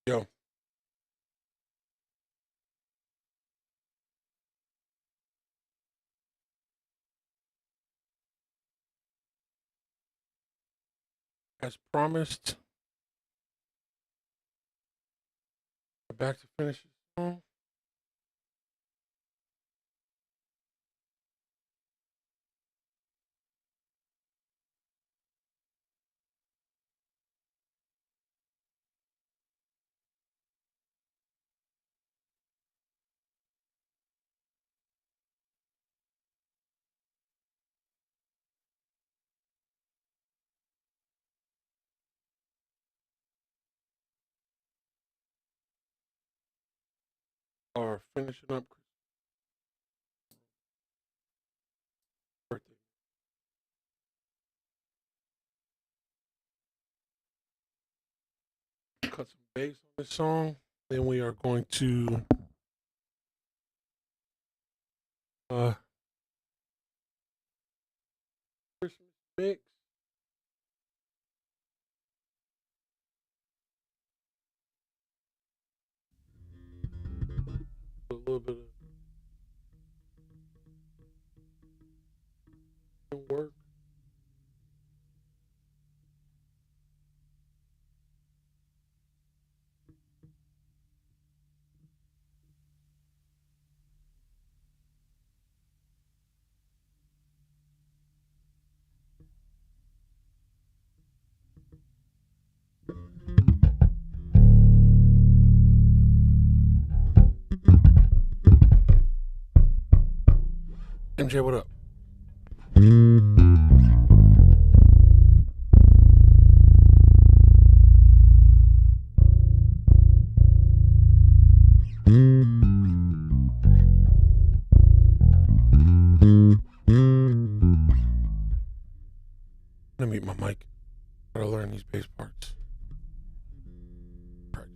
Yo, as promised, we're back to finish the song. Or finishing up birthday. Cut some bass on this song. Then we are going to uh Christmas mix. A little bit of work. MJ, what up? Let me mute my mic. Gotta learn these bass parts. Practice.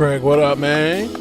Craig, what up, man?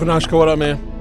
Panashka, what up, man?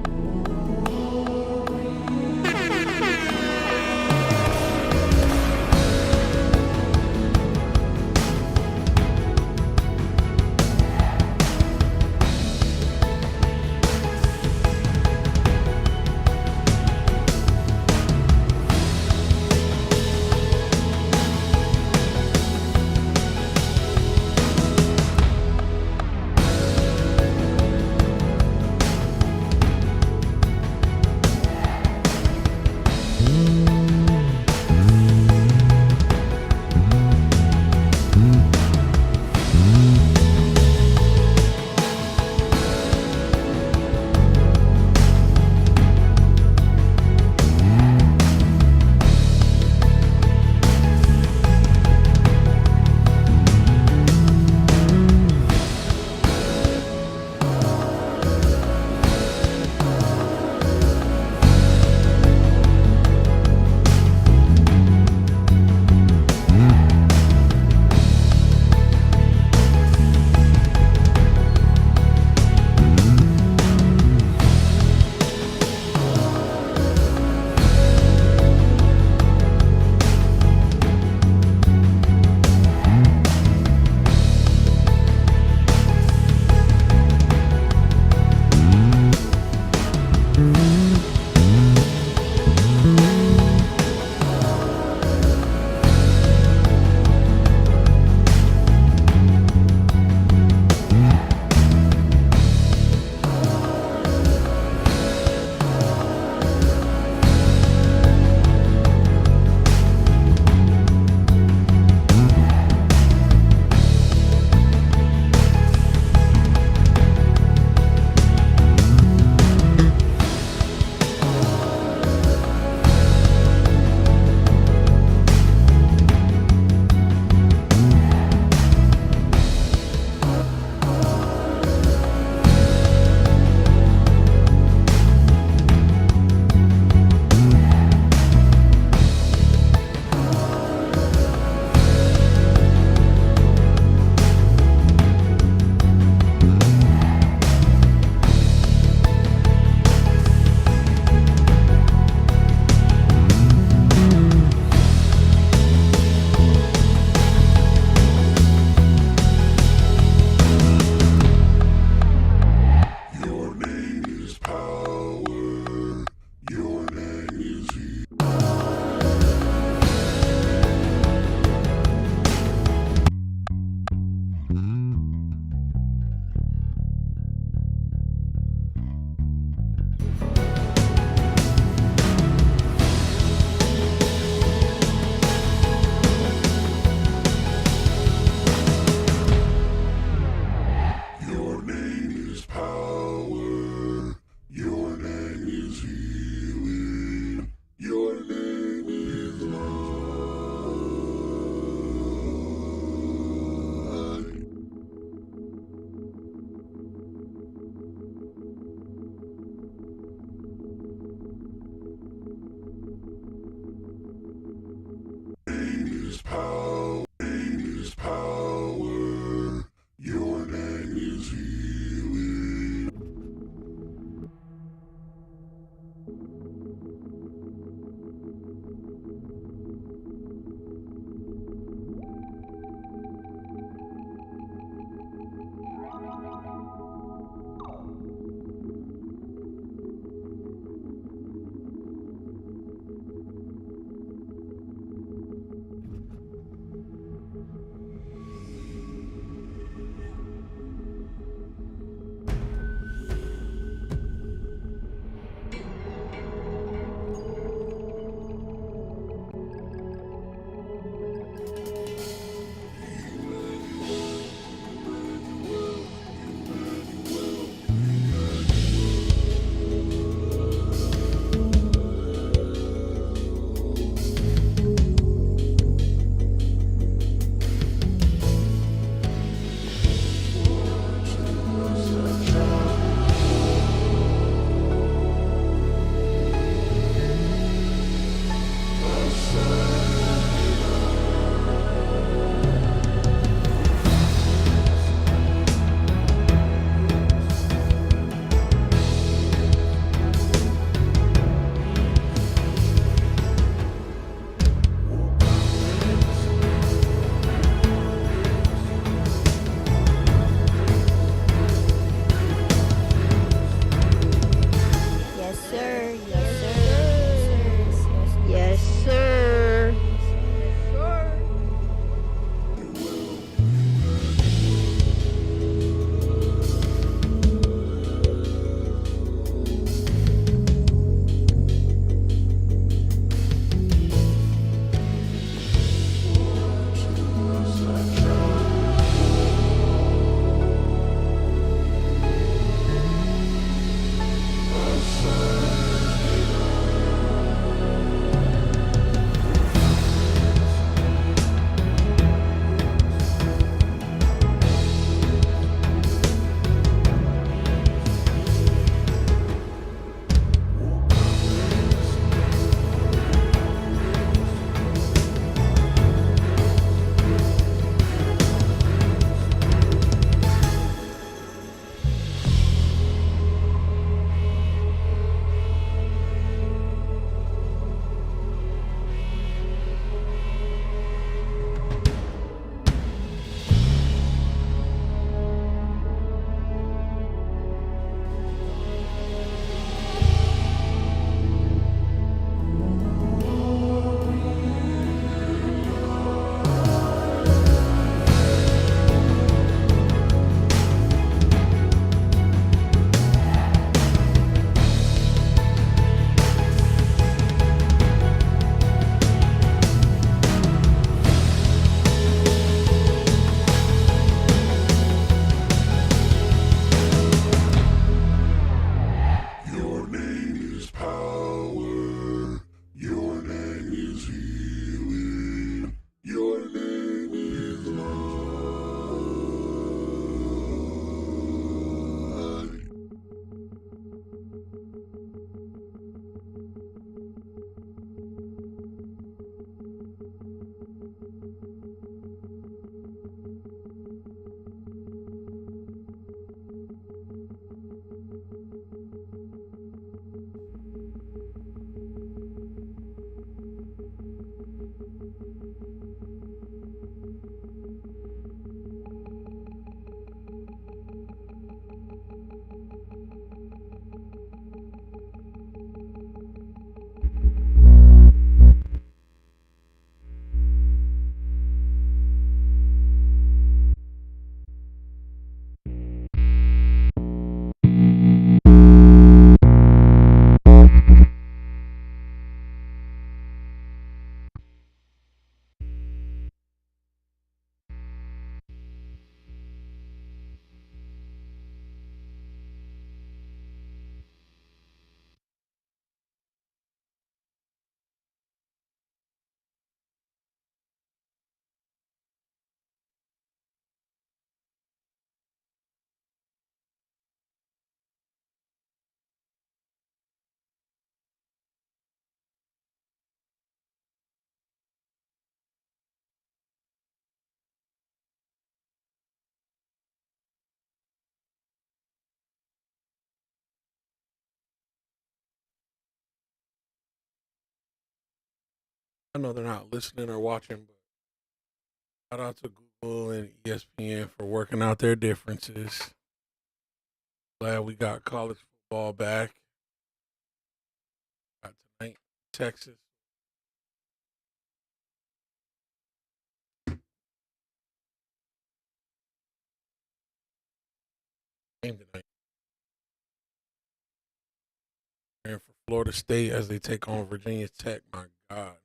I know they're not listening or watching, but shout out to Google and ESPN for working out their differences. Glad we got college football back. Got tonight, Texas. Game tonight. And for Florida State as they take on Virginia Tech. My God.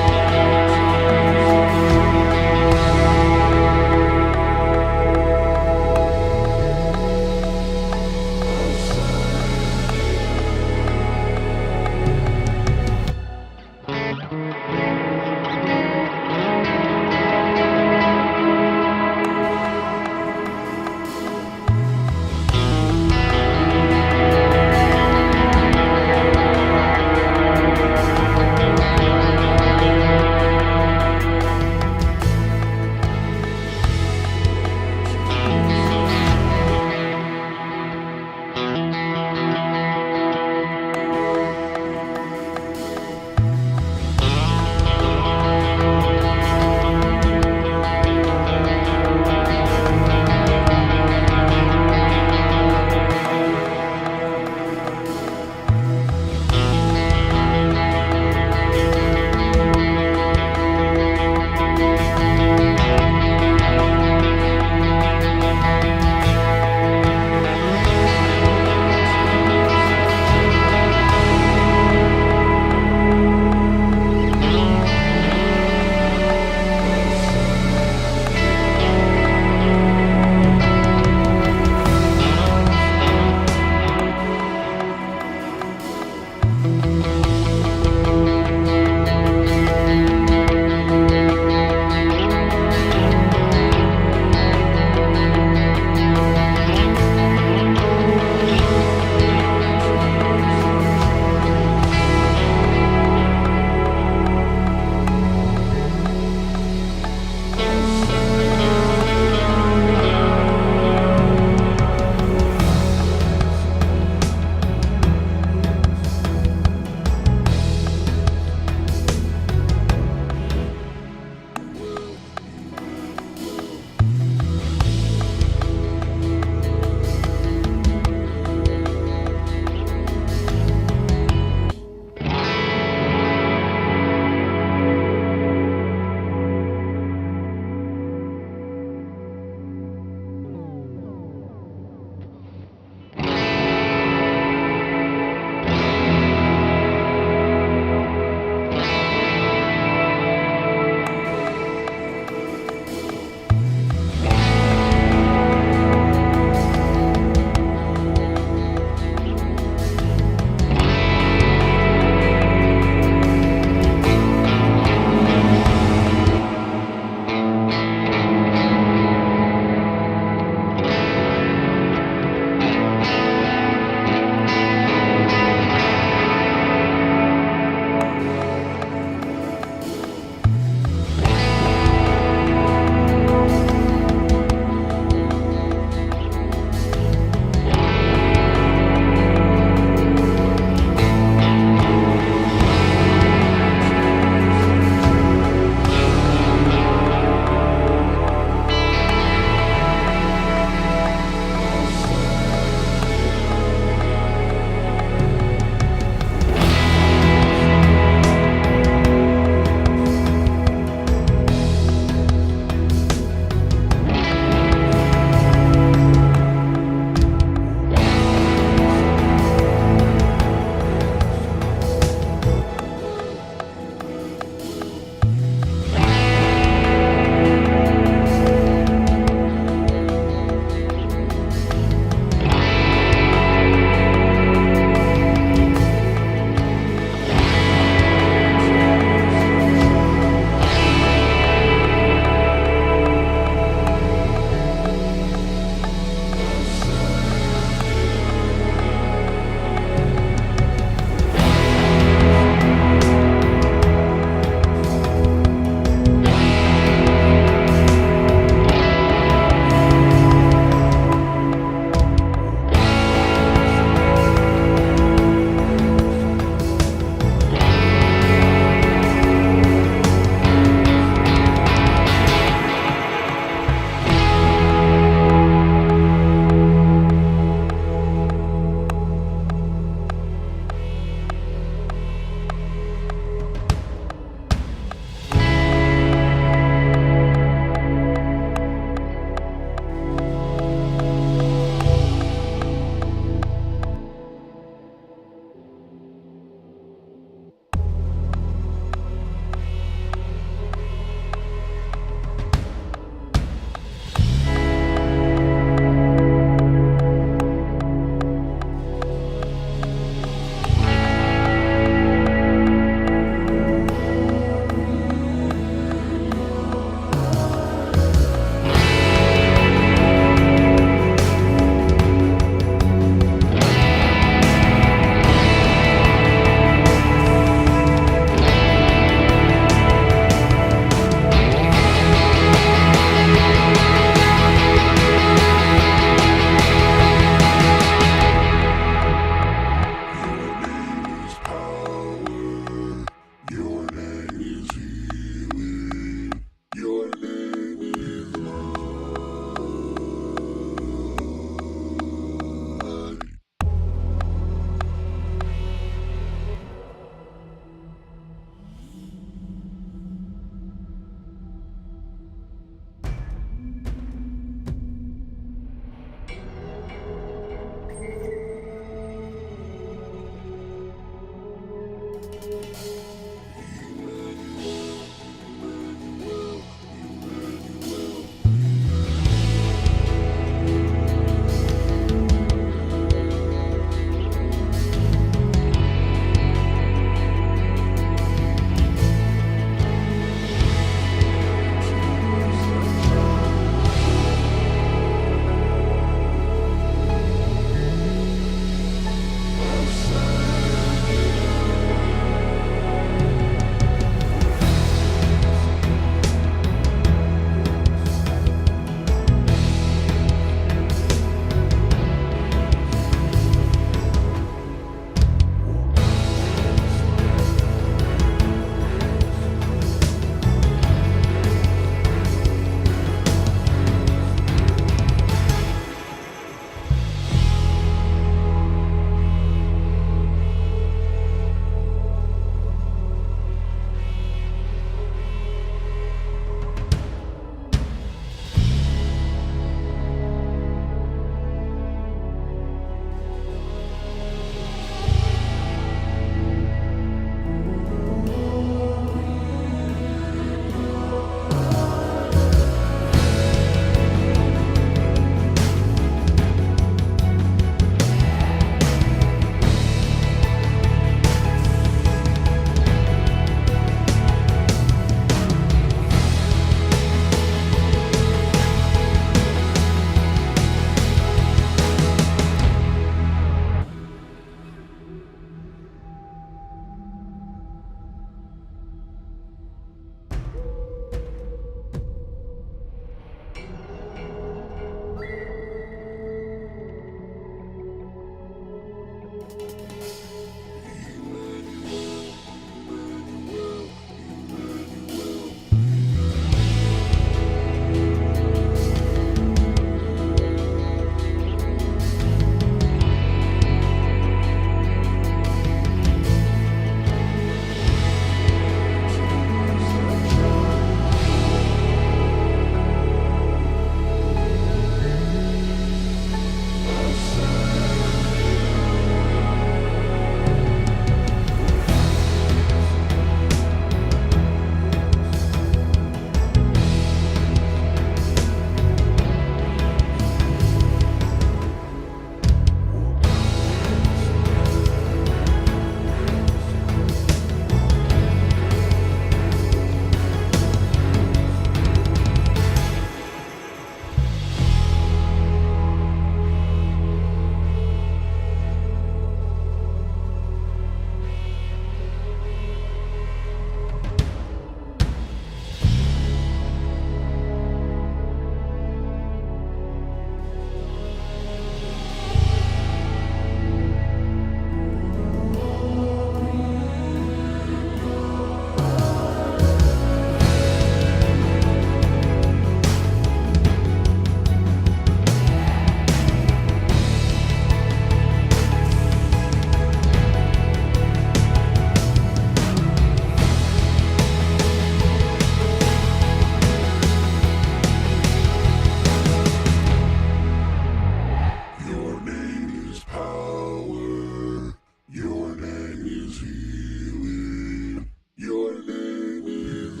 healing. Your name is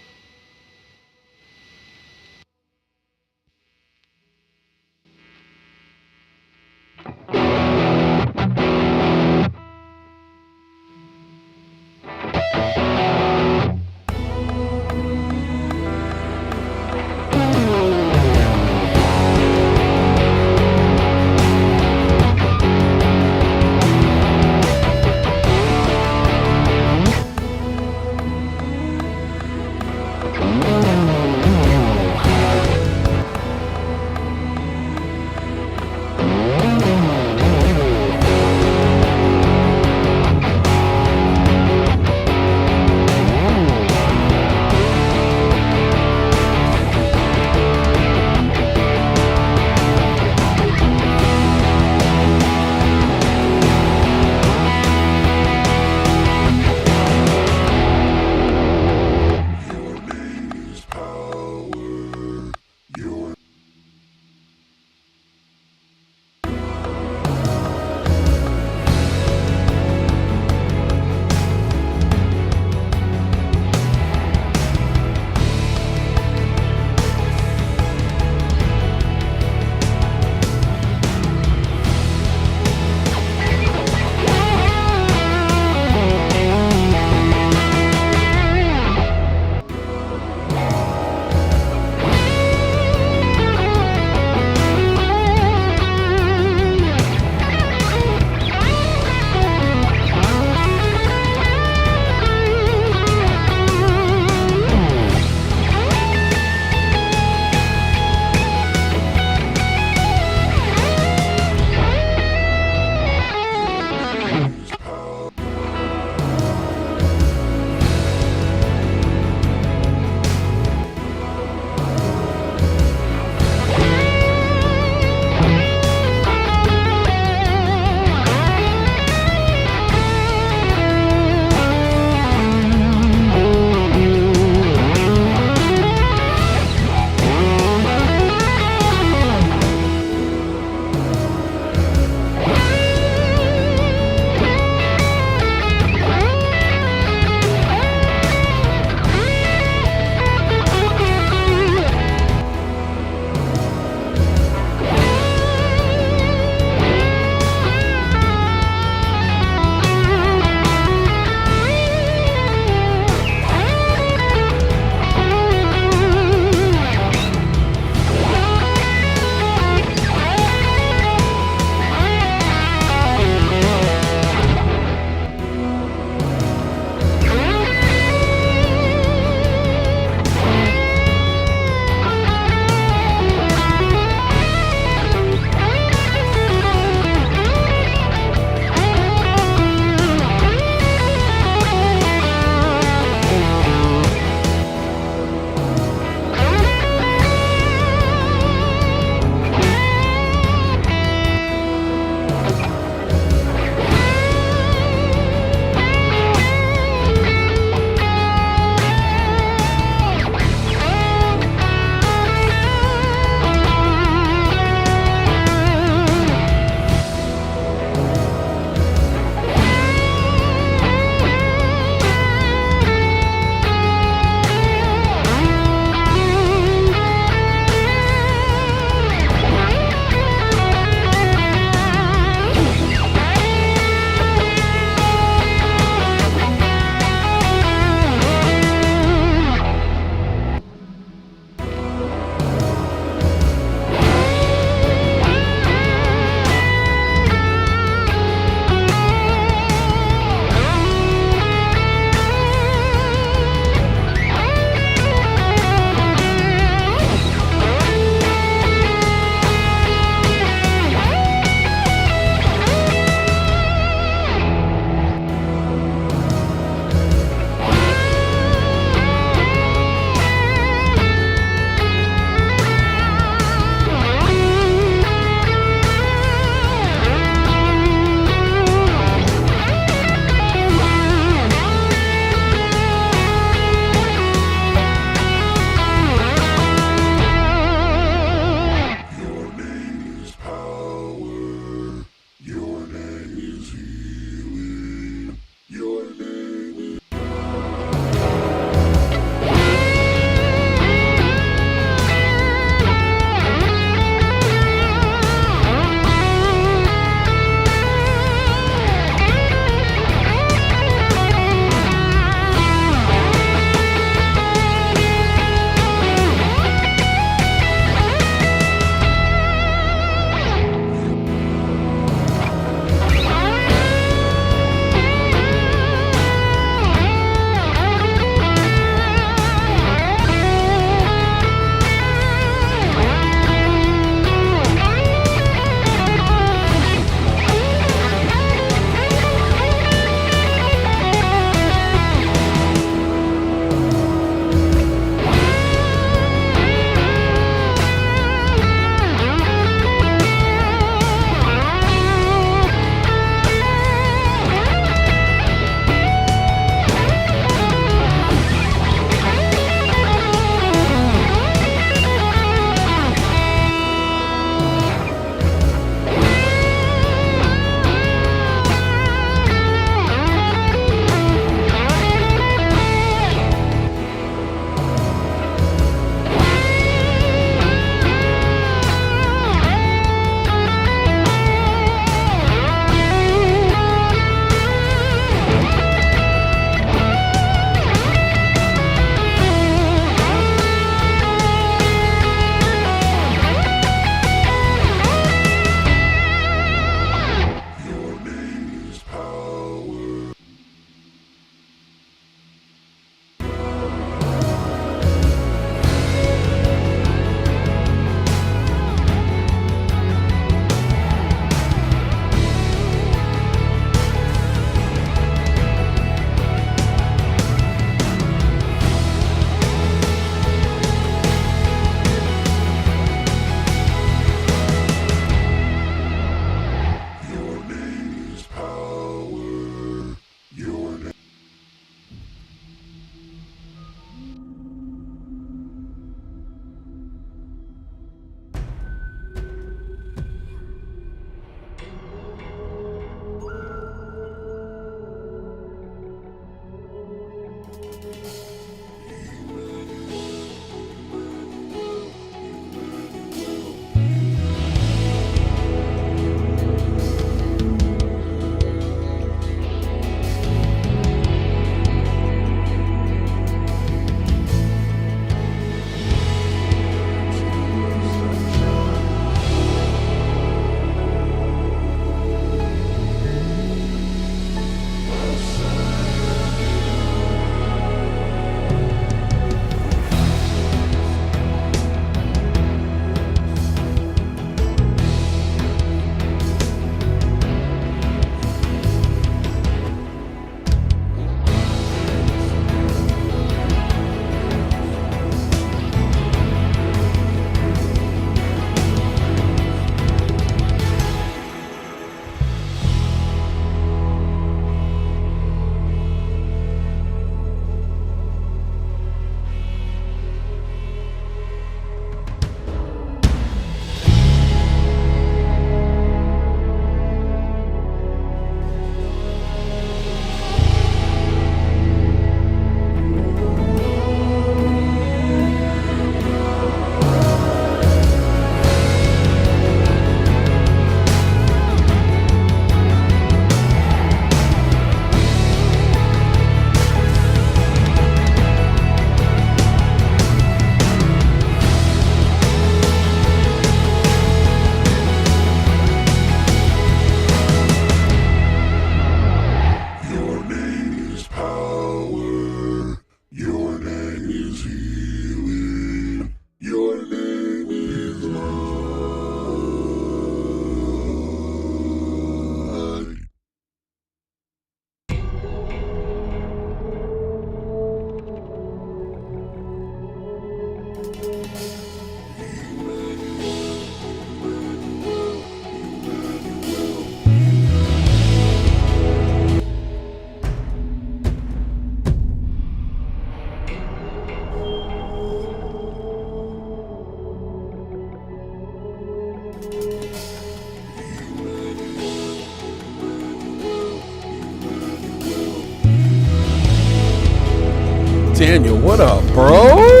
Daniel, what up, bro?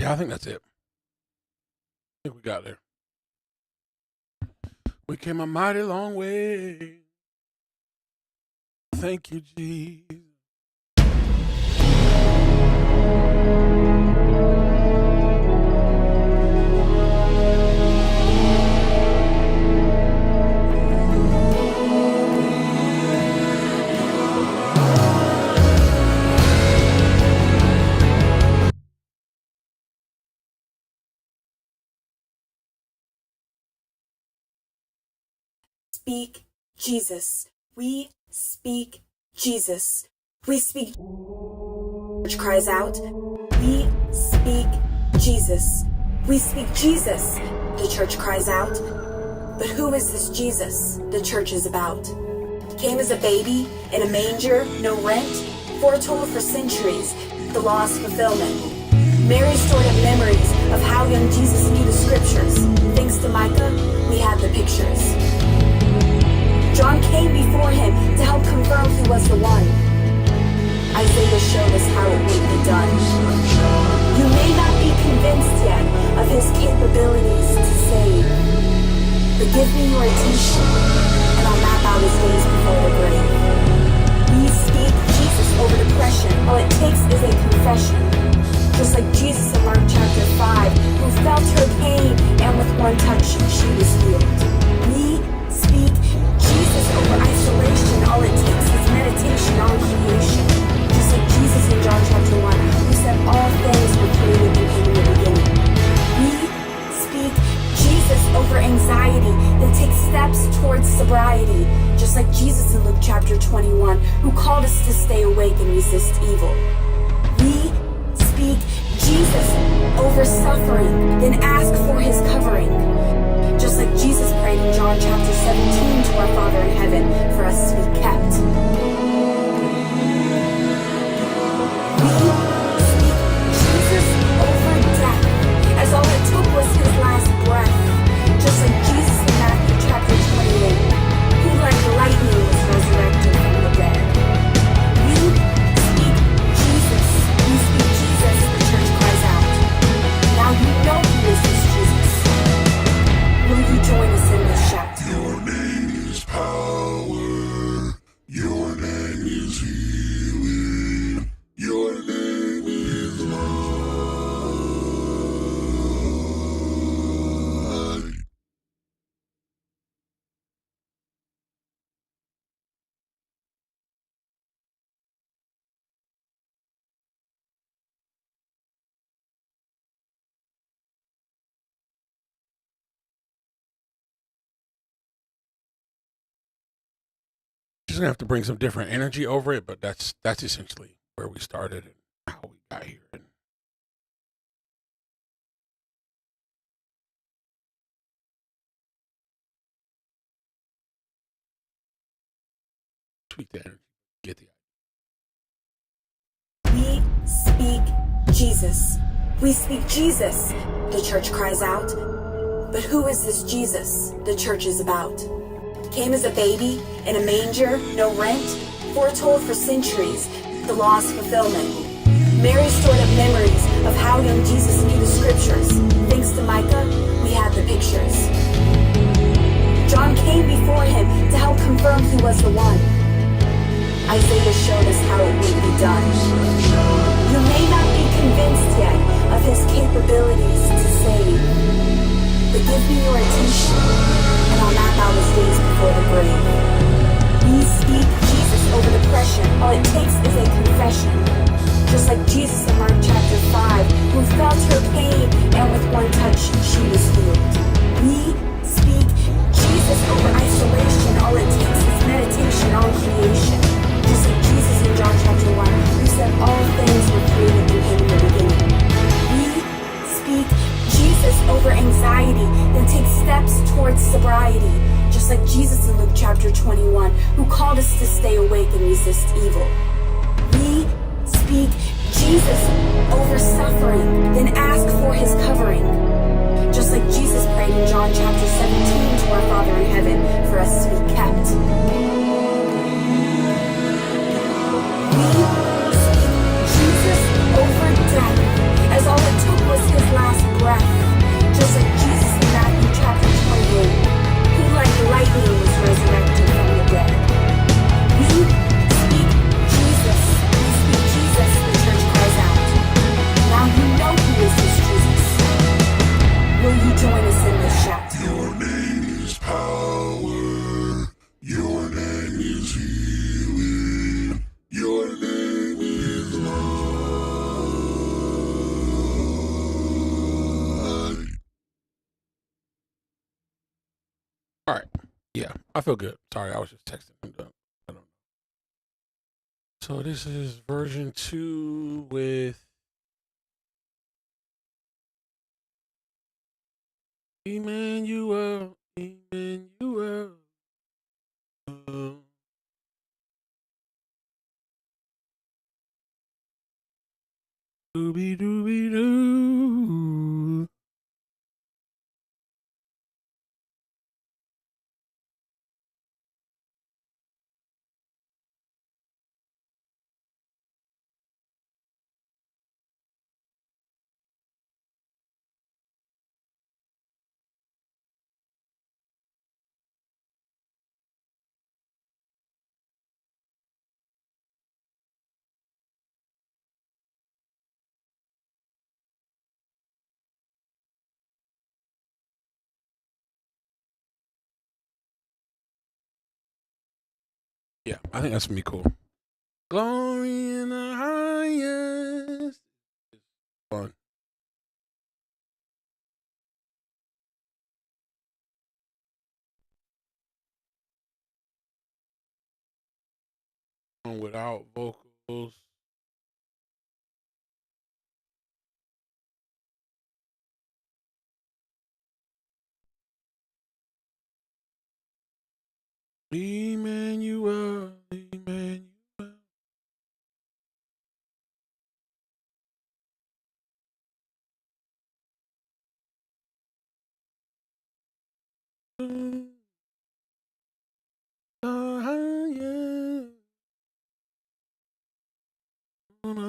Yeah, I think that's it. I think we got there. We came a mighty long way. Thank you, Jesus. Speak Jesus. We speak Jesus. We speak. Church cries out. We speak Jesus. We speak Jesus. The church cries out. But who is this Jesus the church is about? Came as a baby in a manger, no rent, foretold for centuries, the law's fulfillment. Mary stored up memories of how young Jesus knew the scriptures. Thanks to Micah, we have the pictures. John came before him to help confirm he was the one. Isaiah showed us how it would be done. You may not be convinced yet of his capabilities to save, but give me your attention, and I'll map out his days before the grave. We speak Jesus over depression. All it takes is a confession. Just like Jesus in Mark chapter 5, who felt her pain, and with one touch she was healed. We speak Jesus over isolation. All it takes is meditation on creation. Just like Jesus in John chapter 1, who said all things were created through him in the beginning. We speak Jesus over anxiety, then take steps towards sobriety. Just like Jesus in Luke chapter 21, who called us to stay awake and resist evil. We speak Jesus over suffering, then ask for his covering. Just like Jesus prayed in John chapter 17 to our Father in heaven for us to be kept. We speak Jesus over death, as all it took was his last breath. Just like Jesus in Matthew chapter 28, who like lightning was resurrected from the dead. We speak Jesus. We speak Jesus, the church cries out. Now you know who is this Jesus. Will you join us in this shout? Your name is power. Your name is healing. Your name is light. Just gonna have to bring some different energy over it, but that's essentially where we started and how we got here. And tweak the energy, get the We speak Jesus. We speak Jesus, the church cries out. But who is this Jesus the church is about? Came as a baby in a manger, no rent, foretold for centuries, the law's fulfillment. Mary stored up memories of how young Jesus knew the scriptures. Thanks to Micah, we have the pictures. John came before him to help confirm he was the one. Isaiah showed us how it would be done. You may not be convinced yet of his capabilities to save, but give me your attention, and I'll map out his days before the grave. We speak Jesus over depression. All it takes is a confession. Just like Jesus in Mark chapter 5, who felt her pain, and with one touch she was healed. We speak Jesus over isolation. All it takes is meditation on creation. Just like Jesus in John chapter 1, who said all things were created through him in the beginning. We speak Jesus over anxiety, then take steps towards sobriety. Just like Jesus in Luke chapter 21, who called us to stay awake and resist evil. We speak Jesus over suffering, then ask for his covering. Just like Jesus prayed in John chapter 17 to our Father in heaven for us to be kept. We speak Jesus over death, as all it took was his I feel good. Sorry, I was just texting him. I don't know. So this is version 2 with Emmanuel. Emmanuel. Dooby dooby doo. Yeah, I think that's gonna be cool. Glory in the highest. It's fun. Without vocals. Emmanuel, Emmanuel. The highest. Na, na,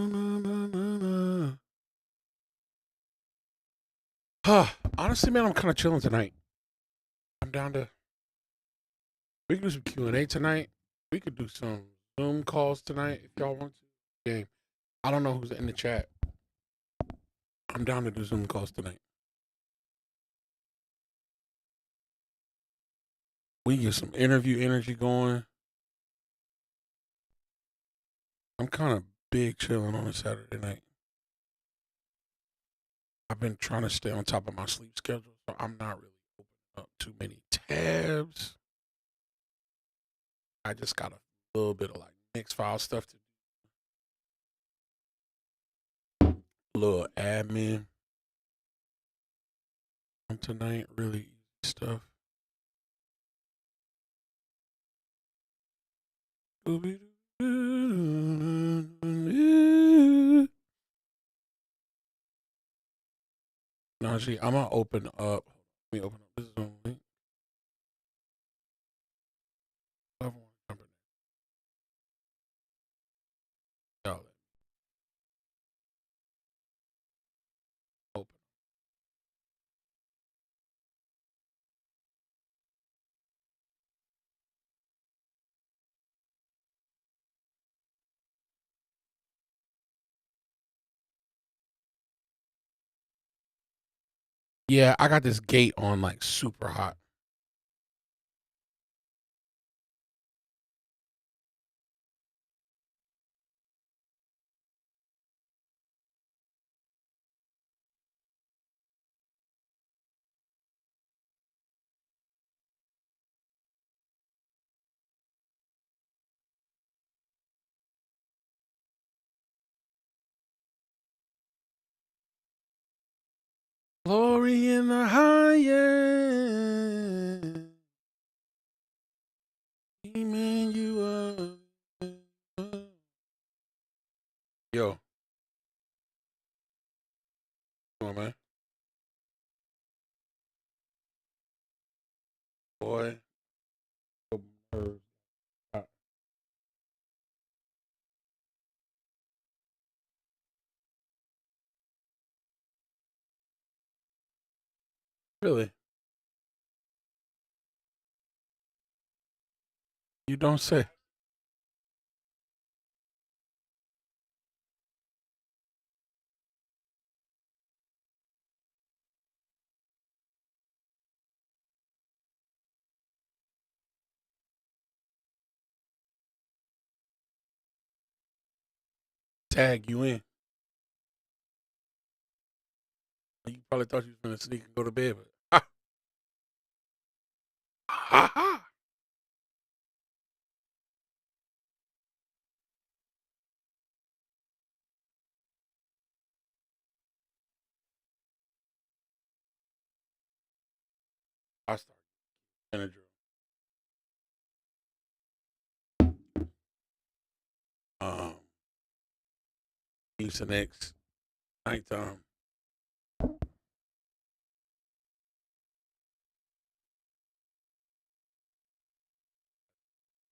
na, na, na, na. Honestly, man, I'm kind of chilling tonight. I'm down to. We can do some Q&A tonight. We could do some Zoom calls tonight if y'all want to. Game. I don't know who's in the chat. I'm down to do Zoom calls tonight. We can get some interview energy going. I'm kind of big chilling on a Saturday night. I've been trying to stay on top of my sleep schedule, so I'm not really opening up too many tabs. I just got a little bit of like mixed file stuff to do. A little admin on tonight, really easy stuff. Najee, I'm gonna open up. Let me open up this Zoom link. Open. Yeah, I got this gate on like super hot. Glory in the highest. Emmanuel. Yo. Come on, man. Boy. Really? You don't say. Tag you in. You probably thought you was gonna sneak and go to bed, but ha ha. I start getting Houston X nighttime.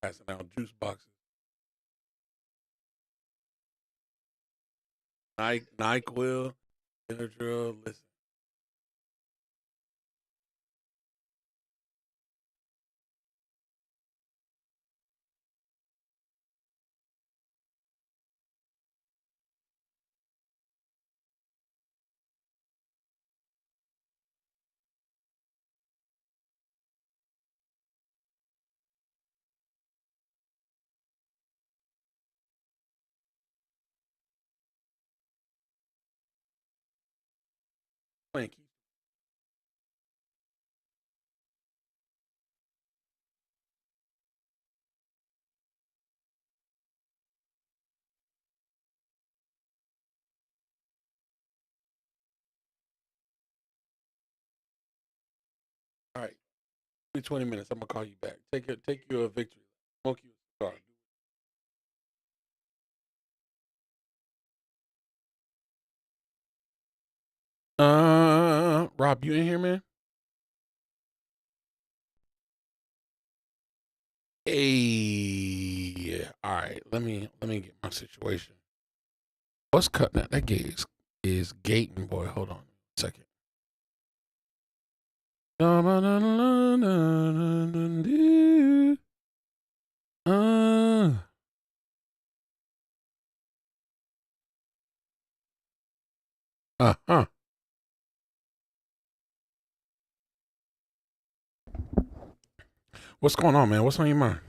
Passing out juice boxes. NyQuil, Benadryl. Listen, thank you. All right, give me 20 minutes. I'm gonna call you back. Take you a victory. Smoke you a cigar. Rob, you in here, man? Hey, all right. Let me get my situation. What's cutting that? That gate is gating, boy. Hold on a second. Uh-huh. What's going on, man? What's on your mind?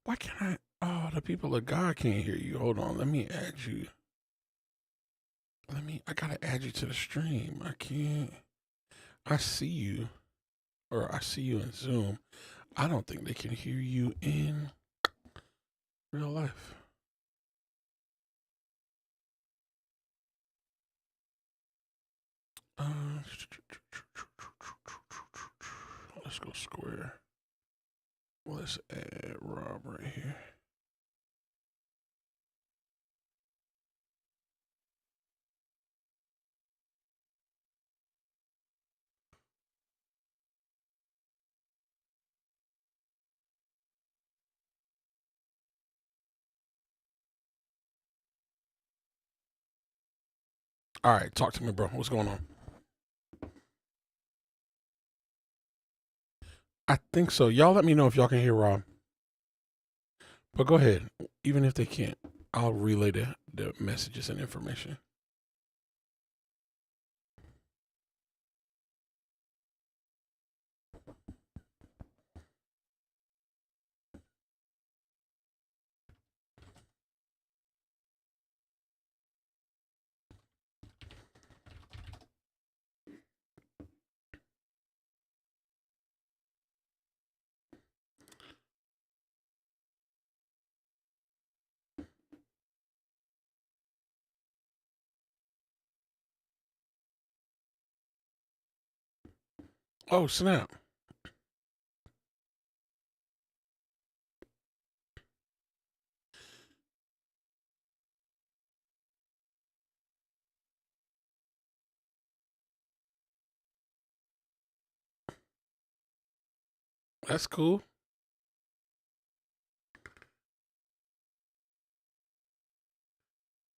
Why can't I? Oh, the people of God can't hear you. Hold on. Let me add you. I gotta add you to the stream. I can't. I see you, or I see you in Zoom. I don't think they can hear you in real life. Let's go square. Let's add Rob right here. All right, talk to me, bro. What's going on? I think so. Y'all let me know if y'all can hear Rob. But go ahead. Even if they can't, I'll relay the messages and information. Oh, snap. That's cool.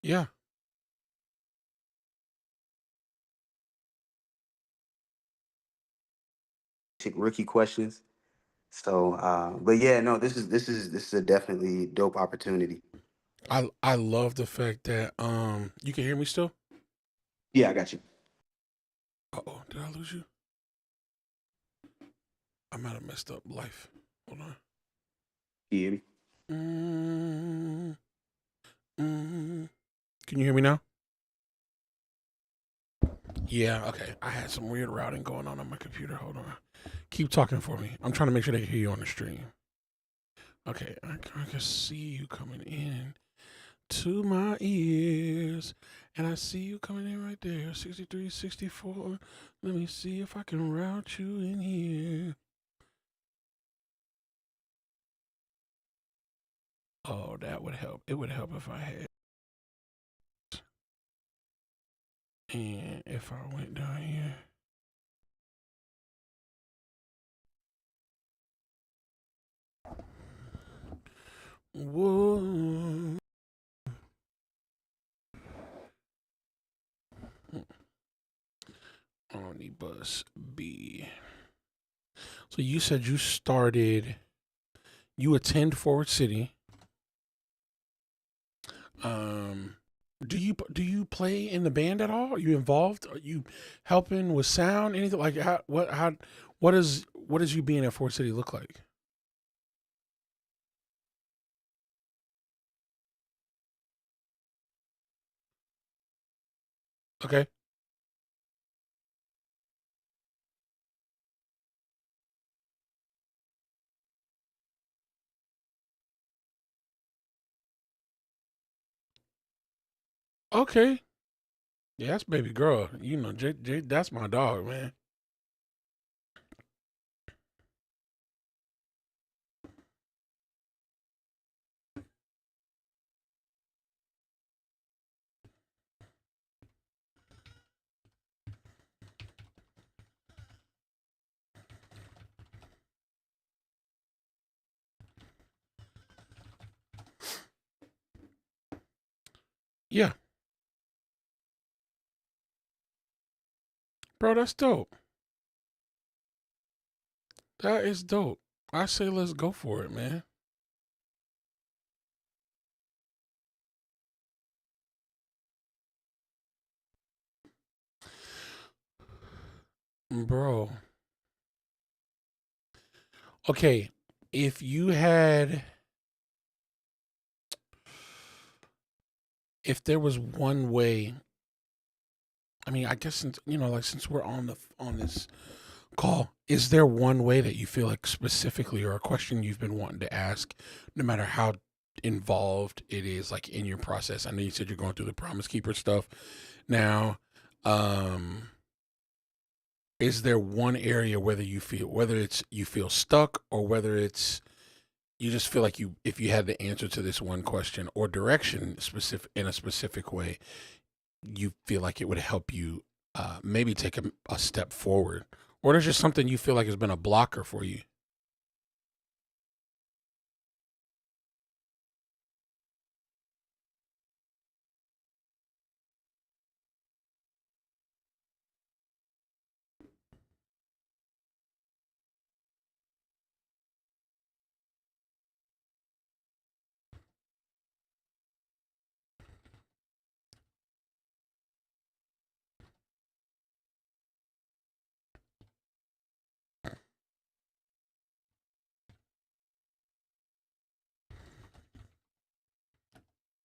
Yeah. Rookie questions. So, but yeah, no, this is a definitely dope opportunity. I love the fact that you can hear me still? Yeah, I got you. Uh-oh, did I lose you? I might have messed up life. Hold on. You hear me? Mm, mm. Can you hear me now? Yeah, okay. I had some weird routing going on my computer. Hold on. Keep talking for me. I'm trying to make sure they can hear you on the stream. Okay, I can see you coming in to my ears. And I see you coming in right there. 63, 64. Let me see if I can route you in here. Oh, that would help. It would help if I had. And if I went down here. Whoa. Omnibus B. So you said you attend Forward City. Do you play in the band at all? Are you involved? Are you helping with sound? Anything like what does you being at Forward City look like? Okay. Okay. Yeah, that's baby girl. You know, J that's my dog, man. Yeah. Bro, that's dope. That is dope. I say let's go for it, man. Bro. Okay. If you had if there was one way, I mean, I guess since like since we're on this call, is there one way that you feel like specifically, or a question you've been wanting to ask, no matter how involved it is, like in your process? I know you said you're going through the Promise Keeper stuff now. Um, is there one area whether it's you feel stuck, or whether it's you just feel like if you had the answer to this one question or direction specific in a specific way, you feel like it would help you maybe take a step forward, or there's just something you feel like has been a blocker for you?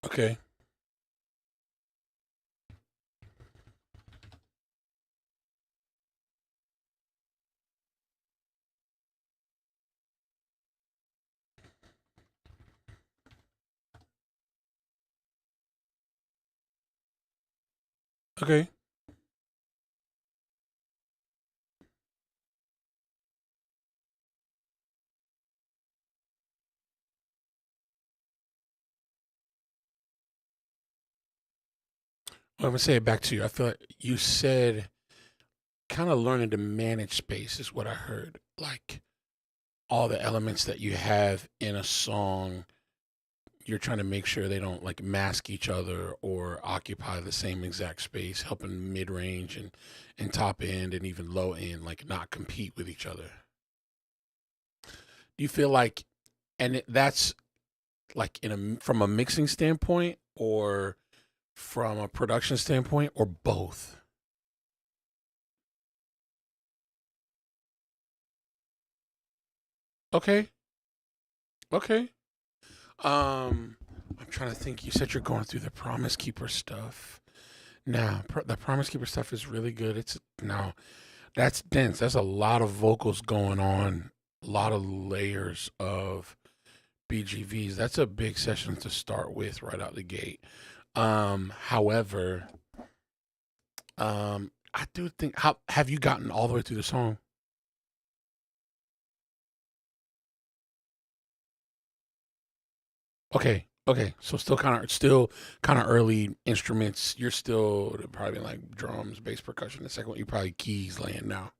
Okay. Okay. Well, I'm gonna say it back to you. I feel like you said kind of learning to manage space is what I heard. Like all the elements that you have in a song, you're trying to make sure they don't like mask each other or occupy the same exact space, helping mid range and top end and even low end like not compete with each other. Do you feel like, that's like from a mixing standpoint, or from a production standpoint, or both? Okay. Okay. I'm trying to think. You said you're going through the Promise Keeper stuff Now, the Promise Keeper stuff is really good. It's no, that's dense. That's a lot of vocals going on, a lot of layers of BGVs. That's a big session to start with right out the gate. However, I do think, how have you gotten all the way through the song? Okay, okay. So still kind of early instruments. You're still probably like drums, bass, percussion. The second one, you probably keys laying now.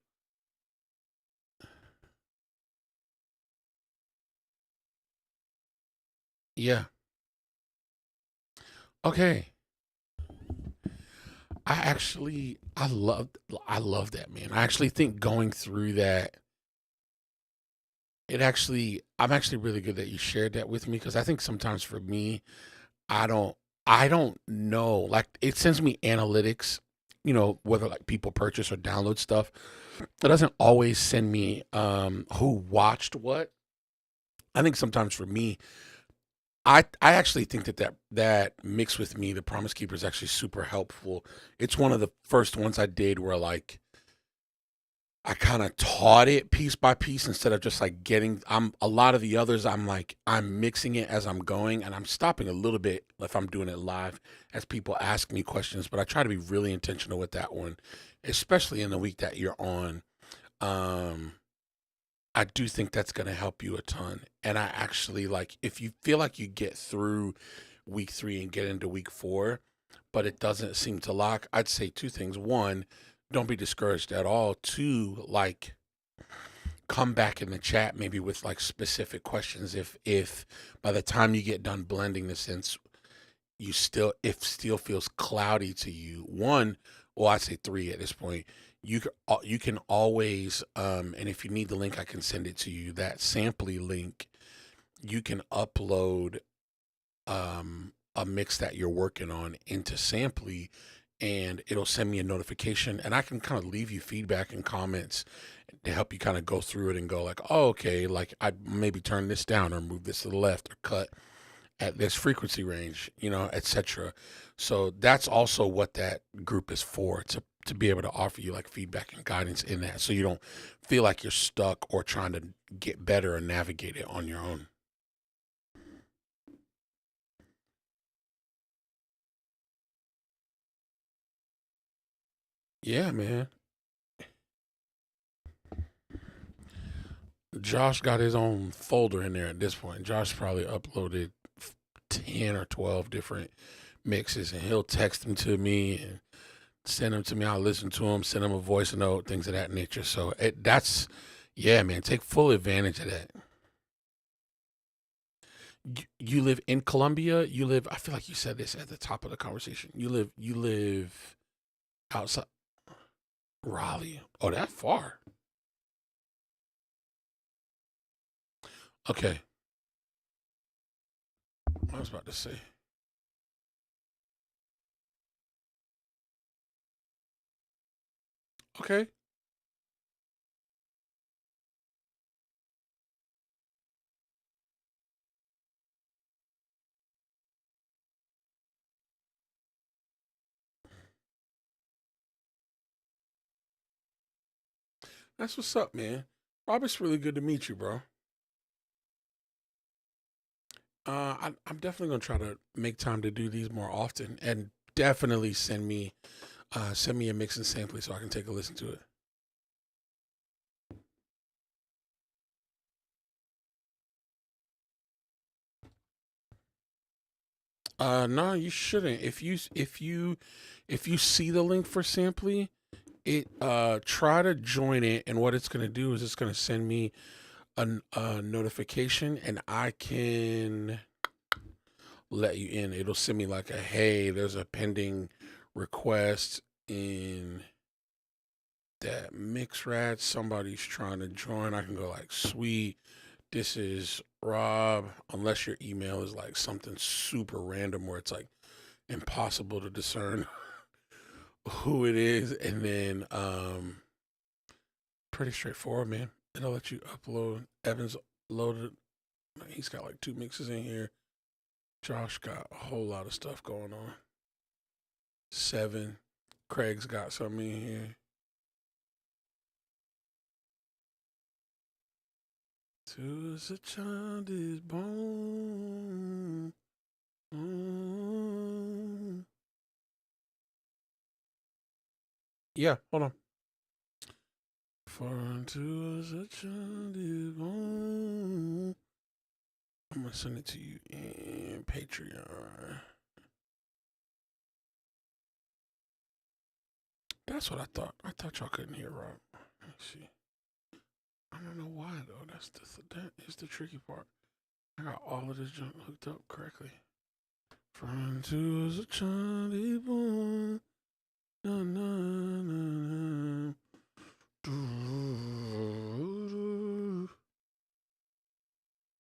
Yeah. Okay. I love that, man. I actually think going through that, I'm actually really good that you shared that with me, because I think sometimes for me, I don't I don't know. Like, it sends me analytics, whether like people purchase or download stuff. It doesn't always send me who watched what. I think sometimes for me, I actually think that mix with me, the Promise Keeper, is actually super helpful. It's one of the first ones I did where like I kind of taught it piece by piece instead of just like getting. I'm A lot of the others, I'm like I'm mixing it as I'm going, and I'm stopping a little bit if I'm doing it live as people ask me questions. But I try to be really intentional with that one, especially in the week that you're on. Um, I do think that's going to help you a ton. And I actually like, if you feel like you get through week 3 and get into week 4, but it doesn't seem to lock, I'd say two things. One, don't be discouraged at all. Two, like, come back in the chat maybe with like specific questions. If by the time you get done blending the sense, if still feels cloudy to you, one, well, I'd say three at this point. You can always, and if you need the link, I can send it to you. That Samply link, you can upload a mix that you're working on into Samply, and it'll send me a notification, and I can kind of leave you feedback and comments to help you kind of go through it and go like, oh, okay, like I maybe turn this down or move this to the left or cut at this frequency range, etc. So that's also what that group is for, to be able to offer you like feedback and guidance in that, so you don't feel like you're stuck or trying to get better or navigate it on your own. Yeah, man. Josh got his own folder in there at this point. Josh probably uploaded 10 or 12 different mixes, and he'll text them to me and send them to me. I'll listen to them, send them a voice note, things of that nature. So yeah, man, take full advantage of that. You live in Columbia. I feel like you said this at the top of the conversation. You live outside Raleigh. Oh, that far. Okay. I was about to say. Okay. That's what's up, man. Rob, it's really good to meet you, bro. I'm definitely gonna try to make time to do these more often, and definitely send me a mix and sample so I can take a listen to it. No, you shouldn't. If you see the link for Samply, try to join it, and what it's gonna do is it's gonna send me a notification, and I can let you in. It'll send me like a, hey, there's a pending request in that mix rat. Somebody's trying to join. I can go like, sweet. This is Rob. Unless your email is like something super random where it's like impossible to discern who it is, and then pretty straightforward, man. It'll let you upload. Evans loaded. He's got like 2 mixes in here. Josh got a whole lot of stuff going on. 7. Craig's got some in here. To us a child is born. Yeah, hold on. For unto us a child is born. I'm gonna send it to you in Patreon. That's what I thought. I thought y'all couldn't hear Rob. Let's see. I don't know why though. That is the tricky part. I got all of this junk hooked up correctly. For unto us a child is born. Na, na, na, na.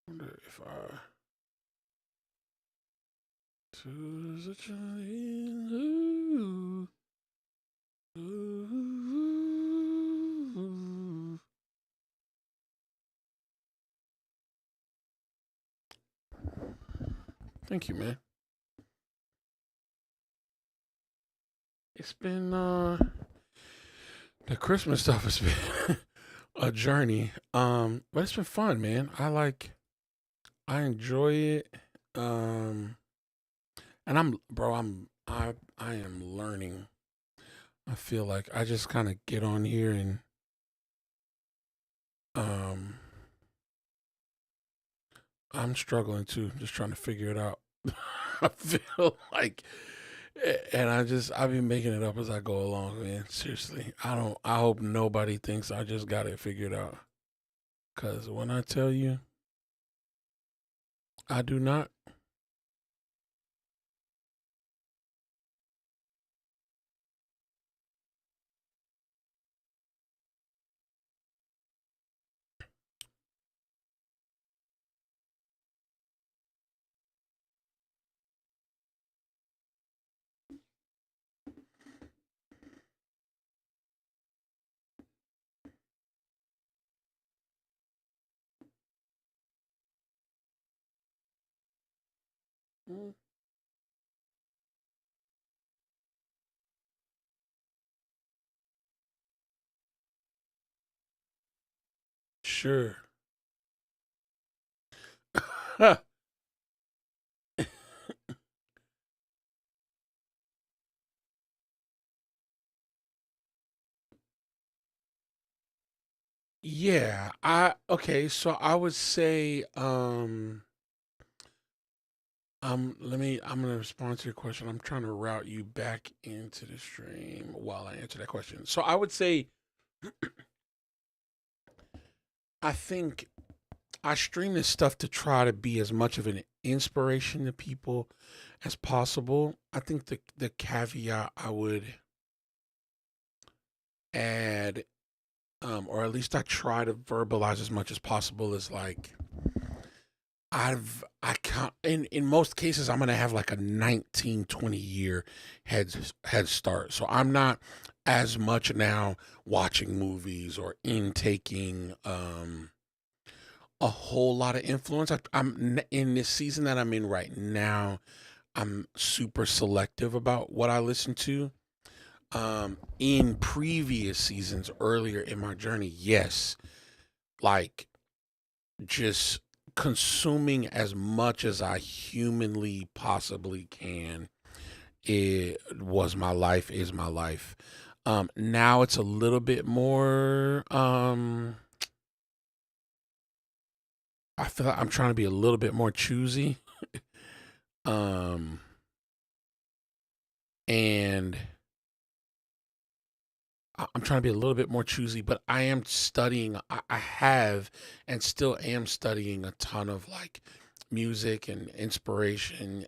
Wonder if I to us a child. Thank you, man. It's been the Christmas stuff has been a journey. But it's been fun, man. I enjoy it. And I am learning. I feel like I just kind of get on here and I'm struggling too, just trying to figure it out. I feel like, and I've been making it up as I go along, man. Seriously, I hope nobody thinks I just got it figured out. Cause when I tell you, I do not. Mm. Sure. Yeah, okay, so I would say I'm gonna respond to your question. I'm trying to route you back into the stream while I answer that question. So I would say I think I stream this stuff to try to be as much of an inspiration to people as possible. I think the caveat I would add, or at least I try to verbalize as much as possible, is like I can't in most cases I'm gonna have like a 19-20 year head start. So I'm not as much now watching movies or intaking a whole lot of influence. I'm in this season that I'm in right now. I'm super selective about what I listen to. In previous seasons, earlier in my journey, yes, like just consuming as much as I humanly possibly can. It was my life, is my life. Now it's a little bit more. I feel like I'm trying to be a little bit more choosy. Um, and I'm trying to be a little bit more choosy, but I am studying. I have and still am studying a ton of like music and inspiration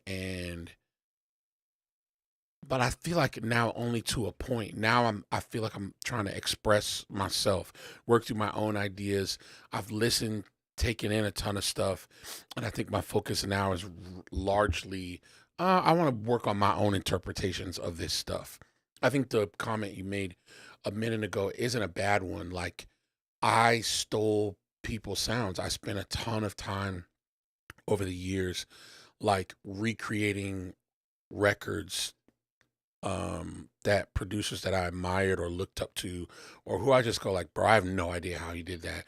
but I feel like now only to a point. Now I feel like I'm trying to express myself, work through my own ideas. I've listened, taken in a ton of stuff, and I think my focus now is largely I want to work on my own interpretations of this stuff. I think the comment you made a minute ago isn't a bad one. Like I stole people's sounds. I spent a ton of time over the years like recreating records that producers that I admired or looked up to, or who I just go like, bro, I have no idea how you did that.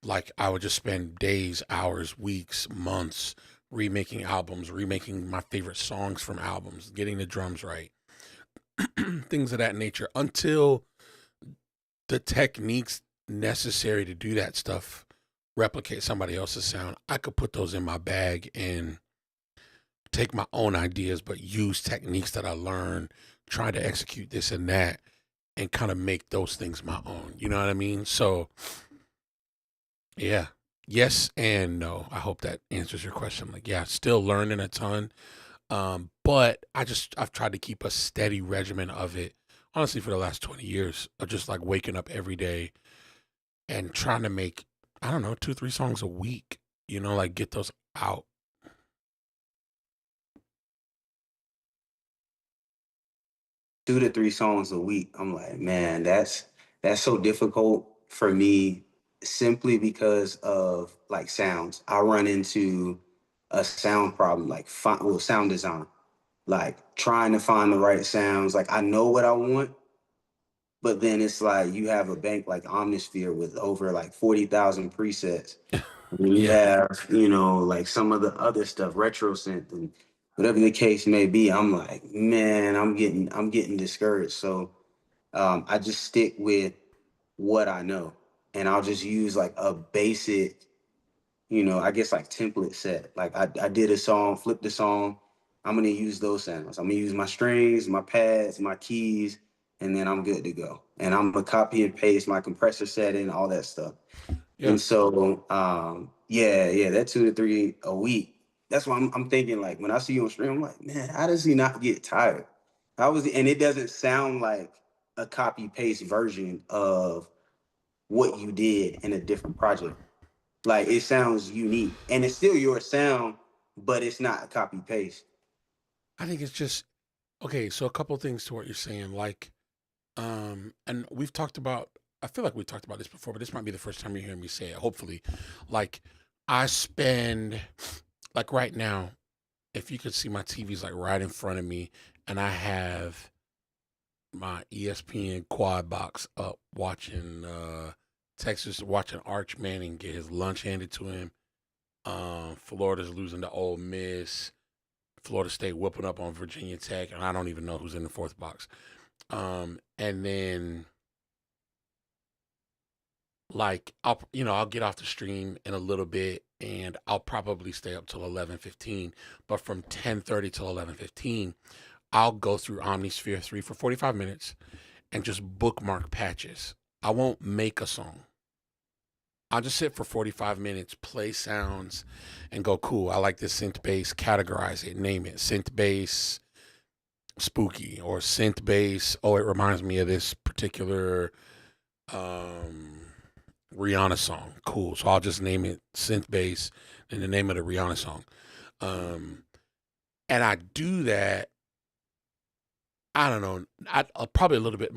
Like I would just spend days, hours, weeks, months remaking albums, remaking my favorite songs from albums, getting the drums right, things of that nature, until the techniques necessary to do that stuff replicate somebody else's sound. I could put those in my bag and take my own ideas, but use techniques that I learned, try to execute this and that, and kind of make those things my own. You know what I mean? So, yeah. Yes and no. I hope that answers your question. Like, yeah, still learning a ton. But I've tried to keep a steady regimen of it, honestly, for the last 20 years, of just like waking up every day and trying to make, I don't know, 2, 3 songs a week, like get those out. 2 to 3 songs a week. I'm like, man, that's so difficult for me simply because of like sounds. I run into a sound problem, like sound design, like trying to find the right sounds. Like I know what I want, but then it's like you have a bank like Omnisphere with over like 40,000 presets. And you Yeah. have, like some of the other stuff, retro synth and whatever the case may be. I'm like, man, I'm getting discouraged. So I just stick with what I know, and I'll just use like a basic, I guess like template set. Like I did a song, flip the song. I'm gonna use those sounds. I'm gonna use my strings, my pads, my keys, and then I'm good to go. And I'm gonna copy and paste my compressor setting, all that stuff. Yeah. And so, yeah, that 2 to 3 a week. That's why I'm thinking like when I see you on stream, I'm like, man, how does he not get tired? How is he? And it doesn't sound like a copy paste version of what you did in a different project. Like it sounds unique, and it's still your sound, but it's not a copy paste. I think it's just, okay, so a couple of things to what you're saying. Like, and we've talked about, I feel like we talked about this before, but this might be the first time you're hearing me say it, hopefully. Like, I spend, like right now, if you could see my TV's like right in front of me, and I have my ESPN quad box up watching Texas, watching Arch Manning get his lunch handed to him. Florida's losing to Ole Miss. Florida State whooping up on Virginia Tech, and I don't even know who's in the fourth box. And then like I'll get off the stream in a little bit, and I'll probably stay up till 11:15. But from 10:30 till 11:15, I'll go through Omnisphere 3 for 45 minutes and just bookmark patches. I won't make a song. I'll just sit for 45 minutes, play sounds, and go, cool, I like this synth bass, categorize it, name it. Synth bass spooky, or synth bass, oh, it reminds me of this particular Rihanna song. Cool. So I'll just name it synth bass and the name of the Rihanna song. And I do that, I don't know, probably a little bit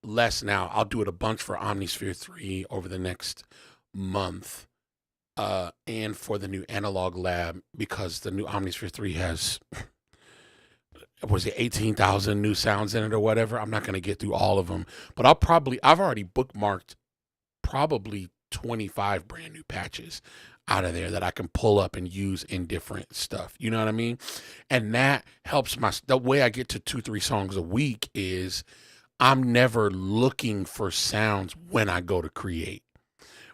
less now. I'll do it a bunch for Omnisphere 3 over the next month, and for the new analog lab, because the new Omnisphere 3 has, was it 18,000 new sounds in it or whatever. I'm not going to get through all of them, but I've already bookmarked probably 25 brand new patches out of there that I can pull up and use in different stuff. You know what I mean? And that helps the way I get to 2, 3 songs a week is I'm never looking for sounds when I go to create.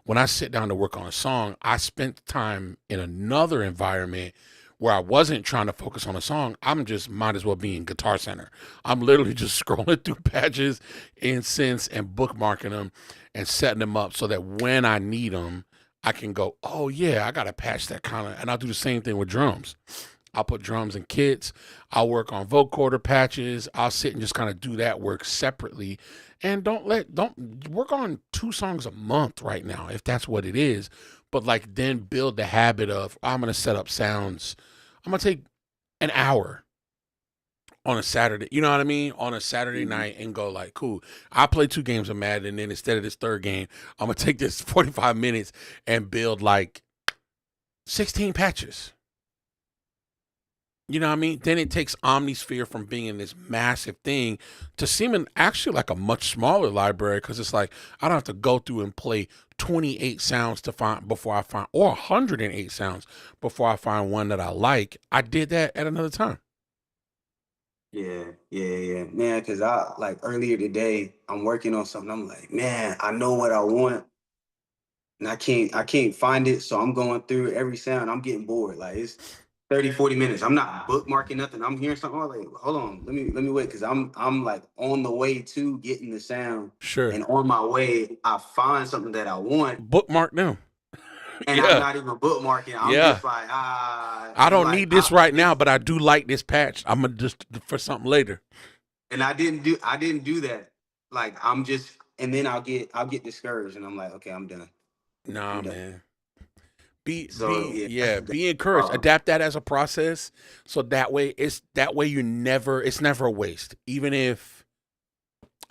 When I sit down to work on a song, I spent time in another environment where I wasn't trying to focus on a song. I'm just might as well be in Guitar Center. I'm literally just scrolling through patches in synths and bookmarking them and setting them up so that when I need them, I can go, oh yeah, I got to patch that kind of, and I'll do the same thing with drums. I'll put drums in kits. I'll work on vocoder patches. I'll sit and just kind of do that work separately. And don't work on 2 songs a month right now, if that's what it is. But like then build the habit of, I'm going to set up sounds. I'm going to take an hour on a Saturday, you know what I mean? On a Saturday night, and go like, cool, I play 2 games of Madden, and then instead of this third game, I'm going to take this 45 minutes and build like 16 patches. You know what I mean? Then it takes Omnisphere from being this massive thing to seeming actually like a much smaller library, because it's like I don't have to go through and play 28 sounds to find before I find, or 108 sounds before I find one that I like. I did that at another time. Yeah, man. Because I like earlier today, I'm working on something. I'm like, man, I know what I want, and I can't find it. So I'm going through every sound. I'm getting bored. Like it's 30, 40 minutes. I'm not bookmarking nothing. I'm hearing something. I'm like, hold on, let me wait, because I'm like on the way to getting the sound, Sure. and on my way, I find something that I want, Bookmark them. and I'm Yeah. not even bookmarking. I'm Yeah. just like, I and don't like need this right now, it's, but I do like this patch. I'm gonna just for something later. and I didn't do that. Like I'm just, and then I'll get discouraged, and I'm like, okay, I'm done. Nah, I'm done. man. Be So yeah, yeah, that's be the encouraged. problem. Adapt that as a process. So that way it's never a waste. Even if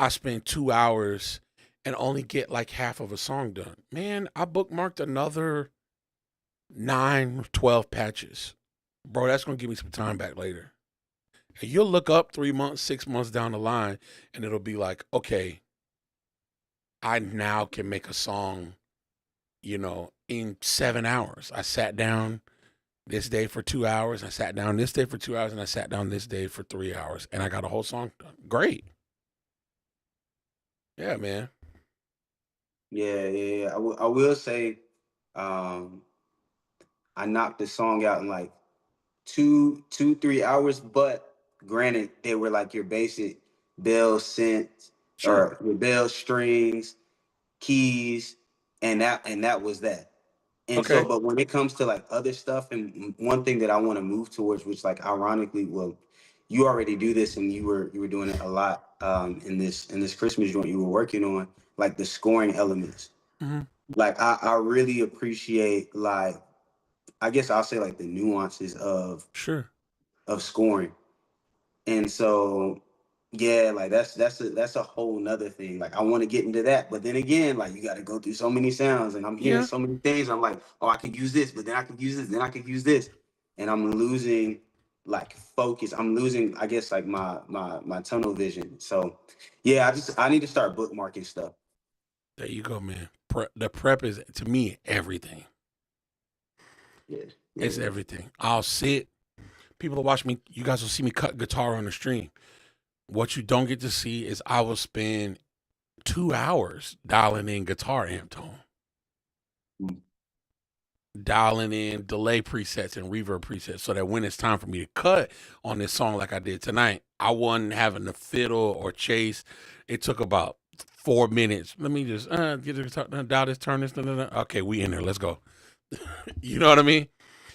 I spend 2 hours and only get like half of a song done. Man, I bookmarked another 9, 12 patches. Bro, that's gonna give me some time back later. And you'll look up 3 months, 6 months down the line, and it'll be like, okay, I now can make a song, in 7 hours. I sat down this day for 2 hours. I sat down this day for 2 hours, and I sat down this day for 3 hours, and I got a whole song done. Great. Yeah, man. Yeah. I will say, um, I knocked the song out in like 3 hours, but granted, they were like your basic bell synths Sure. or your bell strings, keys, and that was that. And so, Okay. but when it comes to like other stuff, and one thing that I want to move towards, which like ironically, well, you already do this, and you were doing it a lot in this Christmas joint you were working on, like the scoring elements. Hmm. Like I really appreciate, like I guess I'll say, like the nuances Sure. of scoring. And so, yeah, like that's a whole nother thing. Like I want to get into that, but then again, like you got to go through so many sounds, and I'm hearing Yeah. so many things. I'm like, oh, I could use this, but then I could use this, then I could use this, and I'm losing like focus. I'm losing, I guess, like my tunnel vision. So, yeah, I need to start bookmarking stuff. There you go, man. The prep is, to me, everything. Yeah, yeah, It's yeah. everything. I'll sit. People will watch me. You guys will see me cut guitar on the stream. What you don't get to see is I will spend 2 hours dialing in guitar amp tone, Mm. dialing in delay presets and reverb presets, so that when it's time for me to cut on this song like I did tonight, I wasn't having to fiddle or chase. It took about 4 minutes. Let me just get the guitar, dial this, turn this. Okay, we in there. Let's go. You know what I mean?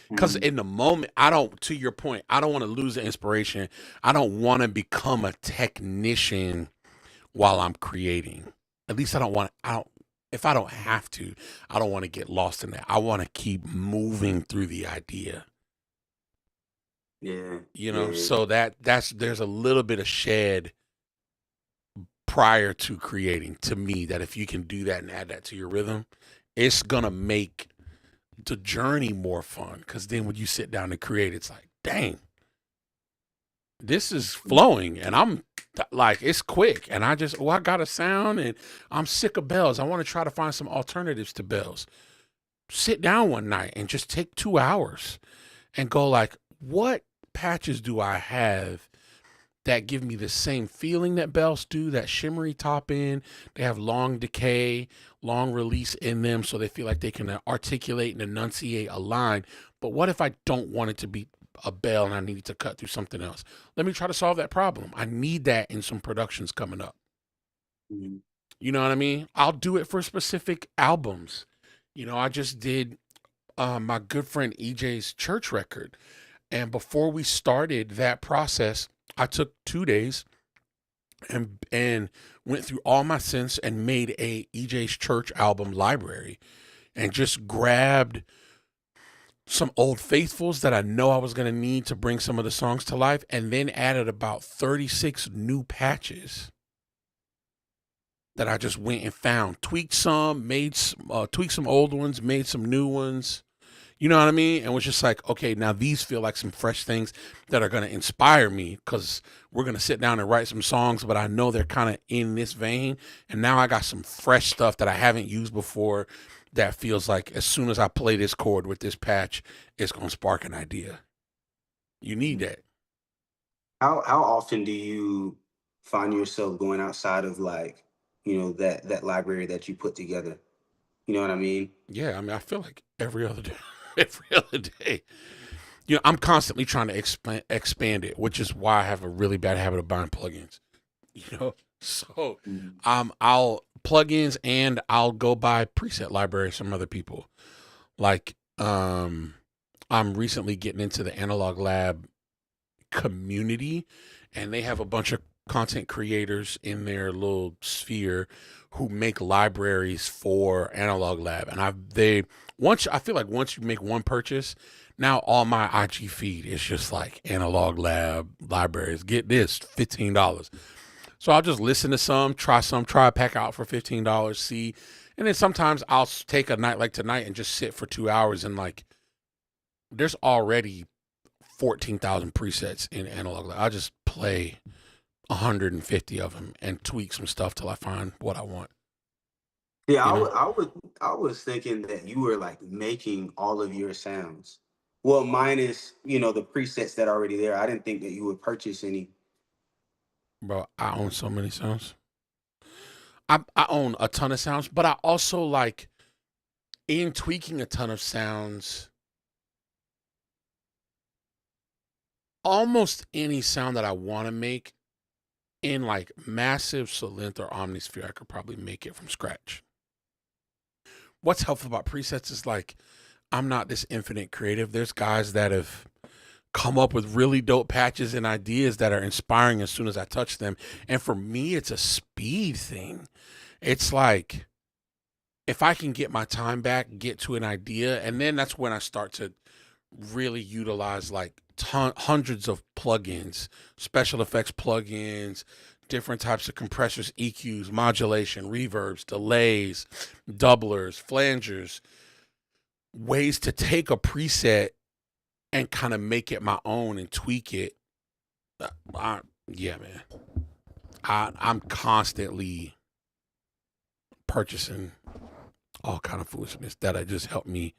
Because Mhm. in the moment, I don't, to your point, I don't want to lose the inspiration. I don't want to become a technician while I'm creating. At least if I don't have to, I don't want to get lost in that. I want to keep moving through the idea, Yeah, so there's a little bit of shed prior to creating, to me, that if you can do that and add that to your rhythm, it's going to make the journey more fun. Because then when you sit down to create, it's like, dang, this is flowing, and I'm like, it's quick, and I got a sound, and I'm sick of bells. I want to try to find some alternatives to bells. Sit down one night and just take 2 hours and go like, what patches do I have that give me the same feeling that bells do, that shimmery top end? They have long decay, long release in them, so they feel like they can articulate and enunciate a line. But what if I don't want it to be a bell and I need to cut through something else? Let me try to solve that problem. I need that in some productions coming up. Mhm. You know what I mean? I'll do it for specific albums. I just did my good friend EJ's church record. And before we started that process, I took 2 days and went through all my synths and made a EJ's church album library, and just grabbed some old faithfuls that I know I was going to need to bring some of the songs to life, and then added about 36 new patches that I just went and found, tweaked some old ones, made some new ones. You know what I mean? And it was just like, okay, now these feel like some fresh things that are going to inspire me because we're going to sit down and write some songs, but I know they're kind of in this vein. And now I got some fresh stuff that I haven't used before that feels like as soon as I play this chord with this patch, it's going to spark an idea. You need that. How often do you find yourself going outside of like, that library that you put together? You know what I mean? Yeah, I mean, I feel like every other day, every other day. I'm constantly trying to expand it, which is why I have a really bad habit of buying plugins. So Mhm. I'll plugins and I'll go buy preset libraries from other people. Like I'm recently getting into the Analog Lab community, and they have a bunch of content creators in their little sphere who make libraries for Analog Lab. And I feel like once you make one purchase, now all my IG feed is just like Analog Lab libraries. Get this, $15. So I'll just listen to try a pack out for $15, see. And then sometimes I'll take a night like tonight and just sit for 2 hours, and like there's already 14,000 presets in Analog Lab. I just play 150 of them and tweak some stuff till I find what I want, Yeah, you know? I was thinking that you were like making all of your sounds. Well, minus, the presets that are already there. I didn't think that you would purchase any. Bro, I own so many sounds. I own a ton of sounds, but I also like in tweaking a ton of sounds, almost any sound that I want to make in like massive Synth or Omnisphere, I could probably make it from scratch. What's helpful about presets is like I'm not this infinite creative. There's guys that have come up with really dope patches and ideas that are inspiring as soon as I touch them. And for me, it's a speed thing. It's like if I can get my time back, get to an idea, and then that's when I start to really utilize like hundreds of plugins, special effects plugins, different types of compressors, EQs, modulation, reverbs, delays, doublers, flangers, ways to take a preset and kind of make it my own and tweak it. Yeah, man. I'm constantly purchasing all kind of foolishness that just help me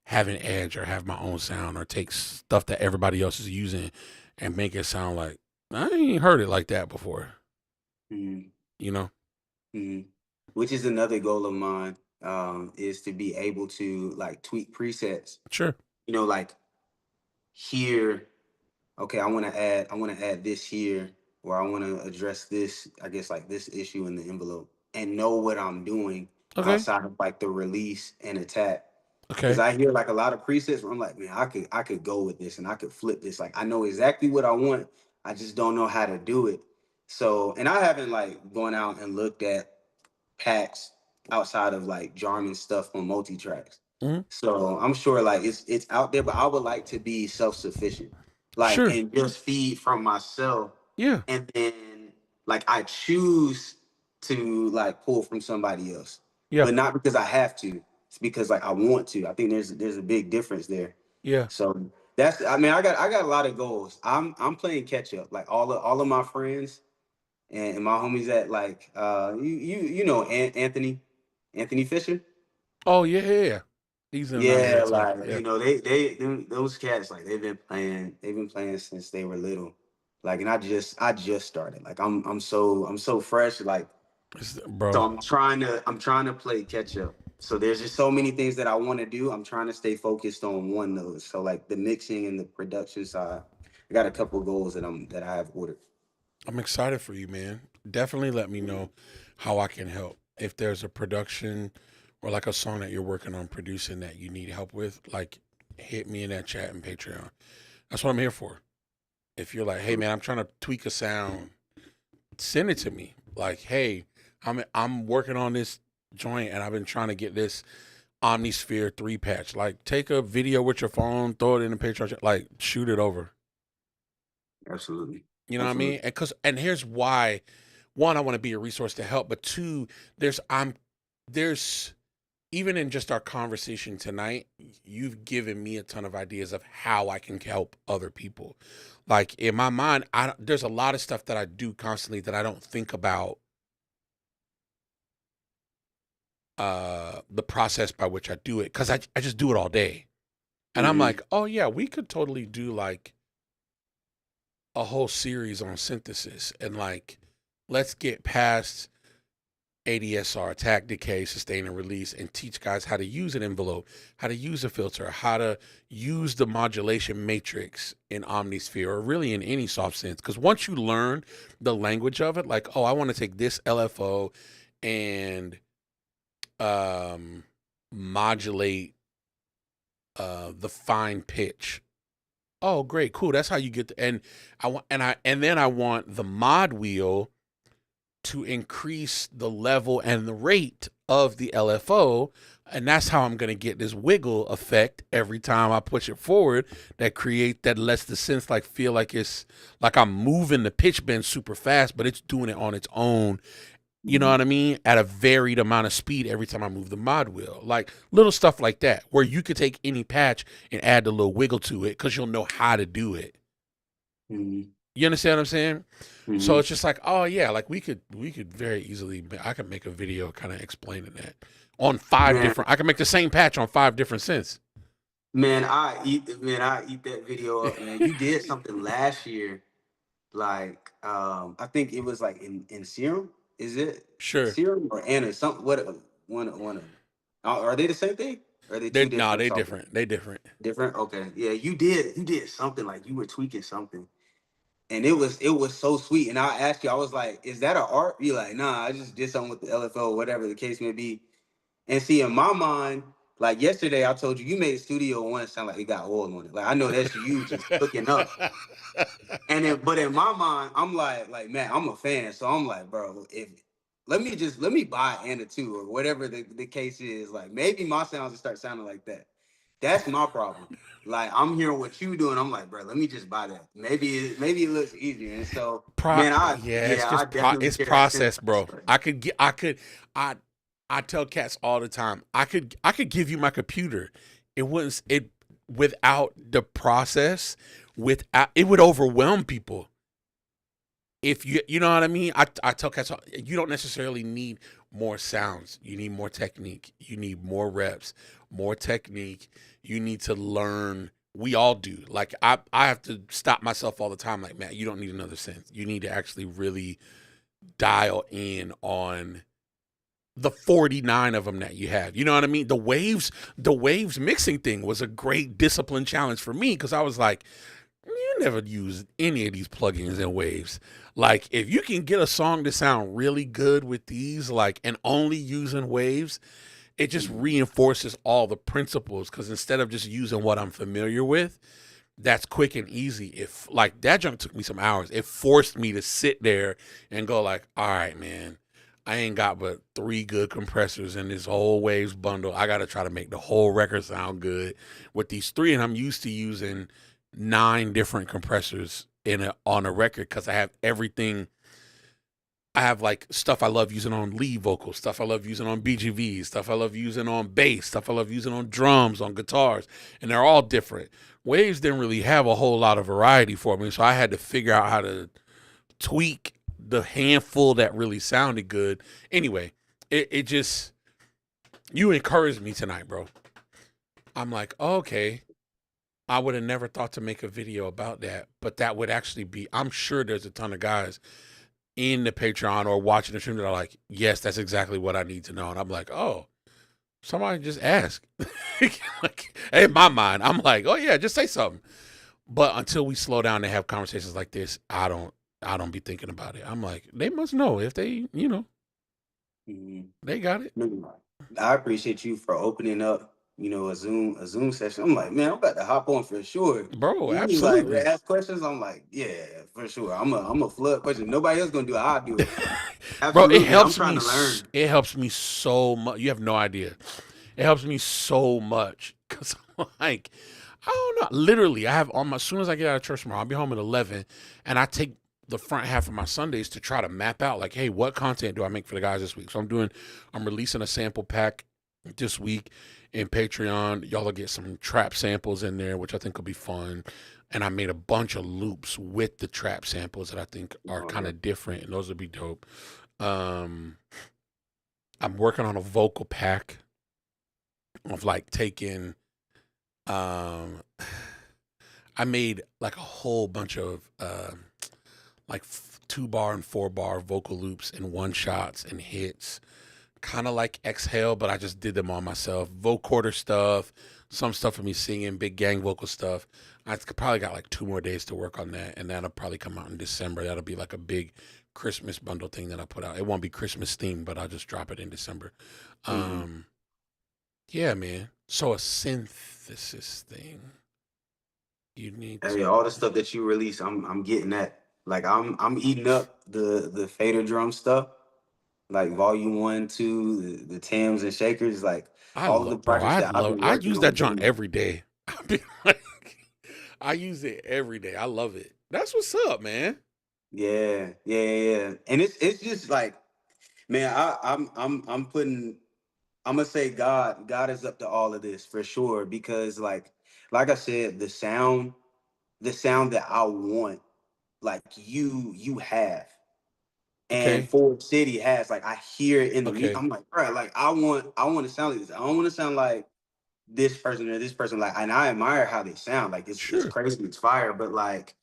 have an edge or have my own sound or take stuff that everybody else is using and make it sound like I ain't heard it like that before. Mhm, You know? mhm. Which is another goal of mine, is to be able to like tweak presets. Sure. Like here, okay, I want to add this here, or I want to address this, I guess like this issue in the envelope, and know what I'm doing Okay. outside of like the release and attack. Because Okay. I hear like a lot of presets where I'm like, man, I could go with this and I could flip this. Like I know exactly what I want. I just don't know how to do it. So, and I haven't like gone out and looked at packs outside of like Jarman stuff on multi tracks. Hmm. So I'm sure like it's out there, but I would like to be self sufficient, like Sure. and just feed from myself, Yeah. and then like I choose to like pull from somebody else, Yeah. but not because I have to. It's because like I want to. I think there's a big difference there. Yeah. So that's I mean I got a lot of goals. I'm playing catch up. Like all of my friends and my homies at like Anthony Fisher. Oh yeah, yeah, yeah. He's in around here all Yeah, the time. like Yeah. those cats like they've been playing since they were little. Like and I just started. Like I'm so fresh. Like so Bro. I'm trying to play catch up. So there's just so many things that I want to do. I'm trying to stay focused on one of those. So like the mixing and the production side, I got a couple goals that I have ordered. I'm excited for you, man. Definitely let me know how I can help. If there's a production or like a song that you're working on producing that you need help with, like hit me in that chat and Patreon. That's what I'm here for. If you're like, hey man, I'm trying to tweak a sound, send it to me. Like, hey, I'm working on this joint and I've been trying to get this Omnisphere 3 patch. Like, take a video with your phone, throw it in the Patreon chat, like shoot it over. Absolutely. You know what I mean? Absolutely. And here's why: one, I want to be a resource to help, but two, there's even in just our conversation tonight, you've given me a ton of ideas of how I can help other people. Like in my mind, there's a lot of stuff that I do constantly that I don't think about the process by which I do it, because I just do it all day. And I'm like, oh yeah, we could totally do like a whole series on synthesis, and like, let's get past ADSR, attack, decay, sustain, and release, and teach guys how to use an envelope, how to use a filter, how to use the modulation matrix in Omnisphere, or really in any soft synth. Because once you learn the language of it, like, oh, I want to take this LFO and modulate the fine pitch. Oh, great, cool. That's how you get and then I want the mod wheel to increase the level and the rate of the LFO, and that's how I'm going to get this wiggle effect every time I push it forward, that lets the synth like feel like it's like I'm moving the pitch bend super fast, but it's doing it on its own. You know what I mean? At a varied amount of speed every time I move the mod wheel. Like little stuff like that, where you could take any patch and add a little wiggle to it because you'll know how to do it. You understand what I'm saying? So it's just like, oh yeah, like we could very easily, I could make a video kind of explaining that on I can make the same patch on 5 different synths. I eat that video up, man. You did something last year, like I think it was like in Serum. Is it Serum or Anna? One of them. Are they the same thing? Or are they two different? No, they different. They different. Different? Okay. Yeah, you did something, like you were tweaking something. And it was so sweet. And I asked you, I was like, is that an art? You're like, nah, I just did something with the LFO, whatever the case may be. And see, in my mind, like yesterday, I told you made Studio One sound like it got oil on it. Like I know that's you just cooking up. But in my mind, I'm like, man, I'm a fan. So I'm like, bro, let me buy Anna 2 or whatever the case is. Like maybe my sounds will start sounding like that. That's my problem. Like I'm hearing what you doing. I'm like, bro, let me just buy that. Maybe it looks easier. And so, it's process, bro. I tell cats all the time, I could give you my computer. Without the process, it would overwhelm people. If you know what I mean? I tell cats, you don't necessarily need more sounds. You need more technique. You need more reps, more technique. You need to learn. We all do. Like I have to stop myself all the time. Like, man, you don't need another synth. You need to actually really dial in on the 49 of them that you have. You know what I mean? The waves mixing thing was a great discipline challenge for me, because I was like, you never use any of these plugins in Waves. Like, if you can get a song to sound really good with these, like, and only using Waves, it just reinforces all the principles, because instead of just using what I'm familiar with, that's quick and easy. If like that jump took me some hours, it forced me to sit there and go like, all right, man, I ain't got but 3 good compressors in this whole Waves bundle. I got to try to make the whole record sound good with these 3. And I'm used to using 9 different compressors on a record, because I have everything. I have like stuff I love using on lead vocals, stuff I love using on BGVs, stuff I love using on bass, stuff I love using on drums, on guitars, and they're all different. Waves didn't really have a whole lot of variety for me, so I had to figure out how to tweak the handful that really sounded good. Anyway, it just, you encouraged me tonight, bro. I'm like, okay, I would have never thought to make a video about that, but that would actually be, I'm sure there's a ton of guys in the Patreon or watching the stream that are like, yes, that's exactly what I need to know. And I'm like, oh, somebody just ask. Like, in my mind, I'm like, oh yeah, just say something. But until we slow down and have conversations like this, I don't be thinking about it. I'm like, they must know if they, they got it. I appreciate you for opening up, a Zoom session. I'm like, man, I'm about to hop on for sure. Bro, absolutely. Like, ask questions. I'm like, yeah, for sure. I'm a flood question. Nobody else gonna do it. I'll do it. Bro, it helps me. It helps me so much. You have no idea. It helps me so much, because I'm like, I don't know. Literally, I have as soon as I get out of church tomorrow, I'll be home at 11, and I take the front half of my Sundays to try to map out like, hey, what content do I make for the guys this week? So I'm releasing a sample pack this week in Patreon. Y'all will get some trap samples in there, which I think will be fun. And I made a bunch of loops with the trap samples that I think are Oh, kind yeah. of different, and those will be dope. Um, I'm working on a vocal pack of like taking. Um, I made like a whole bunch of like 2-bar and 4-bar vocal loops and one shots and hits, kind of like Exhale, but I just did them on myself. Vocoder stuff, some stuff of me singing, big gang vocal stuff. I probably got like 2 more days to work on that, and that'll probably come out in December. That'll be like a big Christmas bundle thing that I put out. It won't be Christmas themed, but I'll just drop it in December. Mm-hmm. Yeah, man. So a synthesis thing. You need Hey, to. all the stuff that you release, I'm getting that. Like I'm eating up the fader drum stuff, like volume 1, 2, the Tams and Shakers, like I all of the love, bro. projects that I've been I working use that on joint too. every day. I be like, I use it every day. I love it. That's what's up, man. Yeah, yeah, yeah, yeah. And it's just like, man, I'm putting, I'm gonna say God is up to all of this for sure, because like I said, the sound that I want, like you have. And Okay. Ford City has, like, I hear it in the meat. Okay. I'm like, bro, like I want to sound like this. I don't want to sound like this person or this person. Like, and I admire how they sound. Like, it's Sure. crazy, it's fire, but like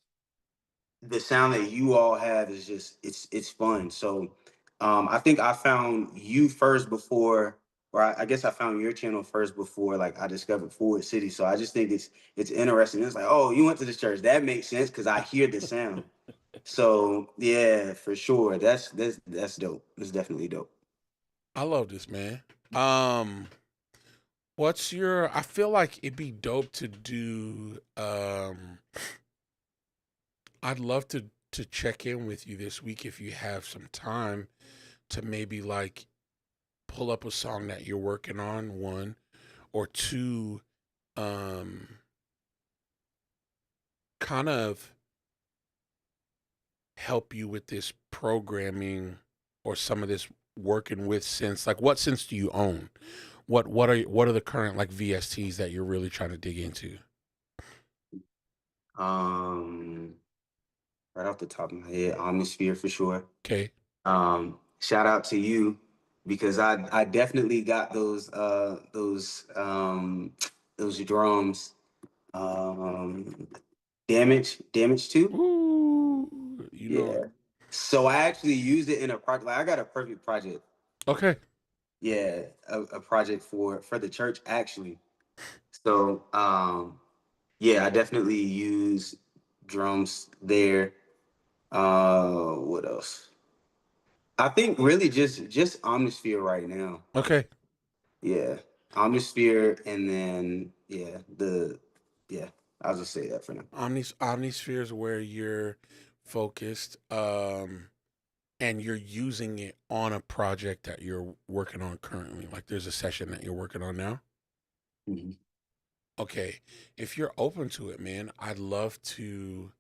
the sound that you all have is just it's fun. So I think I found you first before, or I guess I found your channel first before like I discovered Ford City. So I just think it's interesting. It's like, oh, you went to this church. That makes sense because I hear the sound. So yeah, for sure. That's dope. That's definitely dope. I love this, man. Um, what's your? I feel like it'd be dope to do. I'd love to check in with you this week if you have some time to maybe like pull up a song that you're working on, one, or two, um, kind of help you with this programming or some of this working with synths. Like, what synths do you own? What are the current like VSTs that you're really trying to dig into? Um, right off the top of my head, Omnisphere for sure. Okay. Shout out to you because I definitely got those drums. Um, damage too. Ooh, you know. Yeah. So I actually used it in a project. Like I got a perfect project. Okay. Yeah, a project for the church actually. So yeah, I definitely use drums there. What else? I think really just Omnisphere right now. Okay. Yeah, Omnisphere, and then yeah, I'll just say that for now. Omnisphere is where you're focused, and you're using it on a project that you're working on currently. Like there's a session that you're working on now. Mhm. Okay. If you're open to it, man, I'd love to.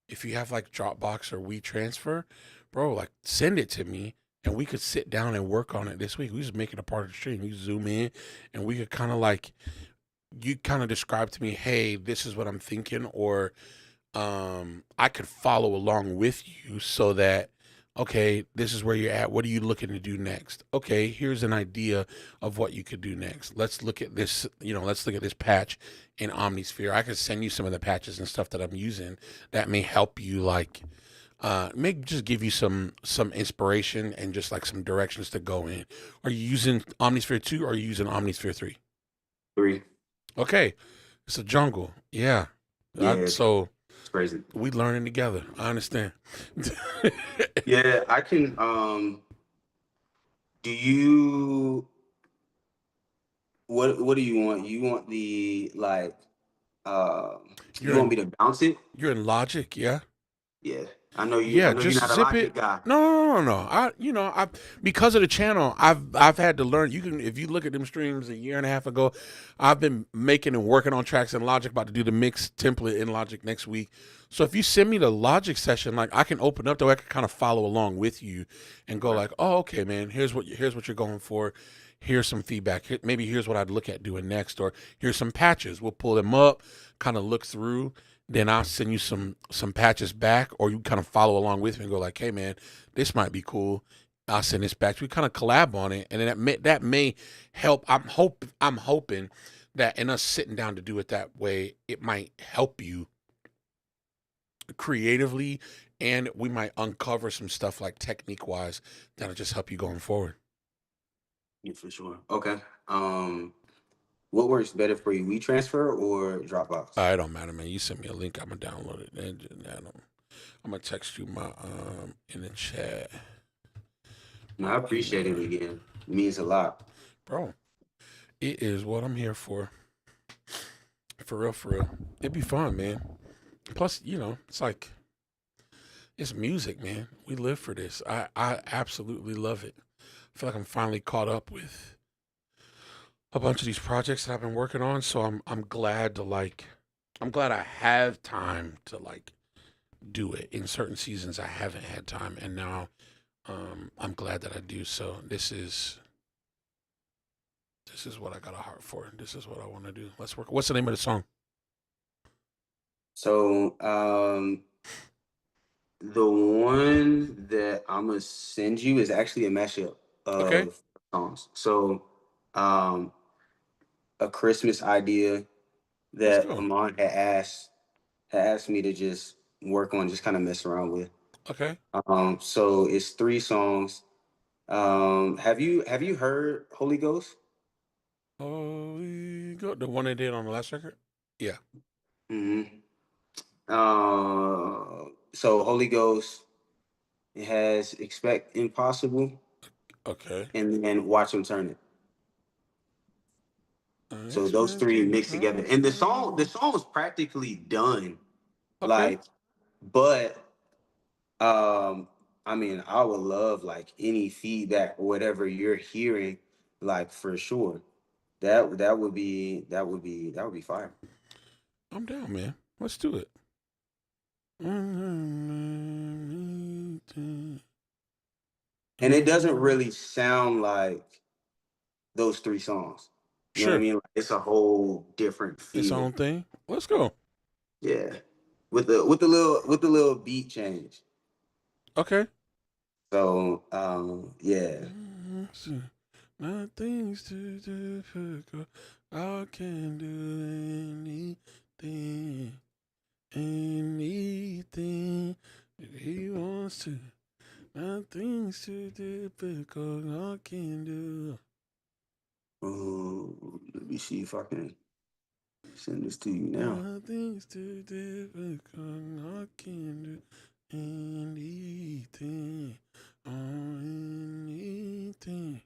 If you have like Dropbox or WeTransfer, bro, like send it to me and we could sit down and work on it this week. We just make it a part of the stream. We zoom in and we could kind of like, you kind of describe to me, hey, this is what I'm thinking, or I could follow along with you so that, okay, this is where you're at. What are you looking to do next? Okay, here's an idea of what you could do next. Let's look at this, let's look at this patch in Omnisphere. I could send you some of the patches and stuff that I'm using that may help you like may just give you some inspiration and just like some directions to go in. Are you using Omnisphere 2 or are you using Omnisphere 3? 3. Okay. It's a jungle. Yeah. Yeah, So it's crazy. we learning together. I understand. Yeah, I can. Do you what do you want? You want the like you You're want me in to bounce it? you're in Logic, yeah? Yeah. I know you. I Yeah, know you're just not a zip Logic it. guy. No. I because of the channel, I've had to learn. You can if you look at them streams a year and a half ago, I've been making and working on tracks in Logic, about to do the mix template in Logic next week. So if you send me the Logic session, like I can open up the way I can kind of follow along with you and go Okay. like, oh, okay, man, here's what you're going for. here's some feedback. Maybe here's what I'd look at doing next, or here's some patches. We'll pull them up, kind of look through. Then I'll send you some patches back, or you kind of follow along with me and go like, hey man, this might be cool. I'll send this back. We kind of collab on it, and then that may help. I'm hoping that in us sitting down to do it that way, it might help you creatively, and we might uncover some stuff like technique wise that'll just help you going forward. Yeah, for sure. Okay. What works better for you, WeTransfer or Dropbox? It don't matter, man. You send me a link, I'm gonna download it. I'm gonna text you my in the chat. No, I appreciate it again. It means a lot. Bro, it is what I'm here for. For real, for real. It'd be fun, man. Plus, it's like, it's music, man. We live for this. I absolutely love it. I feel like I'm finally caught up with a bunch of these projects that I've been working on. So I'm glad I have time to do it. In certain seasons I haven't had time, and now I'm glad that I do. So this is what I got a heart for. This is what I want to do. Let's work. What's the name of the song? So, the one that I'm gonna send you is actually a mashup Okay, of songs. So, um, a Christmas idea let's that go. Amon had asked me to just work on, just kind of mess around with. Okay. So it's 3 songs. Have you heard Holy Ghost? Oh, we go. The one they did on the last record? Yeah. Hmm. So Holy Ghost, it has Expect Impossible Okay. and then Watch Him Turn It. I So those expect three mixed together, and the impossible. song is practically done. Okay. Like, but um, I mean, I would love like any feedback or whatever you're hearing, like for sure. That would be fire. I'm down, man. Let's do it. And it doesn't really sound like those 3 songs. You know what I Sure. mean? Like, it's a whole different Its feel. own thing. Let's go. Yeah. With the little beat change. Okay. So yeah. Nothing's too difficult. I can do anything. Anything that he wants to. Nothing's too difficult. I can do. Let me see if I can send this to you now. Nothing's too difficult. I can do anything. Anything.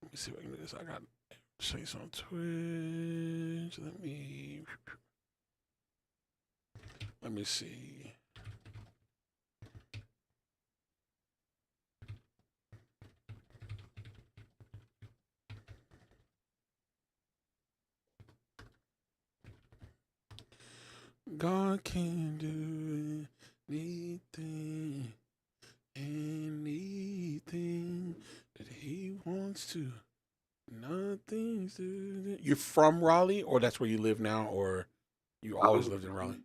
Let me see if I can do this. I got Chase on Twitch. Let me see. God can do anything, anything that he wants to. Nothing's too. You're from Raleigh, or that's where you live now, or you always lived in Raleigh?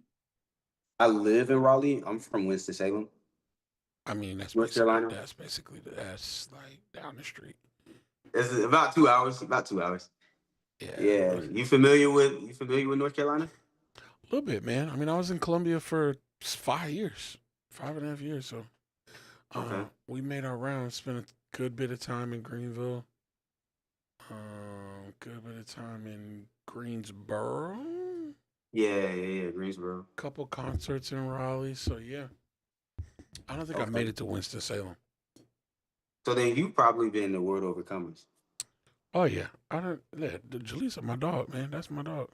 I live in Raleigh. I'm from Winston-Salem, I mean, that's North basically Carolina. that's like down the street. It's about 2 hours. About 2 hours. Yeah, Yeah. You familiar with North Carolina? a little bit, man. I mean, I was in Columbia for 5 years, 5.5 years. So Okay. we made our rounds, spent a good bit of time in Greenville, good bit of time in Greensboro, Yeah, yeah, yeah. Greensboro. couple concerts in Raleigh. So yeah, I don't think I Okay. made it to Winston Salem. So then you probably been to World Overcomers. Oh yeah, I don't. Yeah, Jaleesa, my dog, man. That's my dog.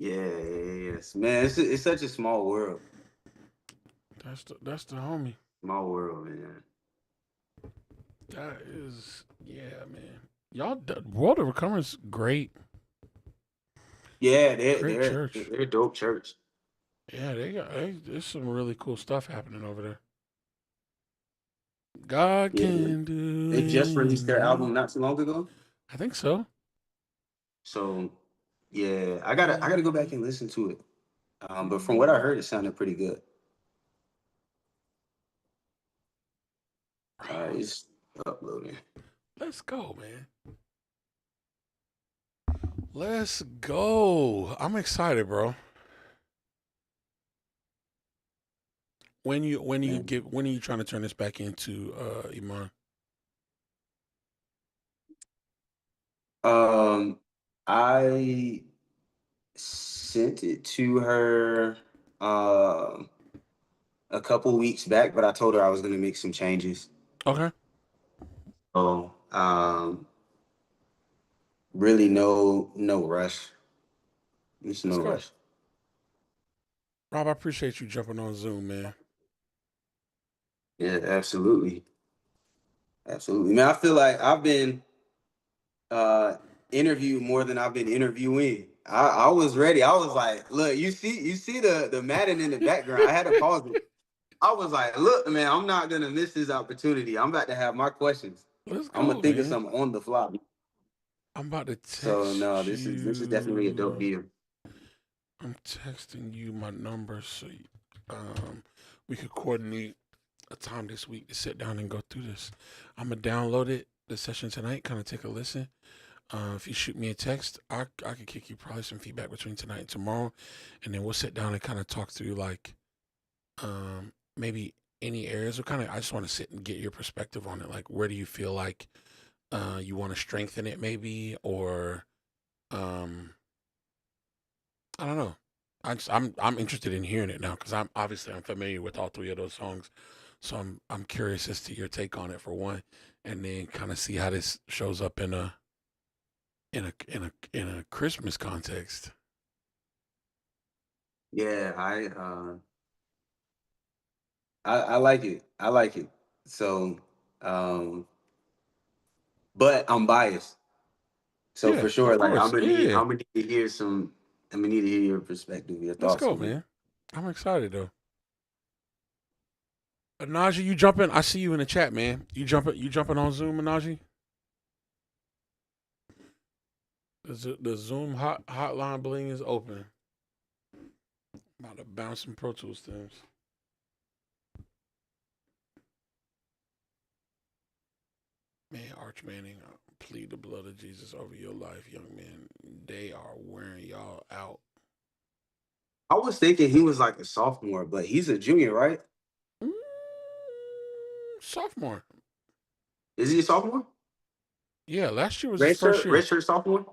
Yeah, yeah, yeah, yes. Man, it's such a small world. That's the homie. Small world, man. That is, yeah, man. Y'all, World of Recovery's great. Yeah, they're Great they're church. they're a dope church. Yeah, there's some really cool stuff happening over there. God Yeah, can do they just released their anything. album not too long ago. I think so. So yeah, I gotta go back and listen to it. But from what I heard, it sounded pretty good. All right, it's uploading. Let's go, man. Let's go. I'm excited, bro. Man. When are you trying to turn this back into Iman? I sent it to her um a couple weeks back, but I told her I was gonna make some changes. Okay, So really no rush. There's let's no go. rush. Rob, I appreciate you jumping on Zoom, man. Yeah, absolutely. Absolutely. Man, I feel like I've been uh interviewed more than I've been interviewing. I was ready. I was like, look, you see the Madden in the background. I had to pause it. I was like, look, man, I'm not gonna miss this opportunity. I'm about to have my questions. Let's I'm gonna go, think of man. something on the fly. I'm about to So no, text this is definitely a dope you. deal. I'm texting you my number so we could coordinate a time this week to sit down and go through this. I'm gonna download it the session tonight, kind of take a listen. If you shoot me a text, I could kick you probably some feedback between tonight and tomorrow, and then we'll sit down and kind of talk through like maybe any areas. Or kind of I just want to sit and get your perspective on it. Like where do you feel like you want to strengthen it, maybe, or um, I don't know. I'm interested in hearing it now because I'm familiar with all three of those songs, so I'm curious as to your take on it for one, and then kind of see how this shows up in a Christmas context. Yeah, I like it. I like it. So um, but I'm biased. So Yeah, for of sure, like course. Yeah, I'm gonna need to hear some. I'm gonna need to hear your perspective, your let's thoughts go, on it. man. I'm excited though. Najee, you jumping? I see you in the chat, man. You jumping? You jumping on Zoom, Najee? The Zoom hotline bling is open. About to bounce some Pro Tools things. Man, Arch Manning, I plead the blood of Jesus over your life, young man. They are wearing y'all out. I was thinking he was like a sophomore, but he's a junior, right? Mm, sophomore. Is he a sophomore? Yeah, last year was his first Red year. shirt sophomore?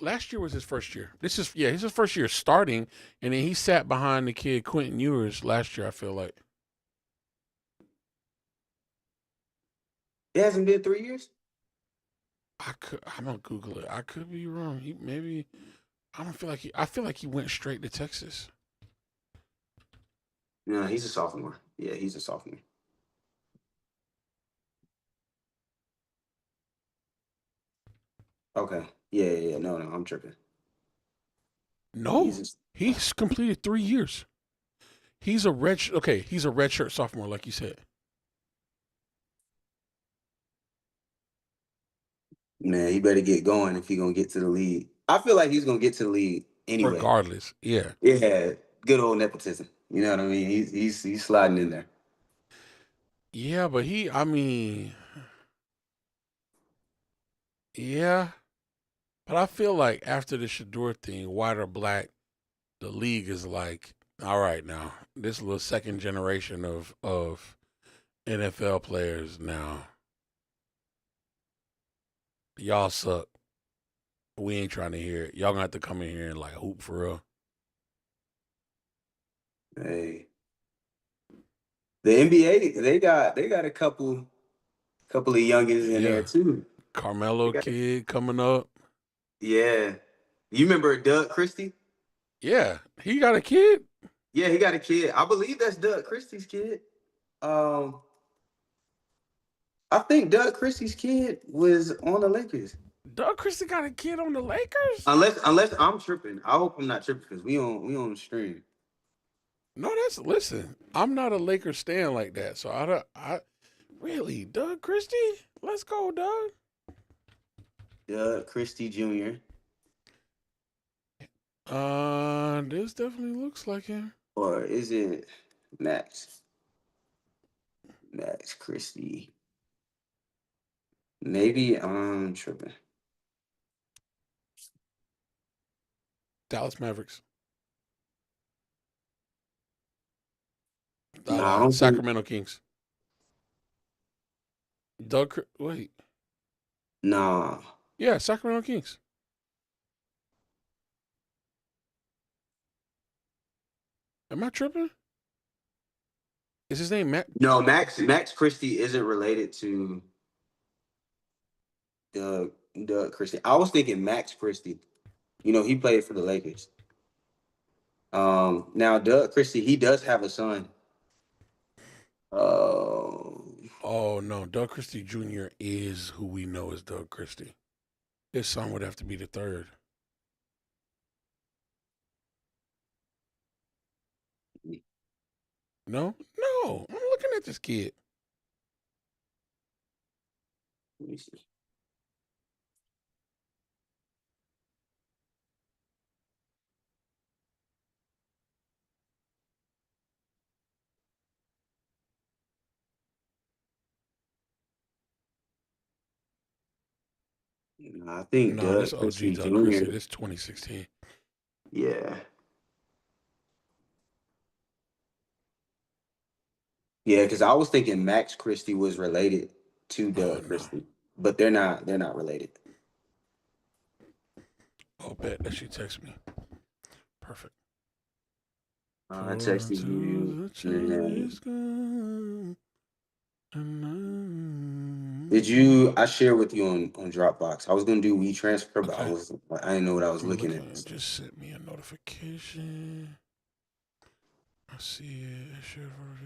Last year was his first year. He's his first year starting, and then he sat behind the kid Quentin Ewers last year. I feel like It hasn't been 3 years. I'm gonna Google it. I could be wrong. Maybe I don't feel like he. I feel like he went straight to Texas. No, he's a sophomore. Yeah, he's a sophomore. Okay. Yeah. No, I'm tripping. No, He's a, he's completed 3 years. He's a okay. He's a redshirt sophomore, like you said. man. He better get going if he gonna get to the league. I feel like he's gonna get to the league anyway. Regardless, yeah, Yeah, good old nepotism. You know what I mean? He's sliding in there. yeah, but I mean, yeah, but I feel like after the Shador thing, white or black, the league is like, all right, now this little second generation of NFL players now, y'all suck. We ain't trying to hear it. Y'all gonna have to come in here and like hoop for real. Hey, the NBA they got a couple of youngins in there Yeah, too. They Carmelo got kid coming up. yeah. You remember Doug Christie? Yeah, he got a kid. Yeah, he got a kid. I believe that's Doug Christie's kid. Um, I think Doug Christie's kid was on the Lakers. Doug Christie got a kid on the Lakers. Unless I'm tripping. I hope I'm not tripping because we on the stream. No, listen. I'm not a Lakers stan like that, so I don't. Really, Doug Christie? Let's go, Doug. Doug Christie Jr. This definitely looks like him. Or is it Max? Max Christie. Maybe I'm tripping. Dallas Mavericks. Nah, I don't think. Sacramento Kings. Wait. Nah. Yeah, Sacramento Kings. Am I tripping? Is his name Matt? No, Max Christie isn't related to Doug Christie. I was thinking Max Christie. You know, he played for the Lakers. Now Doug Christie, he does have a son. Oh no, Doug Christie Jr. is who we know as Doug Christie. His son would have to be the third. No, I'm looking at this kid. Let me see. I think No, this Doug OG Christie Doug Christie. Jr. This 2016. Yeah. Yeah, because I was thinking Max Christie was related to Oh Doug no. Christie, but they're not. They're not related. I'll bet that she texts me. Perfect. I texted you. Did you? I shared with you on Dropbox. I was gonna do WeTransfer, but Okay. I didn't know what I was I'm looking looking. at. It just sent me a notification. I see it. I shared for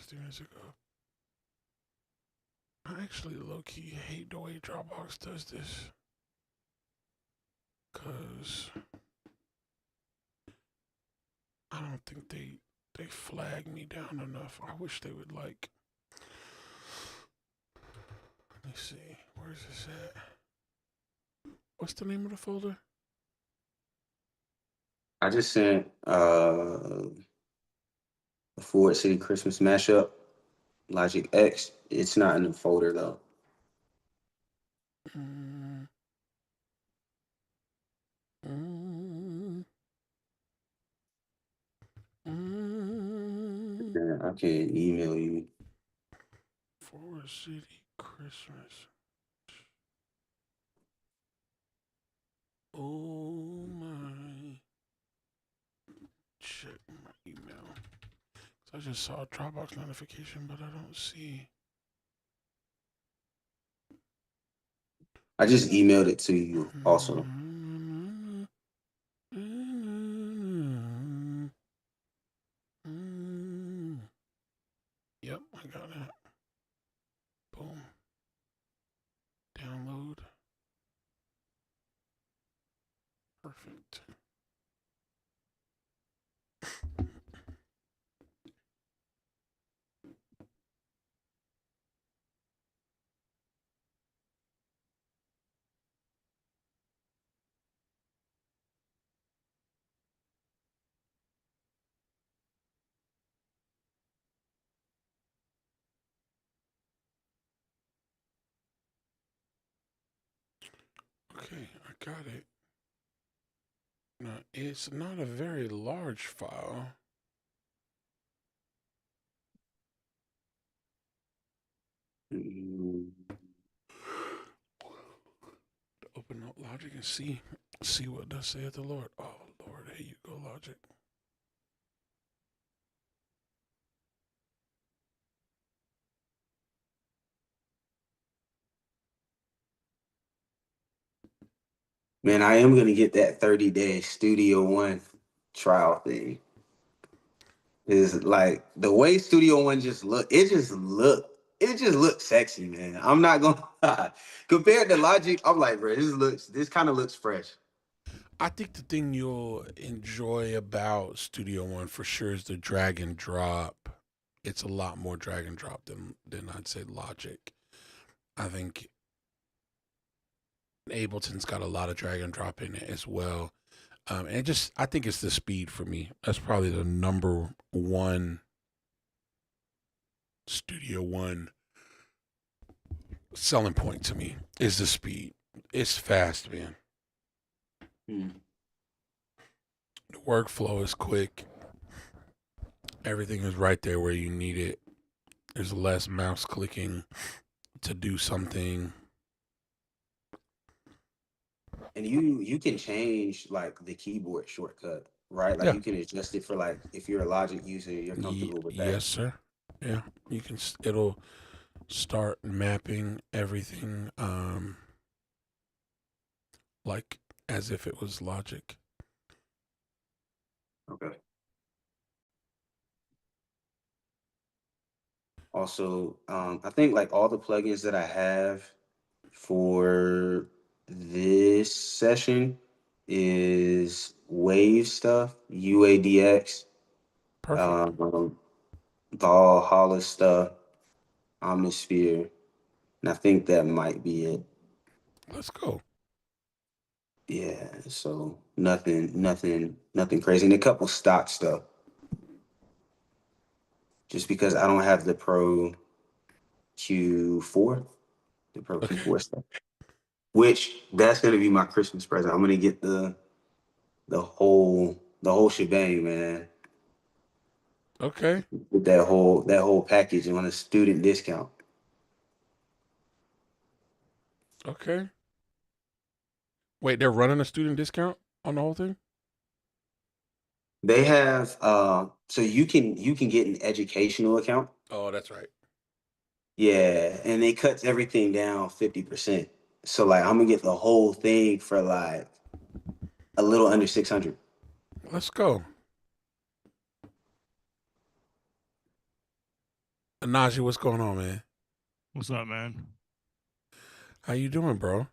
2 minutes ago. I actually low-key hate the way Dropbox does this. Because I don't think they flag me down enough. I wish they would like. Let me see. Where's this at? What's the name of the folder? I just sent a Ford City Christmas mashup, Logic X. It's not in the folder though. Mm, mm, mm. Yeah, I can email you. Forward City Christmas. Oh my. Check my email. So I just saw a Dropbox notification, but I don't see. I just emailed it to you also. Yep, I got it. Boom. Download. Perfect. Okay, I got it. Now, it's not a very large file. Open up Logic and see what does saith the Lord. Oh Lord, here you go, Logic. Man, I am gonna get that 30-day Studio One trial thing. Is like the way Studio One it just looks sexy, man. I'm not gonna lie. Compared to Logic, I'm like, bro, this kind of looks fresh. I think the thing you'll enjoy about Studio One for sure is the drag and drop it's a lot more drag and drop than I'd say Logic. I think Ableton's got a lot of drag and drop in it as well. And I think it's the speed for me. That's probably the number one Studio One selling point to me is the speed. It's fast, man. Hmm. The workflow is quick. Everything is right there where you need it. There's less mouse clicking to do something. And you can change like the keyboard shortcut, right? Like Yeah. you can adjust it for like if you're a Logic user, you're comfortable with that. Yes, sir. Yeah, you can. It'll start mapping everything, like as if it was Logic. Okay. Also, I think like all the plugins that I have for this session is Wave stuff, UADX, Perfect. um, Valhalla stuff, Omnisphere, and I think that might be it. Let's go. Yeah, so nothing crazy, and a couple stock stuff. Just because I don't have the Pro Q4, the Pro Okay. Q4 stuff, which that's gonna be my Christmas present. I'm gonna get the whole shebang, man. Okay. With that whole package on a student discount. Okay. Wait, they're running a student discount on the whole thing? They have so you can get an educational account. Oh, that's right. Yeah, and it cuts everything down 50%. So like I'm gonna get the whole thing for like a little under 600. Let's go. Najee, what's going on, man? What's up, man? How you doing, bro?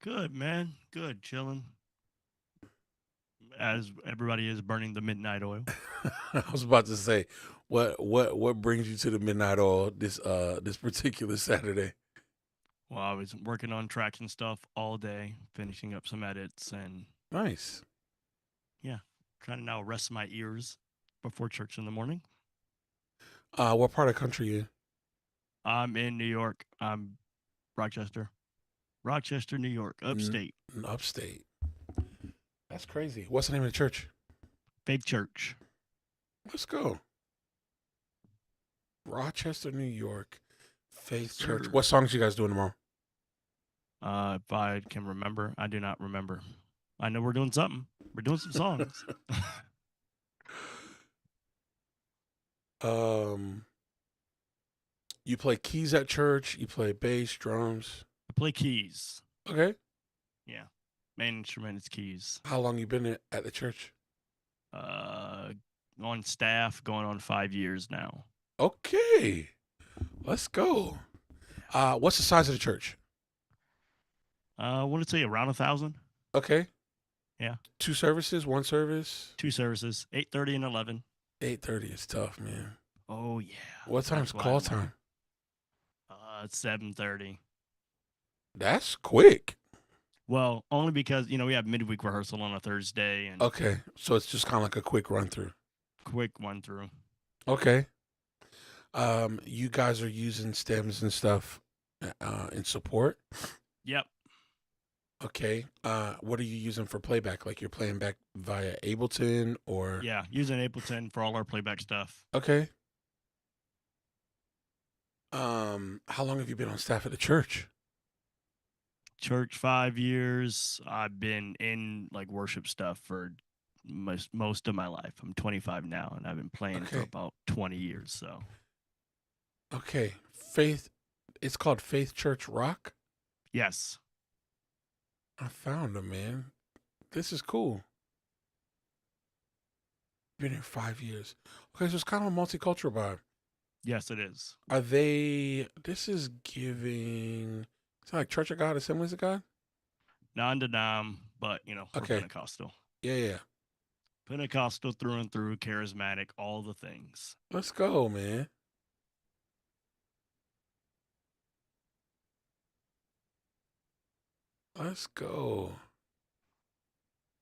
Good, man. Good, chilling. As everybody is burning the midnight oil. I was about to say, what brings you to the midnight oil this particular Saturday? Well, I was working on tracks and stuff all day, finishing up some edits, and Nice. yeah, trying to now rest my ears before church in the morning. What part of the country you in? I'm in New York. I'm Rochester, New York, upstate. Upstate. That's crazy. What's the name of the church? Faith Church. Let's go. Rochester, New York. Faith Church. Sir. What songs you guys doing tomorrow? If I can remember, I do not remember. I know we're doing something. We're doing some songs. You play keys at church. You play bass, drums. I play keys. Okay. Yeah, main instrument is keys. How long you been at the church? On staff, going on 5 years now. Okay. Let's go. What's the size of the church? I want to say around 1,000. Okay. Yeah. 2 services, 1 service. 2 services, 8:30 and 11. 8:30 is tough, man. Oh yeah. What time's call time? It's 7:30. That's quick. Well, only because we have midweek rehearsal on a Thursday and Okay, so it's just kind of like a quick run through. quick run through. Okay. You guys are using stems and stuff in support. Yep. Okay. What are you using for playback? Like you're playing back via Ableton or? Yeah, using Ableton for all our playback stuff. Okay. How long have you been on staff at the church? Church 5 years. I've been in like worship stuff for most of my life. I'm 25 now, and I've been playing for Okay. about 20 years. So Okay. Faith. It's called Faith Church Rock. yes, I found them, man. This is cool. Been here 5 years. Okay, so it's kind of a multicultural vibe. yes, it is. Are they? This is giving. It's like Church of God, Assemblies of God. Non-denom, but we're Okay. Pentecostal. Yeah, yeah. Pentecostal through and through, charismatic, all the things. Let's go, man. Let's go.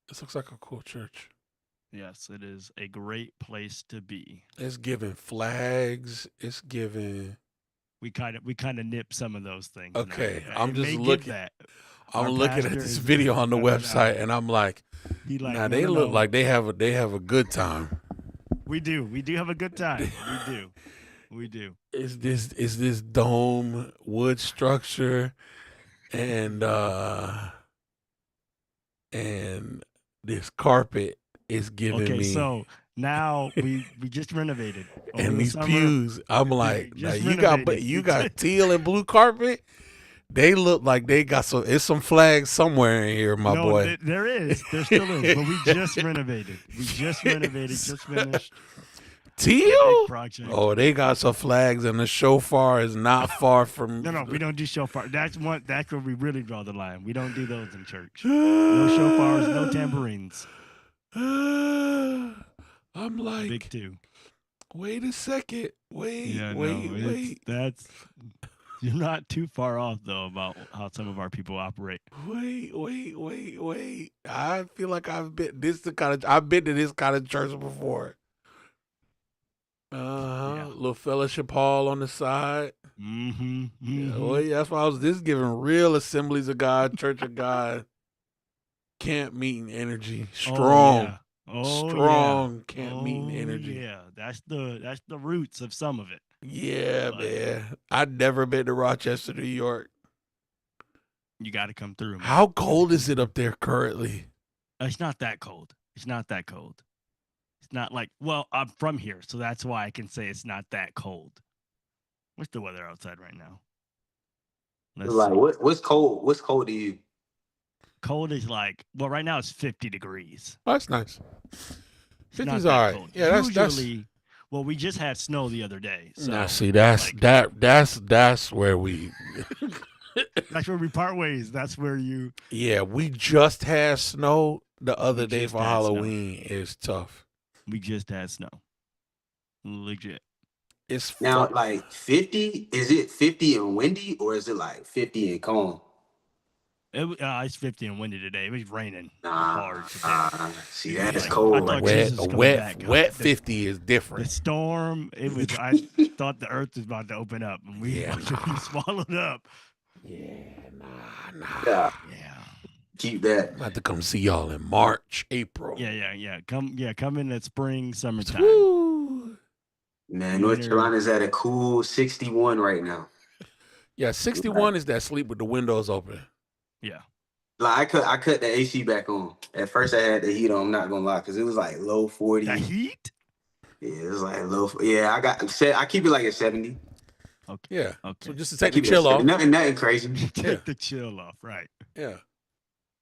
This looks like a cool church. Yes, it is a great place to be. It's giving flags. It's giving. We kind of nip some of those things. Okay, now. I'm It just may give looking. that. I'm Our looking at pastor this is video on the no, no, no. website, and I'm like, He like, now no, they no, look no. like they have a good time. We do have a good time. We do. Is this dome wood structure, and this carpet is giving Okay, me. so now we just renovated over And the these summer. pews, I'm like, now just you renovated. got teal and blue carpet. They look like they got some flags somewhere in here, my No, boy. there is. There still is. But we just renovated. Just finished. Teal? Project. Oh, they got some flags, and the shofar is not far from. No, we don't do shofar. That's where we really draw the line. We don't do those in church. No shofars, no tambourines. I'm like, Big two. wait a second. Wait. That's you're not too far off though about how some of our people operate. Wait. I feel like I've been to this kind of church before. Yeah. Little fellowship hall on the side. Mm-hmm. Yeah, well, yeah, that's why this is giving real Assemblies of God, Church of God, camp meeting energy. Strong. Strong camp meeting energy. Yeah, that's the roots of some of it. Yeah, man. I've never been to Rochester, New York. You got to come through. Man. How cold is it up there currently? It's not that cold. It's not like, well, I'm from here, so that's why I can say it's not that cold. What's the weather outside right now? What's cold? What's cold to you? Cold is like, well, right now it's 50 degrees. Oh, that's nice. It's 50's not all that right. cold. Yeah, Usually, well, we just had snow the other day. So now, see, that's where we. That's where we part ways. That's where you. Yeah, we just had snow the other day for Halloween. It's tough. We just had snow. Legit. It's now like 50. Is it 50 and windy, or is it like 50 and calm? It's 50 and windy today. It was raining hard today. See, that's cold. Wet 50 is different. The storm. It was. I thought the earth was about to open up, and we swallowed up. Nah. Yeah. Keep that. I'm about to come see y'all in March, April. Yeah. Come in at spring, summertime. Woo. Man, North Carolina's at a cool 61 right now. Yeah, 61 is that sleep with the windows open. Yeah. Like I cut the AC back on. At first I had the heat on, I'm not gonna lie, because it was like low 40. The heat? Yeah, it was like low. Yeah, I keep it like at 70. Okay. Yeah. Okay. So just to take the chill off. Nothing crazy. Take the chill off, right? Yeah.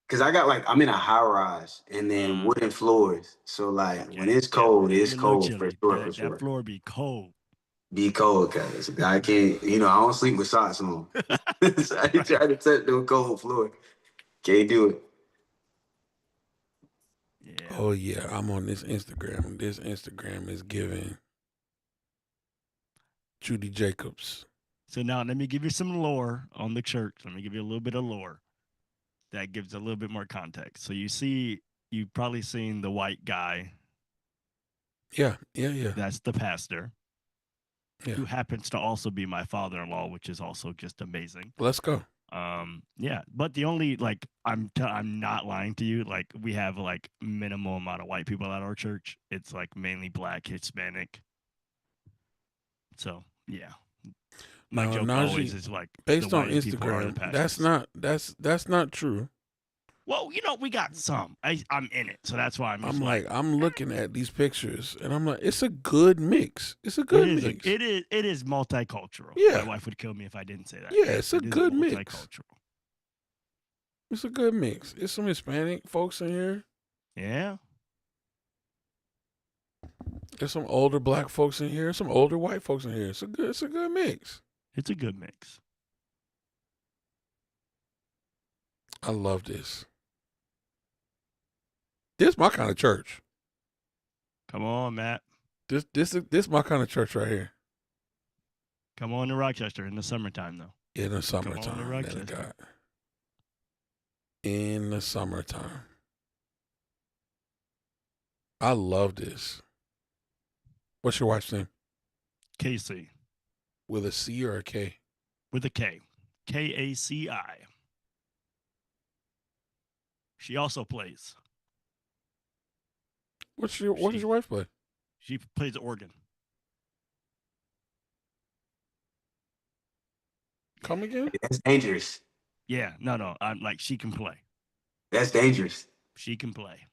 Cause I'm in a high rise and then wooden floors. So like when it's cold, it's cold for sure. That floor be cold. Be cold, cause I can't. I don't sleep with socks on. So I try to touch no cold floor. Can't do it. Yeah. Oh yeah, I'm on this Instagram. This Instagram is giving Judy Jacobs. So now let me give you some lore on the church. Let me give you a little bit of lore that gives a little bit more context. So you've probably seen the white guy. Yeah. That's the pastor. Yeah. Who happens to also be my father-in-law, which is also just amazing. Let's go. Yeah, but the only I'm not lying to you. Like we have minimal amount of white people at our church. It's mainly black, Hispanic. So yeah, my joke always is based on Instagram. That's not true. Well, we got some. I'm in it, so that's why I'm looking at these pictures, and I'm like, it's a good mix. It's a good mix. It is multicultural. Yeah. My wife would kill me if I didn't say that. Yeah, it's a good mix. Multicultural. It's a good mix. There's some Hispanic folks in here. Yeah. There's some older black folks in here. Some older white folks in here. It's a good mix. It's a good mix. I love this. This is my kind of church. Come on, Matt. This my kind of church right here. Come on to Rochester in the summertime, though. In the Come on to summertime, man of Rochester. God. In the summertime. I love this. What's your wife's name? Casey With a C or a K? with a K. Kaci. She also plays. What does your wife play? She plays organ. Come again? That's dangerous. Yeah, no. I'm like, she can play. That's dangerous. She can play.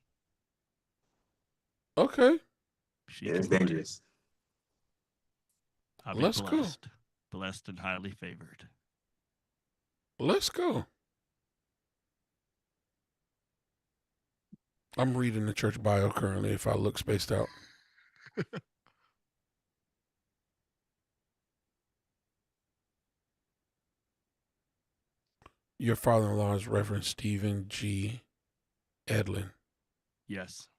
Okay. She Yeah, can that's play. dangerous. I'll be Let's go. blessed. Blessed and highly favored. Let's go. I'm reading the church bio currently if I look spaced out. Your father-in-law is Reverend Stephen G. Edlin. Yes,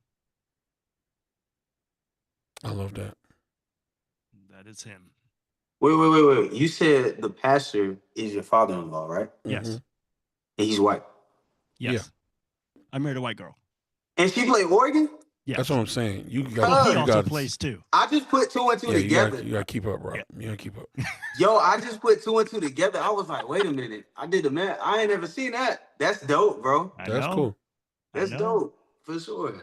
I love that. that is him. Wait. You said the pastor is your father-in-law, right? Yes. Mhm. And he's white. Yes. I married a white girl. And she played organ? Yes. That's what I'm saying. You Well, got. he You also got. plays too. I just put two and two Yeah, together. you got to keep up, bro. Yeah. You got to keep up. Yo, I just put two and two together. I was like, wait a minute. I did the math. I ain't never seen that. That's dope, bro. I That's know. cool. That's know. dope. For sure.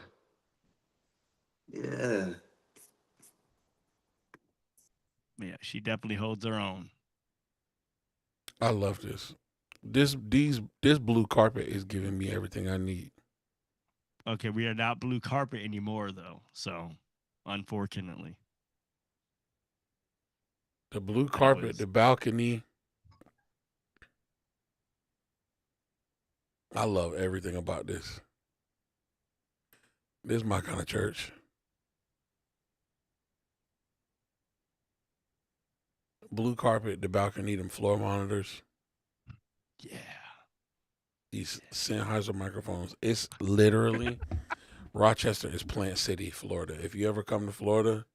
Yeah. Yeah, she definitely holds her own. I love this. This blue carpet is giving me everything I need. Okay, we are not blue carpet anymore, though. So, unfortunately. The blue carpet, the balcony. I love everything about this. This is my kind of church. Blue carpet, the balcony, them floor monitors. Yeah. These Sennheiser microphones. It's literally Rochester is Plant City, Florida. If you ever come to Florida,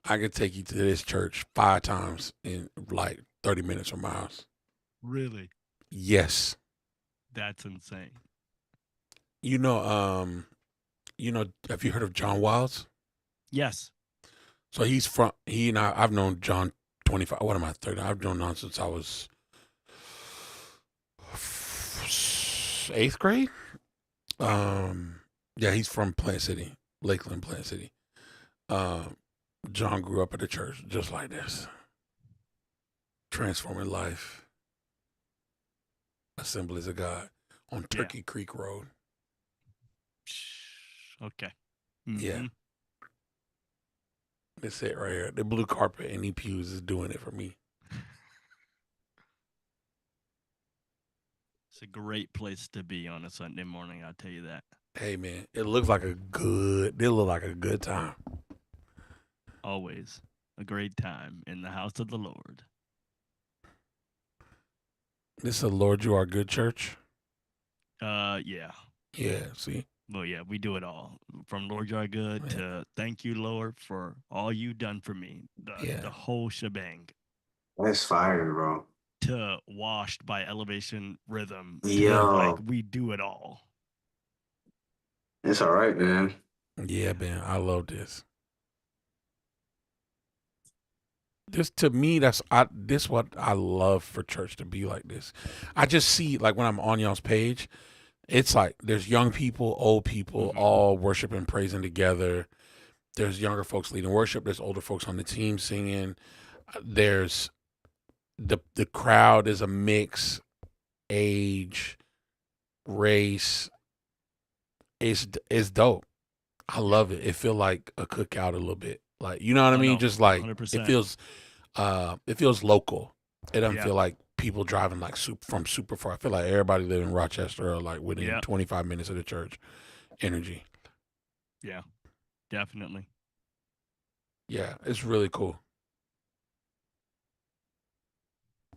I could take you to this church 5 times in like 30 minutes from my house. Really? Yes. That's insane. You know, have you heard of John Wilds? Yes. So I've known John 25, what am I, 30? I've known John since I was 8th grade. Yeah, he's from Plant City, Lakeland, Plant City. John grew up at a church just like this. Transforming Life, Assemblies of God on Turkey Creek Road. Okay. Yeah. That's it right here. The blue carpet and E pews is doing it for me. It's a great place to be on a Sunday morning, I'll tell you that. Hey man, it look like a good time. Always a great time in the house of the Lord. This is a Lord You Are Good church. Yeah. Yeah, see? Well, yeah, we do it all. From Lord You Are Good to thank you, Lord, for all you done for me. The whole shebang. That's fire, bro. To Washed by Elevation Rhythm. Yo. Like, we do it all. It's all right, man. Yeah, man, I love this. This to me, this what I love for church to be like this. I just see like when I'm on y'all's page, it's like there's young people, old people, all worshiping, praising together. There's younger folks leading worship. There's older folks on the team singing. There's the crowd is a mix, age, race. It's dope. I love it. It feel like a cookout a little bit. Like, you know what I mean? Just like 100%. It feels local. It doesn't feel like people driving like from super far. I feel like everybody living in Rochester or like within 25 minutes of the church. Energy. Yeah, definitely. Yeah, it's really cool.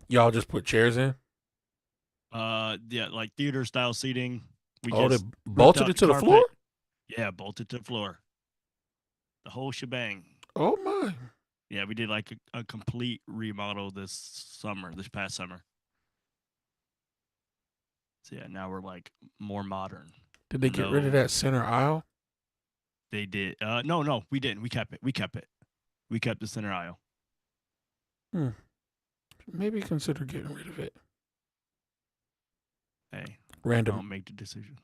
Y'all just put chairs in? Yeah, like theater style seating. They bolted it to the floor? Yeah, bolted to the floor. The whole shebang. Oh my. Yeah, we did like a complete remodel this past summer. So yeah, now we're like more modern. Did they get rid of that center aisle? They did. No, we didn't. We kept it. We kept the center aisle. Maybe consider getting rid of it. Hey, Random. don't make the decisions.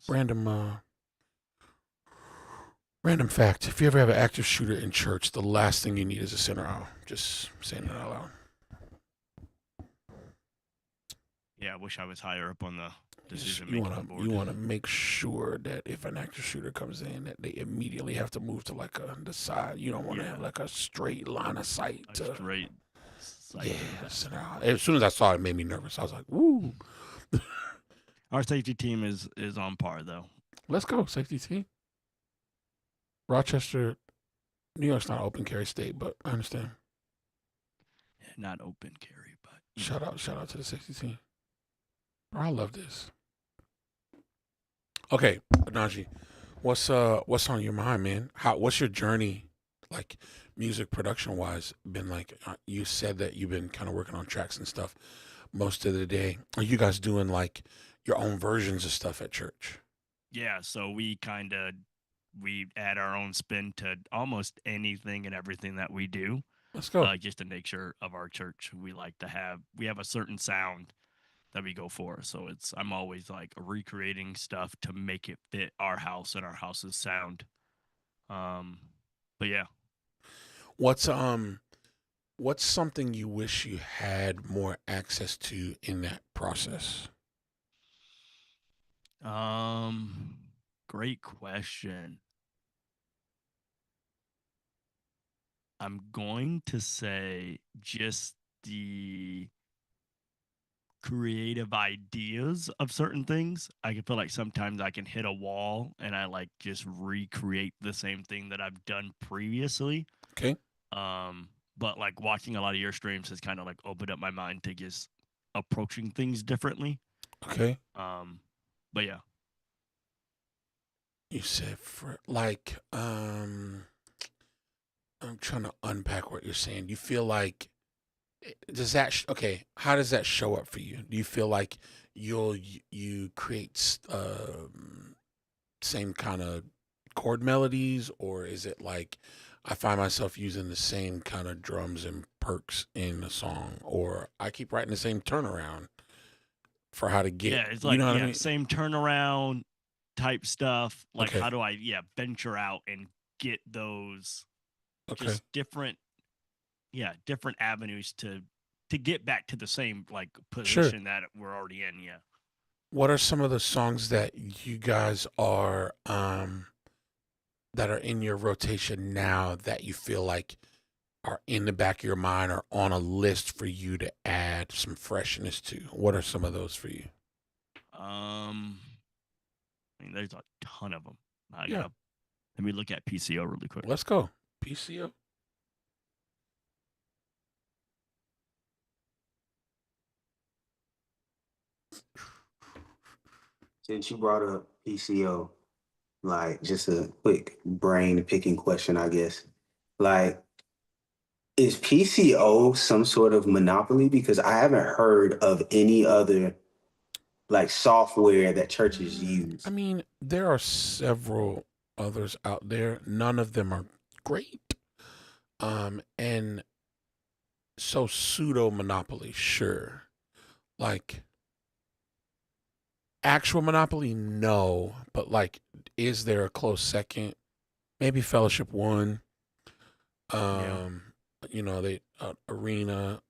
Random fact. If you ever have an active shooter in church, the last thing you need is a center aisle. Just saying it out loud. Yeah, I wish I was higher up on the decision-making board. You want to make sure that if an active shooter comes in, that they immediately have to move to like the side. You don't want to have like a straight line of sight. Straight sight. Yeah, center aisle. As soon as I saw it, it made me nervous. I was like, "Woo!" Our safety team is on par though. Let's go, safety team. Rochester, New York's not open carry state, but I understand. Yeah, not open carry, but shout out to the safety team. I love this. Okay, Najee, what's on your mind, man? What's your journey, like music production wise, been like? You said that you've been kind of working on tracks and stuff most of the day. Are you guys doing like your own versions of stuff at church? Yeah, so we add our own spin to almost anything and everything that we do. Let's go. Just the nature of our church, we have a certain sound that we go for. So I'm always like recreating stuff to make it fit our house and our house's sound. But yeah. What's something you wish you had more access to in that process? Great question. I'm going to say just the creative ideas of certain things. I can feel like sometimes I can hit a wall and I like just recreate the same thing that I've done previously. Okay. But like watching a lot of your streams has kind of like opened up my mind to just approaching things differently. Okay. But yeah. You said for like I'm trying to unpack what you're saying. You feel like does that okay? How does that show up for you? Do you feel like you create same kind of chord melodies, or is it like I find myself using the same kind of drums and perks in the song, or I keep writing the same turnaround for how to get? It's like you know what I mean? Same turnaround type stuff. Like okay. How do I venture out and get those just different avenues to get back to the same like position that we're already in. Yeah. What are some of the songs that you guys are that are in your rotation now that you feel like are in the back of your mind or on a list for you to add some freshness to? What are some of those for you? I mean, there's a ton of them. Let me look at PCO really quick. Let's go. PCO. Since you brought up PCO, like just a quick brain picking question, I guess. Like, is PCO some sort of monopoly? Because I haven't heard of any other like software that churches use. I mean, there are several others out there. None of them are great. And so pseudo monopoly, sure. Like actual monopoly, no. But like, is there a close second? Maybe Fellowship One. You know, they Arena.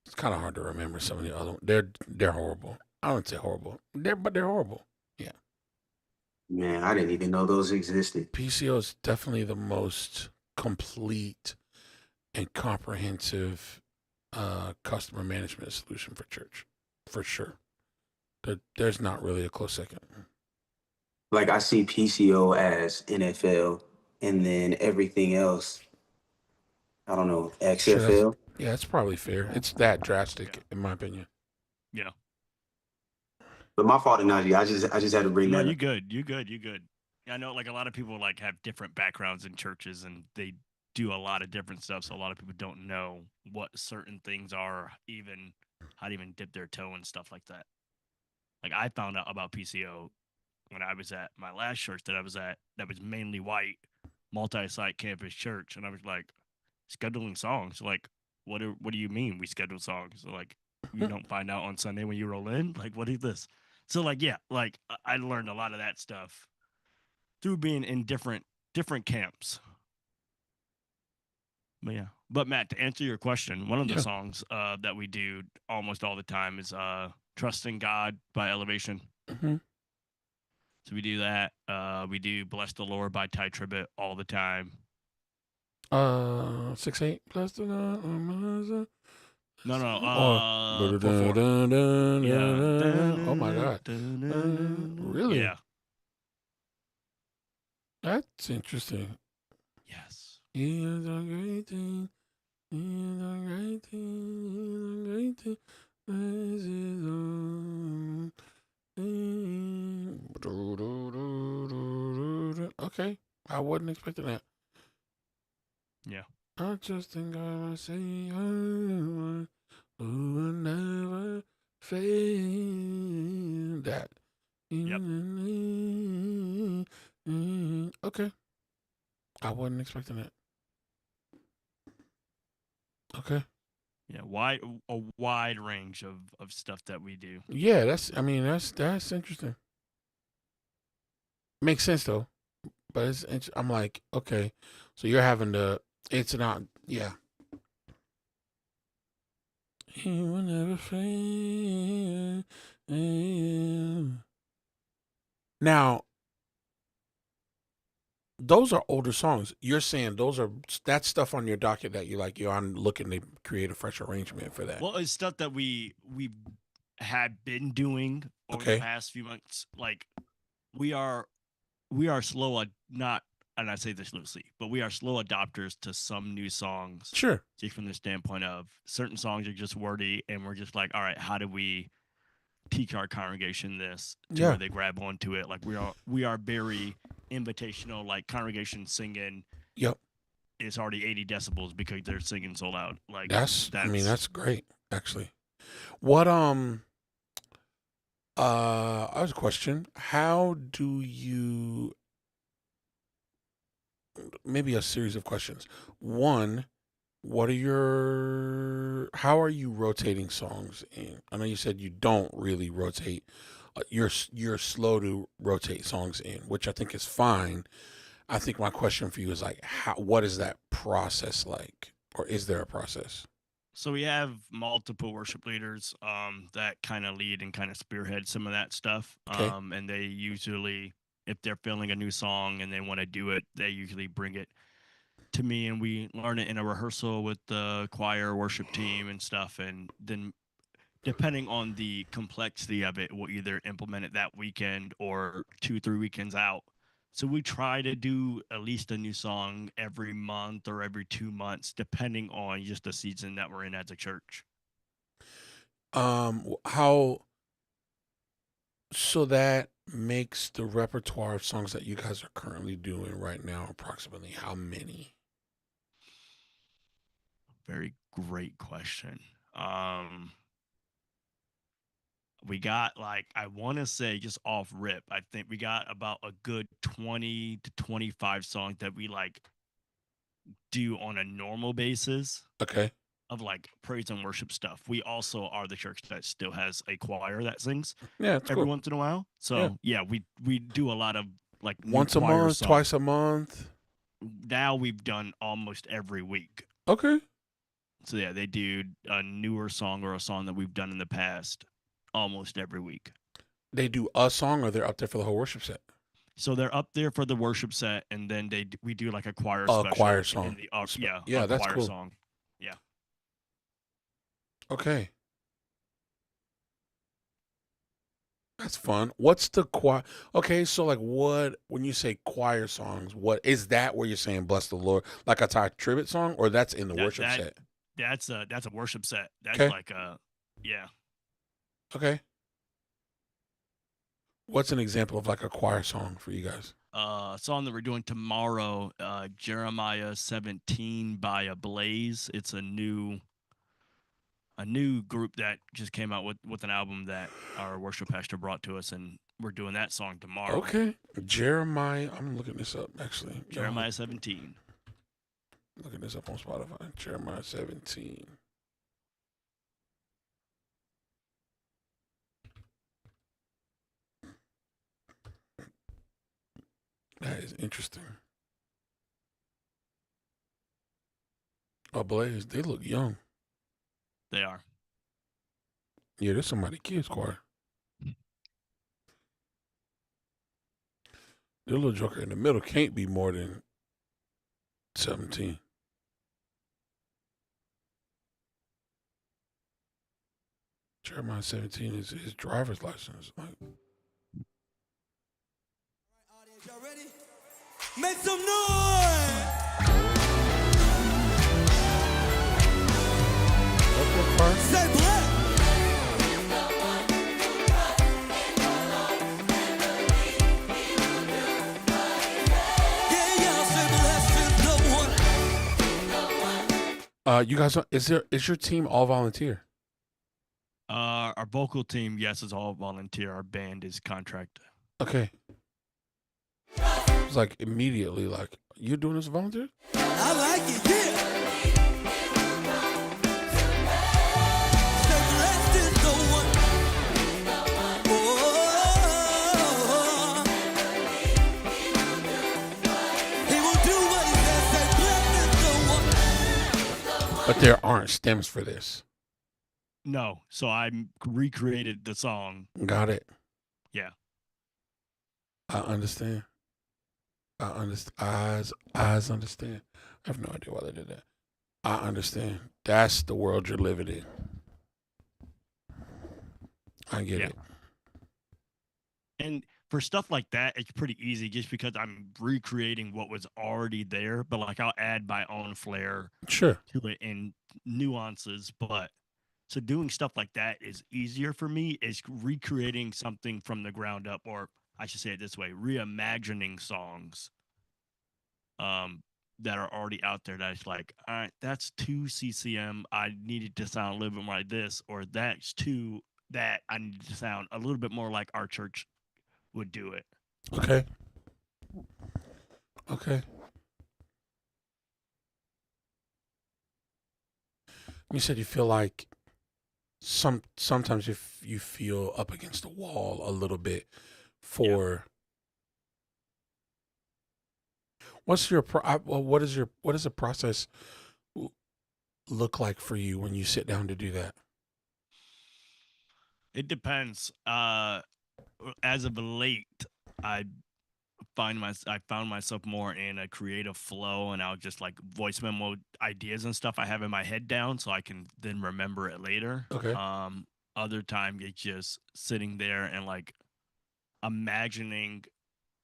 It's kind of hard to remember some of the other ones. They're horrible. I don't say horrible. But they're horrible. Yeah. Man, I didn't even know those existed. PCO is definitely the most complete and comprehensive customer management solution for church, for sure. There's not really a close second. Like I see PCO as NFL, and then everything else, I don't know, XFL. Sure, it's probably fair. It's that drastic, in my opinion. Yeah. But my fault, Najee. I just had to bring that up. You good. I know like a lot of people like have different backgrounds in churches and they do a lot of different stuff. So a lot of people don't know what certain things are, even how to even dip their toe and stuff like that. Like I found out about PCO when I was at my last church that I was at that was mainly white, multi-site campus church, and I was like, scheduling songs. Like, what do you mean we schedule songs? So, like, you don't find out on Sunday when you roll in? Like, what is this? So like, yeah, like I learned a lot of that stuff through being in different camps. But yeah. But Matt, to answer your question, one of the Yeah. songs that we do almost all the time is Trusting God by Elevation. Mm-hmm. So we do that. We do Bless the Lord by Ty Tribbett all the time. 6-8 plus the No, or 4/4. Yeah. oh my god, really? Yeah. That's interesting. Yes. He is a great thing. He is a great thing. He is a great thing. This is all. Okay, I wasn't expecting that. Yeah. I just think I say who will never fail. That. Yep. Okay, I wasn't expecting that. Okay. Yeah, a wide range of stuff that we do. Yeah, that's interesting. Makes sense though, but I'm like, okay, so you're having to. It's not. Yeah. He will never fail. Now, those are older songs. You're saying that's stuff on your docket that you like. I'm looking to create a fresh arrangement for that. Well, it's stuff that we had been doing over the past few months. Like we are slow not, and I say this loosely, but we are slow adopters to some new songs. Sure. Just from the standpoint of certain songs are just wordy, and we're just like, all right, how do we teach our congregation this to where they grab onto it? Like we are very invitational, like congregation singing. Yep. It's already 80 decibels because they're singing so loud. Like that's great actually. What I was a question. How do you, maybe a series of questions. One, how are you rotating songs in? I know you said you don't really rotate. You're slow to rotate songs in, which I think is fine. I think my question for you is like, what is that process like? Or is there a process? So we have multiple worship leaders that kind of lead and kind of spearhead some of that stuff. Okay. And they usually, if they're feeling a new song and they want to do it, they usually bring it to me and we learn it in a rehearsal with the choir worship team and stuff. And then depending on the complexity of it, we'll either implement it that weekend or 2-3 weekends out. So we try to do at least a new song every month or every 2 months, depending on just the season that we're in as a church. So that makes the repertoire of songs that you guys are currently doing right now approximately how many? Very great question. We got like, I want to say just off rip, I think we got about a good 20 to 25 songs that we like do on a normal basis. Okay. Of like praise and worship stuff. We also are the church that still has a choir that sings every once in a while. So yeah, we do a lot of like once a month, songs. Twice a month. Now we've done almost every week. Okay. So yeah, they do a newer song or a song that we've done in the past almost every week. They do a song, or they're up there for the whole worship set? So they're up there for the worship set, and then we do like a choir special. A choir song. Yeah, that's choir cool. Song. Yeah. Okay. That's fun. What's the choir? Okay, so like when you say choir songs, what is that where you're saying bless the Lord? Like a Ty Tribbett song, or that's in the worship set? That's a worship set. That's like a, yeah. Okay. What's an example of like a choir song for you guys? song that we're doing tomorrow, Jeremiah 17 by Ablaze. It's a new group that just came out with an album that our worship pastor brought to us, and we're doing that song tomorrow. Okay. Jeremiah, I'm looking this up actually. Jeremiah 17. Looking this up on Spotify. Jeremiah 17. That is interesting. Ablaze, they look young. They are. Yeah, there's somebody kids choir. The little joker in the middle can't be more than 17. Jeremiah 17 is his driver's license. Like, Audience, y'all ready? Make some noise! okay, choir. Say black! Yeah, y'all say blessed is the one. You guys, is your team all volunteer? Our vocal team, yes, is all volunteer. Our band is contract. Okay. It's like immediately, like, you're doing this volunteer? I like it, yeah! Say blessed is the one. Oh, he will do what he says. Say blessed is the one. But there aren't stems for this. No, so I recreated the song. Got it. Yeah. I understand. I understand. Eyes understand. I have no idea why they did that. I understand. That's the world you're living in. I get it. And for stuff like that, it's pretty easy just because I'm recreating what was already there, but like I'll add my own flair Sure. to it and nuances. But so doing stuff like that is easier for me. Is recreating something from the ground up, or I should say it this way, reimagining songs that are already out there that's like, all right, that's too CCM. I needed to sound a little bit more like this, or that's too that I need to sound a little bit more like our church would do it. Okay. Okay. You said you feel like sometimes you feel up against the wall a little bit for what is the process look like for you when you sit down to do that? It depends. As of late, I found myself more in a creative flow, and I'll just like voice memo ideas and stuff I have in my head down so I can then remember it later. Okay. Other time it's just sitting there and like imagining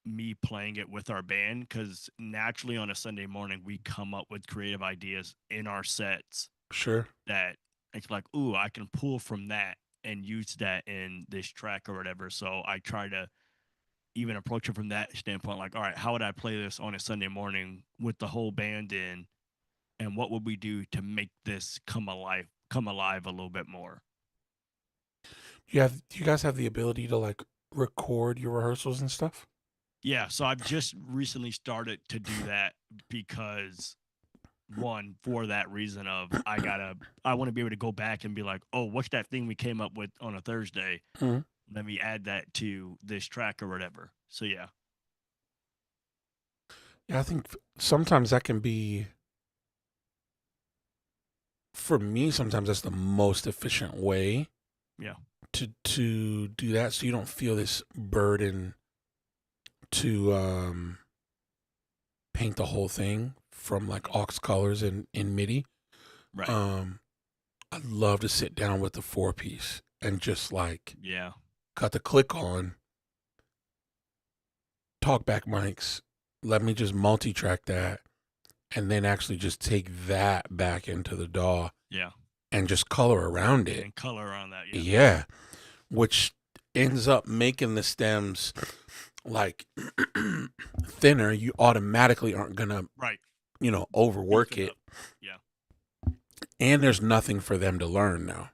me playing it with our band, because naturally on a Sunday morning we come up with creative ideas in our sets Sure. that it's like, ooh, I can pull from that and use that in this track or whatever. So I try to even approach it from that standpoint, like, all right, how would I play this on a Sunday morning with the whole band in, and what would we do to make this come alive a little bit more? Do you guys have the ability to like record your rehearsals and stuff? Yeah, so I've just recently started to do that because one, for that reason of I want to be able to go back and be like, oh, what's that thing we came up with on a Thursday? Mhm. Let me add that to this track or whatever. So yeah. Yeah, I think sometimes that can be, for me, sometimes that's the most efficient way. Yeah. To do that, so you don't feel this burden to paint the whole thing from like aux colors in MIDI. Right. I'd love to sit down with the 4-piece and just like Yeah. cut the click on, talk back mics, let me just multi-track that, and then actually just take that back into the DAW. Yeah. And just color around it. And color around that. Yeah. Which ends up making the stems like thinner, you automatically aren't gonna, Right. overwork Beef it it. up. Yeah. And there's nothing for them to learn now.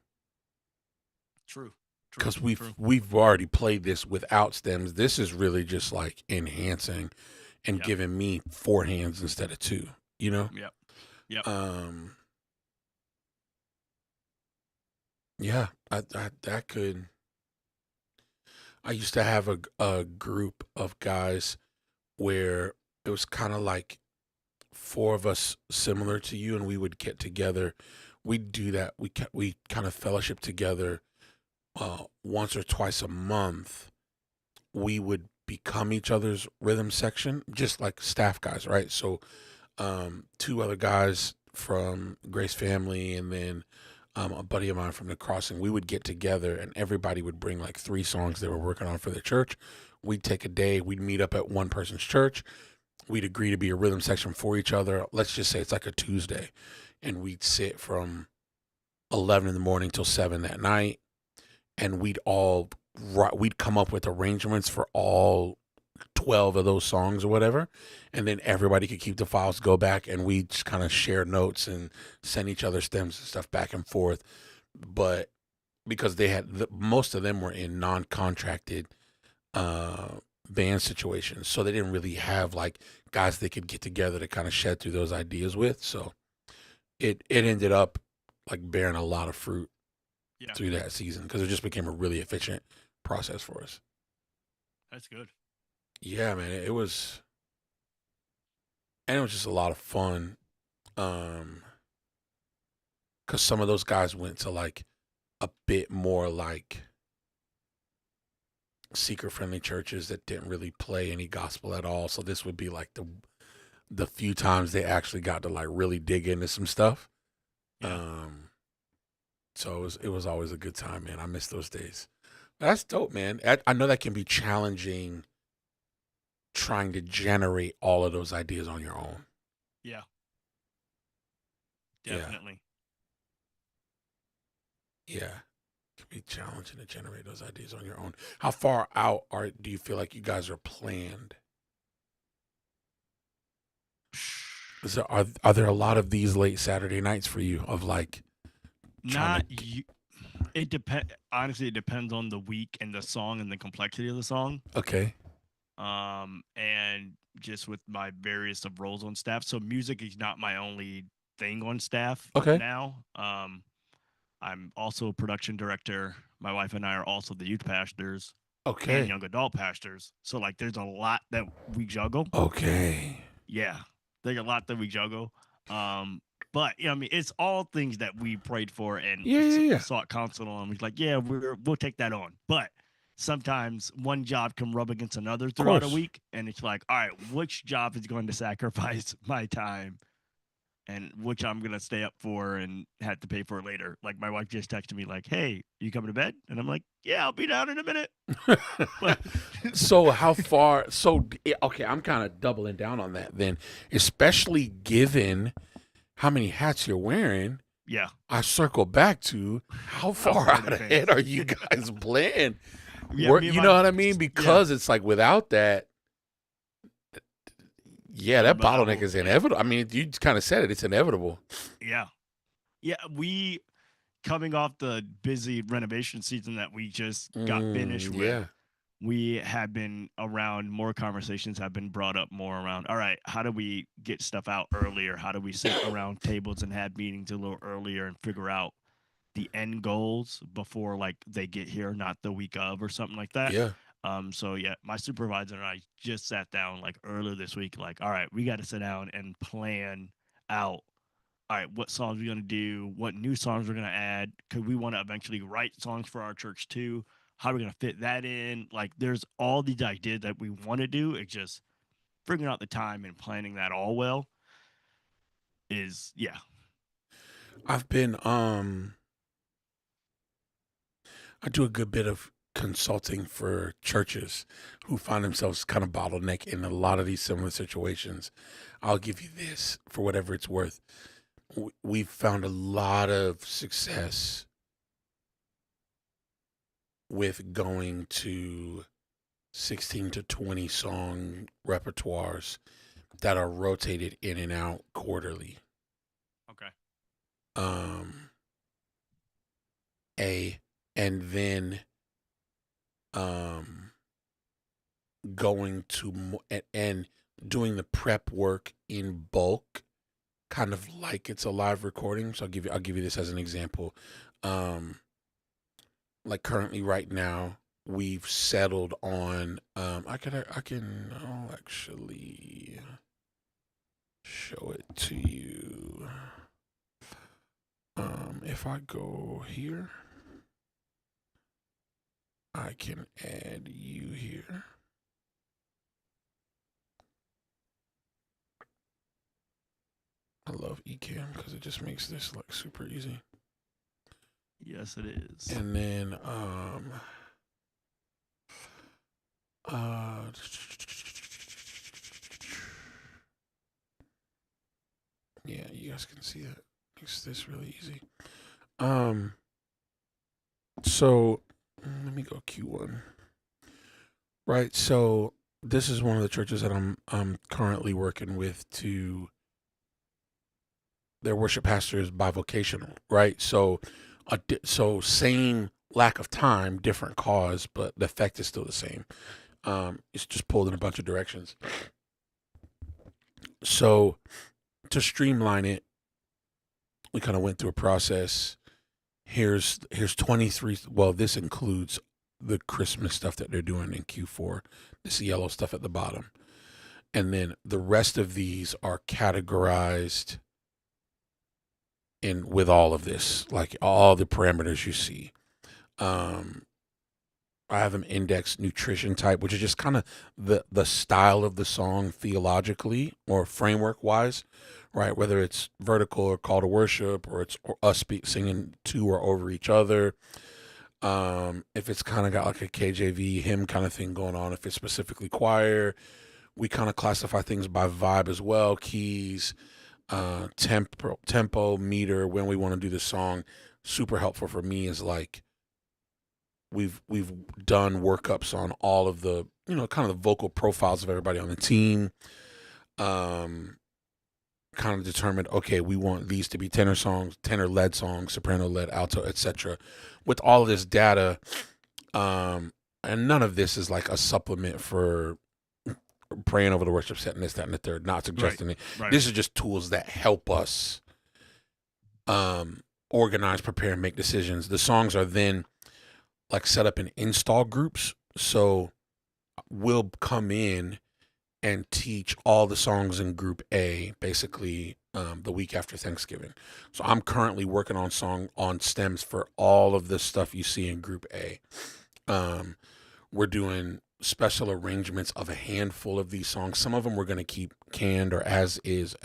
True. Because True. we've already played this without stems. This is really just like enhancing and Yep. giving me 4 hands instead of 2. Yep. Yep. Yeah, that could. I used to have a group of guys where it was kind of like 4 of us similar to you, and we would get together. We'd do that. We kind of fellowship together once or twice a month. We would become each other's rhythm section, just like staff guys, right? So 2 other guys from Grace Family, and then a buddy of mine from the Crossing. We would get together, and everybody would bring like 3 songs they were working on for the church. We'd take a day. We'd meet up at one person's church. We'd agree to be a rhythm section for each other. Let's just say it's like a Tuesday, and we'd sit from 11 in the morning till 7 that night, and we'd come up with arrangements for all 12 of those songs or whatever, and then everybody could keep the files, go back, and we just kind of share notes and send each other stems and stuff back and forth. But because most of them were in non-contracted band situations, so they didn't really have like guys they could get together to kind of shed through those ideas with. So it ended up like bearing a lot of fruit through that season, because it just became a really efficient process for us. That's good. Yeah, man, it was just a lot of fun. Because some of those guys went to like a bit more like seeker friendly churches that didn't really play any gospel at all. So this would be like the few times they actually got to like really dig into some stuff. Yeah. So it was always a good time, man. I miss those days. That's dope, man. I know that can be challenging, trying to generate all of those ideas on your own. Yeah. Definitely. Yeah. It can be challenging to generate those ideas on your own. How far out do you feel like you guys are planned? Are there a lot of these late Saturday nights for you of like it depends. Honestly, it depends on the week and the song and the complexity of the song. Okay. And just with my various of roles on staff. So music is not my only thing on staff now. I'm also a production director. My wife and I are also the youth pastors and young adult pastors. So like there's a lot that we juggle. Okay. Yeah. There's a lot that we juggle. But I mean, it's all things that we prayed for and sought counsel on. We're like, yeah, we'll take that on. But sometimes one job can rub against another throughout a week, and it's like, all right, which job is going to sacrifice my time, and which I'm gonna stay up for and have to pay for later. Like my wife just texted me, like, "Hey, you coming to bed?" And I'm like, "Yeah, I'll be down in a minute." So how far? So okay, I'm kind of doubling down on that then, especially given how many hats you're wearing. Yeah. I circle back to how far out ahead are you guys playing? Yeah, you know what I mean? Because it's like without that, that bottleneck is inevitable. I mean, you kind of said it. It's inevitable. Yeah. Yeah, we coming off the busy renovation season that we just got finished with. We have been around, more conversations have been brought up more around, all right, how do we get stuff out earlier? How do we sit around tables and have meetings a little earlier and figure out the end goals before like they get here, not the week of or something like that? Yeah. So yeah, my supervisor and I just sat down like earlier this week, like, all right, we got to sit down and plan out, all right, what songs we're going to do, what new songs we're going to add. Because we want to eventually write songs for our church too. How are we going to fit that in? Like, there's all these ideas that we want to do. It's just figuring out the time and planning that all well is, I've been, I do a good bit of consulting for churches who find themselves kind of bottleneck in a lot of these similar situations. I'll give you this for whatever it's worth. We've found a lot of success with going to 16 to 20 song repertoires that are rotated in and out quarterly. Okay. And then going to and doing the prep work in bulk, kind of like it's a live recording. So I'll give you this as an example. Like currently right now we've settled on I'll actually show it to you. If I go here, I can add you here. I love Ecamm because it just makes this like super easy. Yes, it is. And then yeah, you guys can see that. Makes this really easy. So let me go Q1. Right, so this is one of the churches that I'm currently working with to their worship pastor is bivocational, right? So so same lack of time, different cause, but the effect is still the same. It's just pulled in a bunch of directions. So to streamline it, we kind of went through a process. Here's 23. Well, this includes the Christmas stuff that they're doing in Q4. This yellow stuff at the bottom. And then the rest of these are categorized in with all of this, like all the parameters you see. I have them indexed nutrition type, which is just kind of the style of the song theologically or framework wise, right? Whether it's vertical or call to worship, or it's us singing to or over each other. If it's kind of got like a KJV hymn kind of thing going on, if it's specifically choir, we kind of classify things by vibe as well, keys, tempo, meter, when we want to do the song. Super helpful for me is like we've done workups on all of the, kind of the vocal profiles of everybody on the team. Kind of determined, okay, we want these to be tenor songs, tenor led songs, soprano led, alto, etc. With all of this data, and none of this is like a supplement for praying over the worship set and this, that, and the third. Not suggesting it. Right. This is just tools that help us organize, prepare, and make decisions. The songs are then like set up in install groups. So we'll come in and teach all the songs in group A basically the week after Thanksgiving. So I'm currently working on stems for all of the stuff you see in group A. We're doing special arrangements of a handful of these songs. Some of them we're going to keep canned or as is,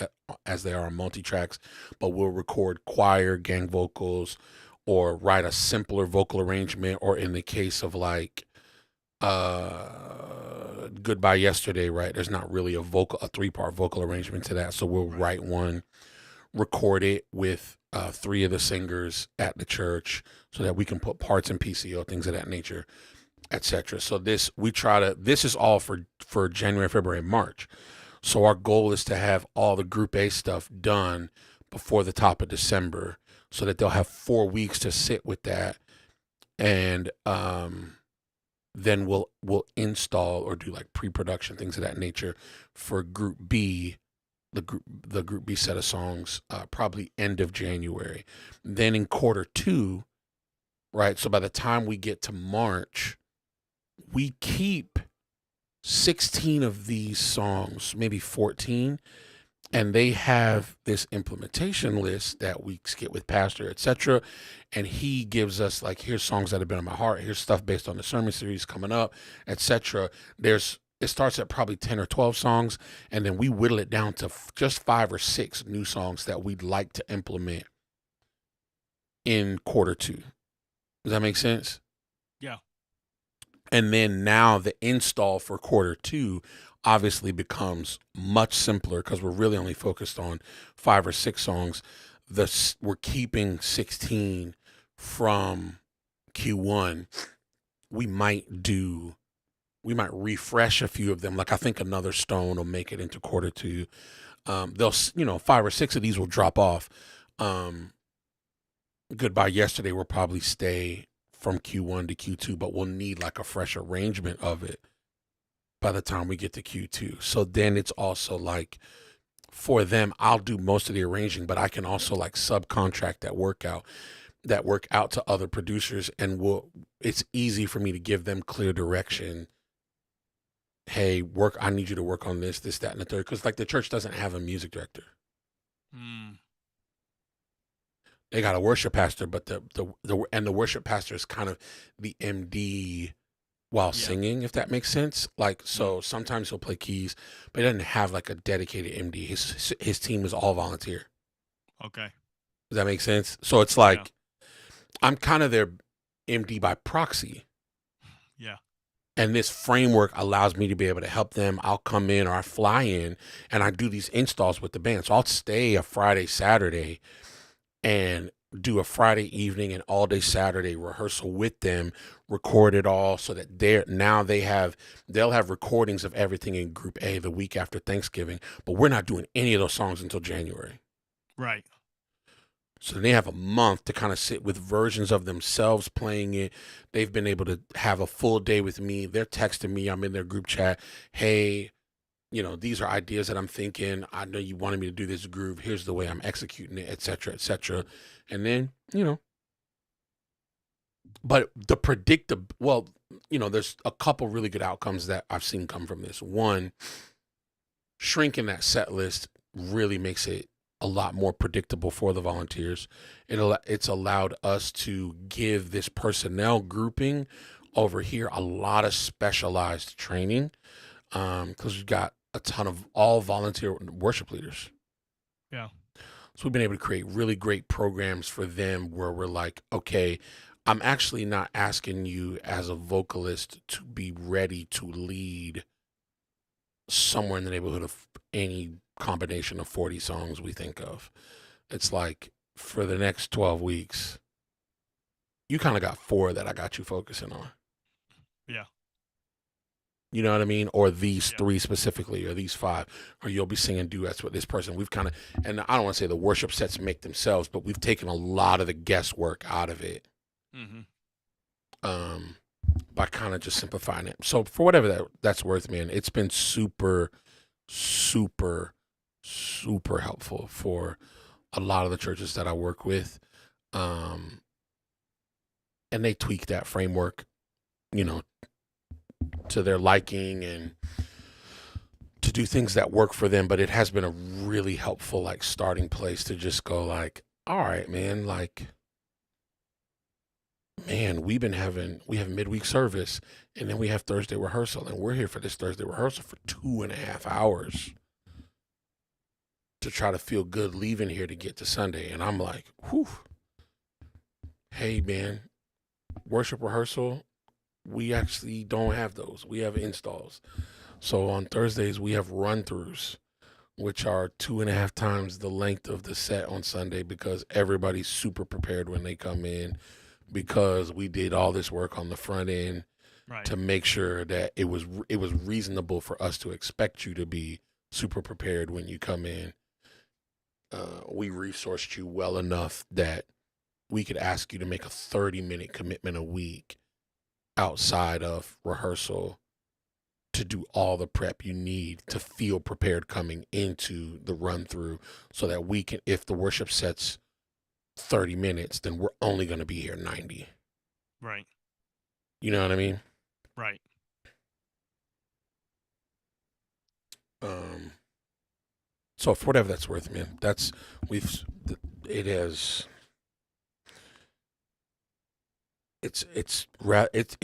as they are on multi-tracks, but we'll record choir, gang vocals, or write a simpler vocal arrangement, or in the case of like Goodbye Yesterday, right? There's not really a 3-part vocal arrangement to that. So we'll write one, record it with 3 of the singers at the church so that we can put parts in PCO, things of that nature, etc. So this is all for January, February, March. So our goal is to have all the group A stuff done before the top of December, so that they'll have 4 weeks to sit with that, and then we'll install or do like pre-production, things of that nature for group B, the group B set of songs, probably end of January. Then in quarter 2, right? So by the time we get to March, we keep 16 of these songs, maybe 14, and they have this implementation list that we get with pastor, etc. And he gives us like, here's songs that have been on my heart, here's stuff based on the sermon series coming up, etc. It starts at probably 10 or 12 songs, and then we whittle it down to just 5 or 6 new songs that we'd like to implement in quarter 2. Does that make sense? Yeah. And then now the install for quarter 2 obviously becomes much simpler because we're really only focused on 5 or 6 songs. We're keeping 16 from Q1. We might do we might refresh a few of them. Like I think Another Stone will make it into quarter two. They'll, 5 or 6 of these will drop off. Goodbye Yesterday will probably stay from Q1 to Q2, but we'll need like a fresh arrangement of it by the time we get to Q2. So then it's also like for them, I'll do most of the arranging, but I can also like subcontract that work out to other producers, and it's easy for me to give them clear direction. Hey, I need you to work on this, that, and the third. Because like the church doesn't have a music director. They got a worship pastor, but the worship pastor is kind of the MD while singing, if that makes sense. Like, so sometimes he'll play keys, but he doesn't have like a dedicated MD. His team is all volunteer. Okay. Does that make sense? So it's like, I'm kind of their MD by proxy. Yeah. And this framework allows me to be able to help them. I'll come in or I fly in and I do these installs with the band. So I'll stay a Friday, Saturday and do a Friday evening and all day Saturday rehearsal with them, record it all so that they'll have recordings of everything in Group A the week after Thanksgiving, but we're not doing any of those songs until January. Right. So they have a month to kind of sit with versions of themselves playing it. They've been able to have a full day with me. They're texting me. I'm in their group chat. Hey, these are ideas that I'm thinking. I know you wanted me to do this groove. Here's the way I'm executing it, et cetera, et cetera. And then, but there's a couple really good outcomes that I've seen come from this. One, shrinking that set list really makes it a lot more predictable for the volunteers. It's allowed us to give this personnel grouping over here a lot of specialized training, because we've got a ton of all volunteer worship leaders. Yeah. So we've been able to create really great programs for them where we're like, okay, I'm actually not asking you as a vocalist to be ready to lead somewhere in the neighborhood of any combination of 40 songs we think of. It's like, for the next 12 weeks, you kind of got 4 that I got you focusing on. Yeah. You know what I mean? Or these 3 specifically, or these 5, or you'll be singing duets with this person. We've kind of, and I don't want to say the worship sets make themselves, but we've taken a lot of the guesswork out of it. By kind of just simplifying it. So for whatever that's worth, man, it's been super, super, super helpful for a lot of the churches that I work with. And they tweak that framework, to their liking and to do things that work for them. But it has been a really helpful, like, starting place to just go like, all right, man, like, man, we have midweek service and then we have Thursday rehearsal, and we're here for this Thursday rehearsal for 2.5 hours to try to feel good leaving here to get to Sunday. And I'm like, whew, hey man, worship rehearsal, we actually don't have those. We have installs. So on Thursdays we have run-throughs, which are 2.5 times the length of the set on Sunday, because everybody's super prepared when they come in, because we did all this work on the front end to make sure that it was reasonable for us to expect you to be super prepared when you come in. We resourced you well enough that we could ask you to make a 30-minute commitment a week outside of rehearsal to do all the prep you need to feel prepared coming into the run through, so that we can, if the worship set's 30 minutes, then we're only going to be here 90. Right. You know what I mean? Right. So for whatever that's worth, man, it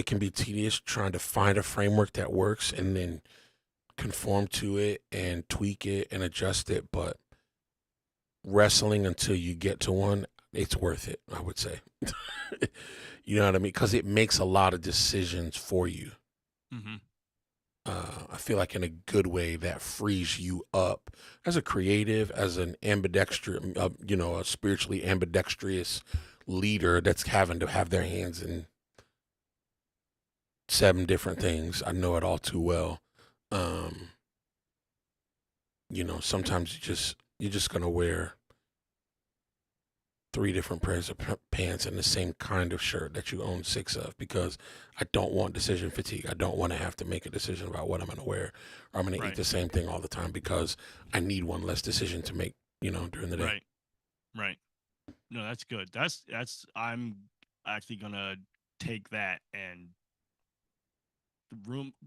can be tedious trying to find a framework that works and then conform to it and tweak it and adjust it. But wrestling until you get to one, it's worth it, I would say. You know what I mean? Because it makes a lot of decisions for you. I feel like in a good way that frees you up as a creative, as an ambidextrous, a spiritually ambidextrous leader that's having to have their hands in 7 different things. I know it all too well. Sometimes you're just gonna wear 3 different pairs of pants and the same kind of shirt that you own 6 of, because I don't want decision fatigue. I don't want to have to make a decision about what I'm going to wear, or I'm going to eat Right. the same thing all the time, because I need one less decision to make, during the day. Right. No, that's good. I'm actually gonna take that and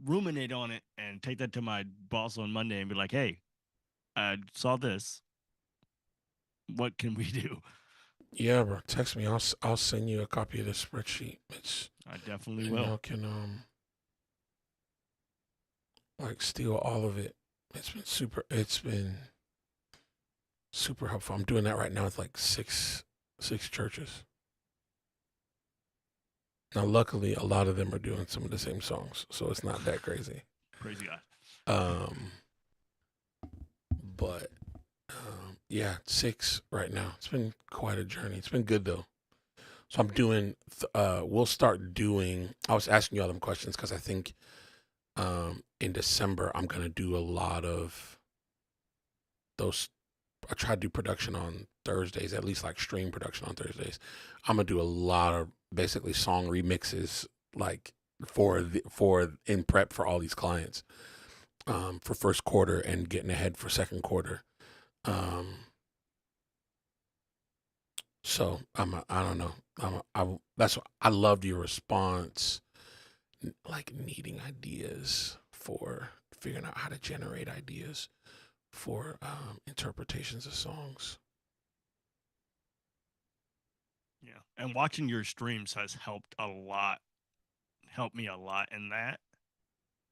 ruminate on it and take that to my boss on Monday and be like, hey, I saw this. What can we do? Yeah, bro. Text me. I'll send you a copy of the spreadsheet. I definitely and will. y'all can steal all of it. It's been super helpful. I'm doing that right now with like six churches. Now, luckily, a lot of them are doing some of the same songs, so it's not that crazy. Crazy guy. But yeah, 6 right now. It's been quite a journey. It's been good though. So I'm doing. We'll start doing. I was asking you all them questions because I think in December I'm gonna do a lot of those. I try to do production on Thursdays, at least like stream production on Thursdays. I'm gonna do a lot of basically song remixes, like for in prep for all these clients, for first quarter and getting ahead for second quarter. So I don't know. I loved your response, like needing ideas for figuring out how to generate ideas for interpretations of songs. Yeah. And watching your streams has helped me a lot in that.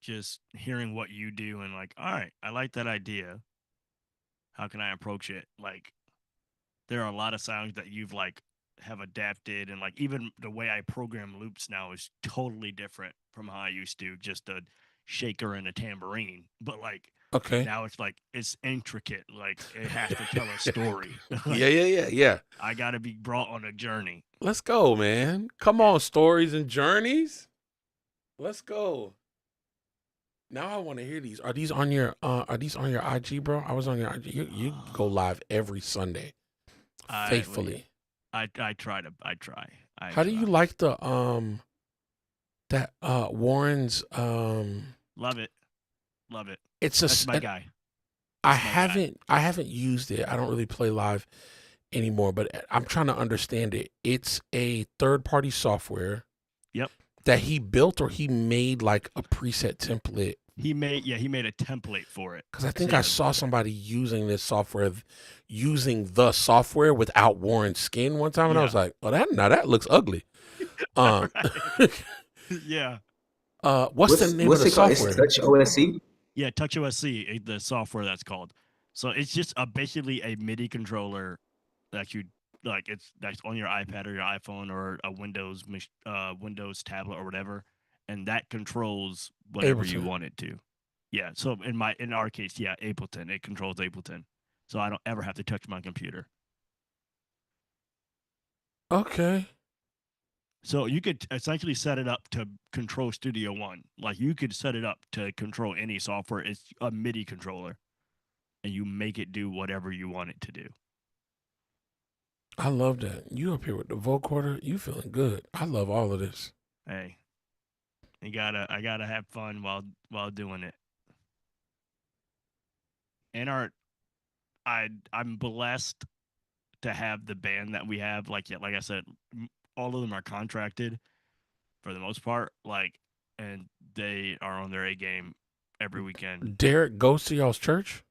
Just hearing what you do and like, all right, I like that idea. How can I approach it? Like, there are a lot of sounds that you've like have adapted, and like even the way I program loops now is totally different from how I used to, just a shaker and a tambourine. But like Okay. now it's intricate. Like it has to tell a story. Like, yeah. I gotta be brought on a journey. Let's go, man. Come on, stories and journeys. Let's go. Now I want to hear these. Are these on your IG, bro? I was on your IG. You go live every Sunday. Faithfully. I try. How do you like the that Warren's Love it. That's my guy. I haven't used it. I don't really play live anymore, but I'm trying to understand it. It's a third-party software. Yep. That he built, or he made like a preset template. He made a template for it. Because I think I saw somebody using this software, using the software without Warren's skin one time, and I was like, "Oh, that looks ugly." Yeah. What's the name of the software? Touch OSC? Yeah, Touch OSC, the software that's called. So it's just basically a MIDI controller that you like. That's on your iPad or your iPhone or a Windows tablet or whatever, and that controls whatever Ableton. you want it to. Yeah. So in our case, yeah, Ableton. It controls Ableton, so I don't ever have to touch my computer. Okay. So you could essentially set it up to control Studio One. Like you could set it up to control any software. It's a MIDI controller, and you make it do whatever you want it to do. I love that. You up here with the vocoder. You feeling good. I love all of this. Hey, I gotta have fun while doing it. And I'm blessed to have the band that we have. Like I said, all of them are contracted for the most part. Like, and they are on their A game every weekend. Derek goes to y'all's church?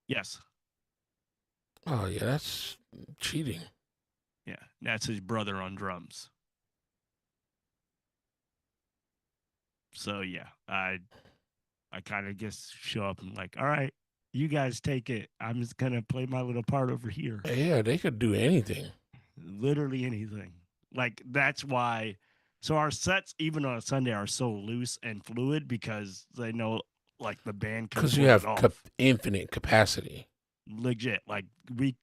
Yes. Oh yeah, that's cheating. Yeah, that's his brother on drums. So yeah, I kind of just show up and like, all right, you guys take it. I'm just gonna play my little part over here. Yeah, they could do anything. Literally anything. Like that's why. So our sets, even on a Sunday, are so loose and fluid because they know, like the band can. Because you have infinite capacity. Legit, like we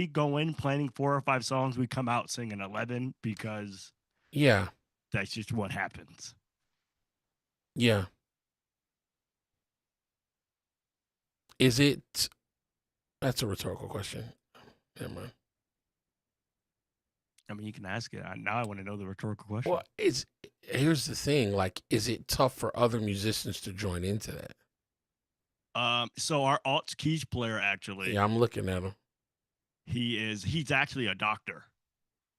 go in planning 4 or 5 songs. We come out singing 11 because yeah, that's just what happens. Yeah. Is it? That's a rhetorical question. Never mind. I mean, you can ask it. Now I want to know the rhetorical question. Well, here's the thing. Like, is it tough for other musicians to join into that? So our alts keys player actually, Yeah, I'm looking at him. he's actually a doctor.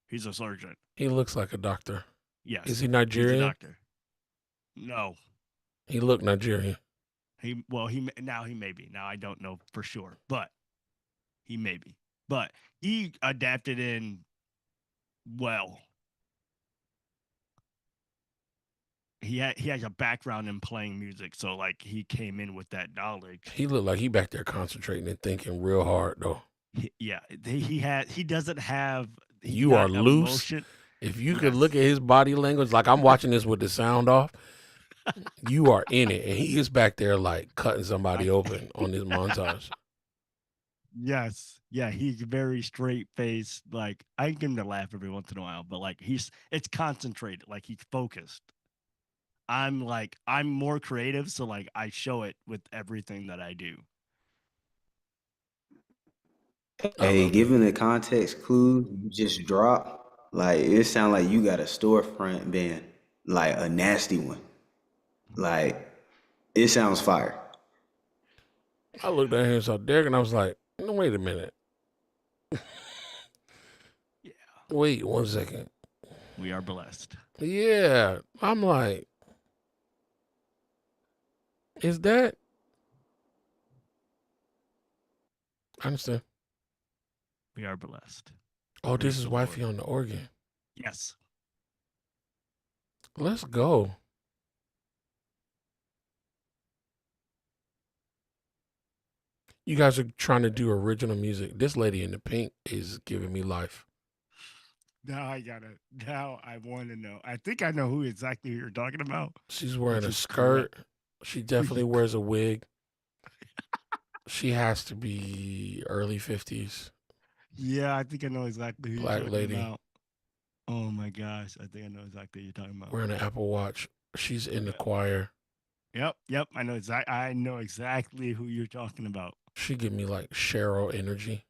He's a surgeon. He looks like a doctor. Yes. Is he He's a Nigerian? doctor. No. He looked Nigerian. He may be. Now I don't know for sure, but he may be. But he adapted in well. He has a background in playing music, so like he came in with that knowledge. He looked like he back there concentrating and thinking real hard though. He doesn't have. You are loose. Emotion. If you could look at his body language, like I'm watching this with the sound off, you are in it, and he is back there like cutting somebody open on this montage. Yes. Yeah, he's very straight faced. Like I get him to laugh every once in a while, but like it's concentrated, like he's focused. I'm more creative, so like I show it with everything that I do. Hey, given the context clue you just dropped, like it sounds like you got a storefront band, like a nasty one. Like it sounds fire. I looked at him and saw Derek, and I was like, "No, wait a minute. Yeah. Wait 1 second. We are blessed. Yeah." I'm like, is that? I understand. We are blessed. Oh, this Praise is the wifey Lord. on the organ. Yes. Let's go. You guys are trying to do original music. This lady in the pink is giving me life. Now I want to know. I think I know exactly who you're talking about. She's wearing a skirt. She definitely wears a wig. She has to be early 50s. Yeah, I think I know exactly who Black you're lady. talking about. Oh my gosh, I think I know exactly who you're talking about. Wearing an Apple Watch. She's in the choir. Yep. I know exactly who you're talking about. She give me like Cheryl energy.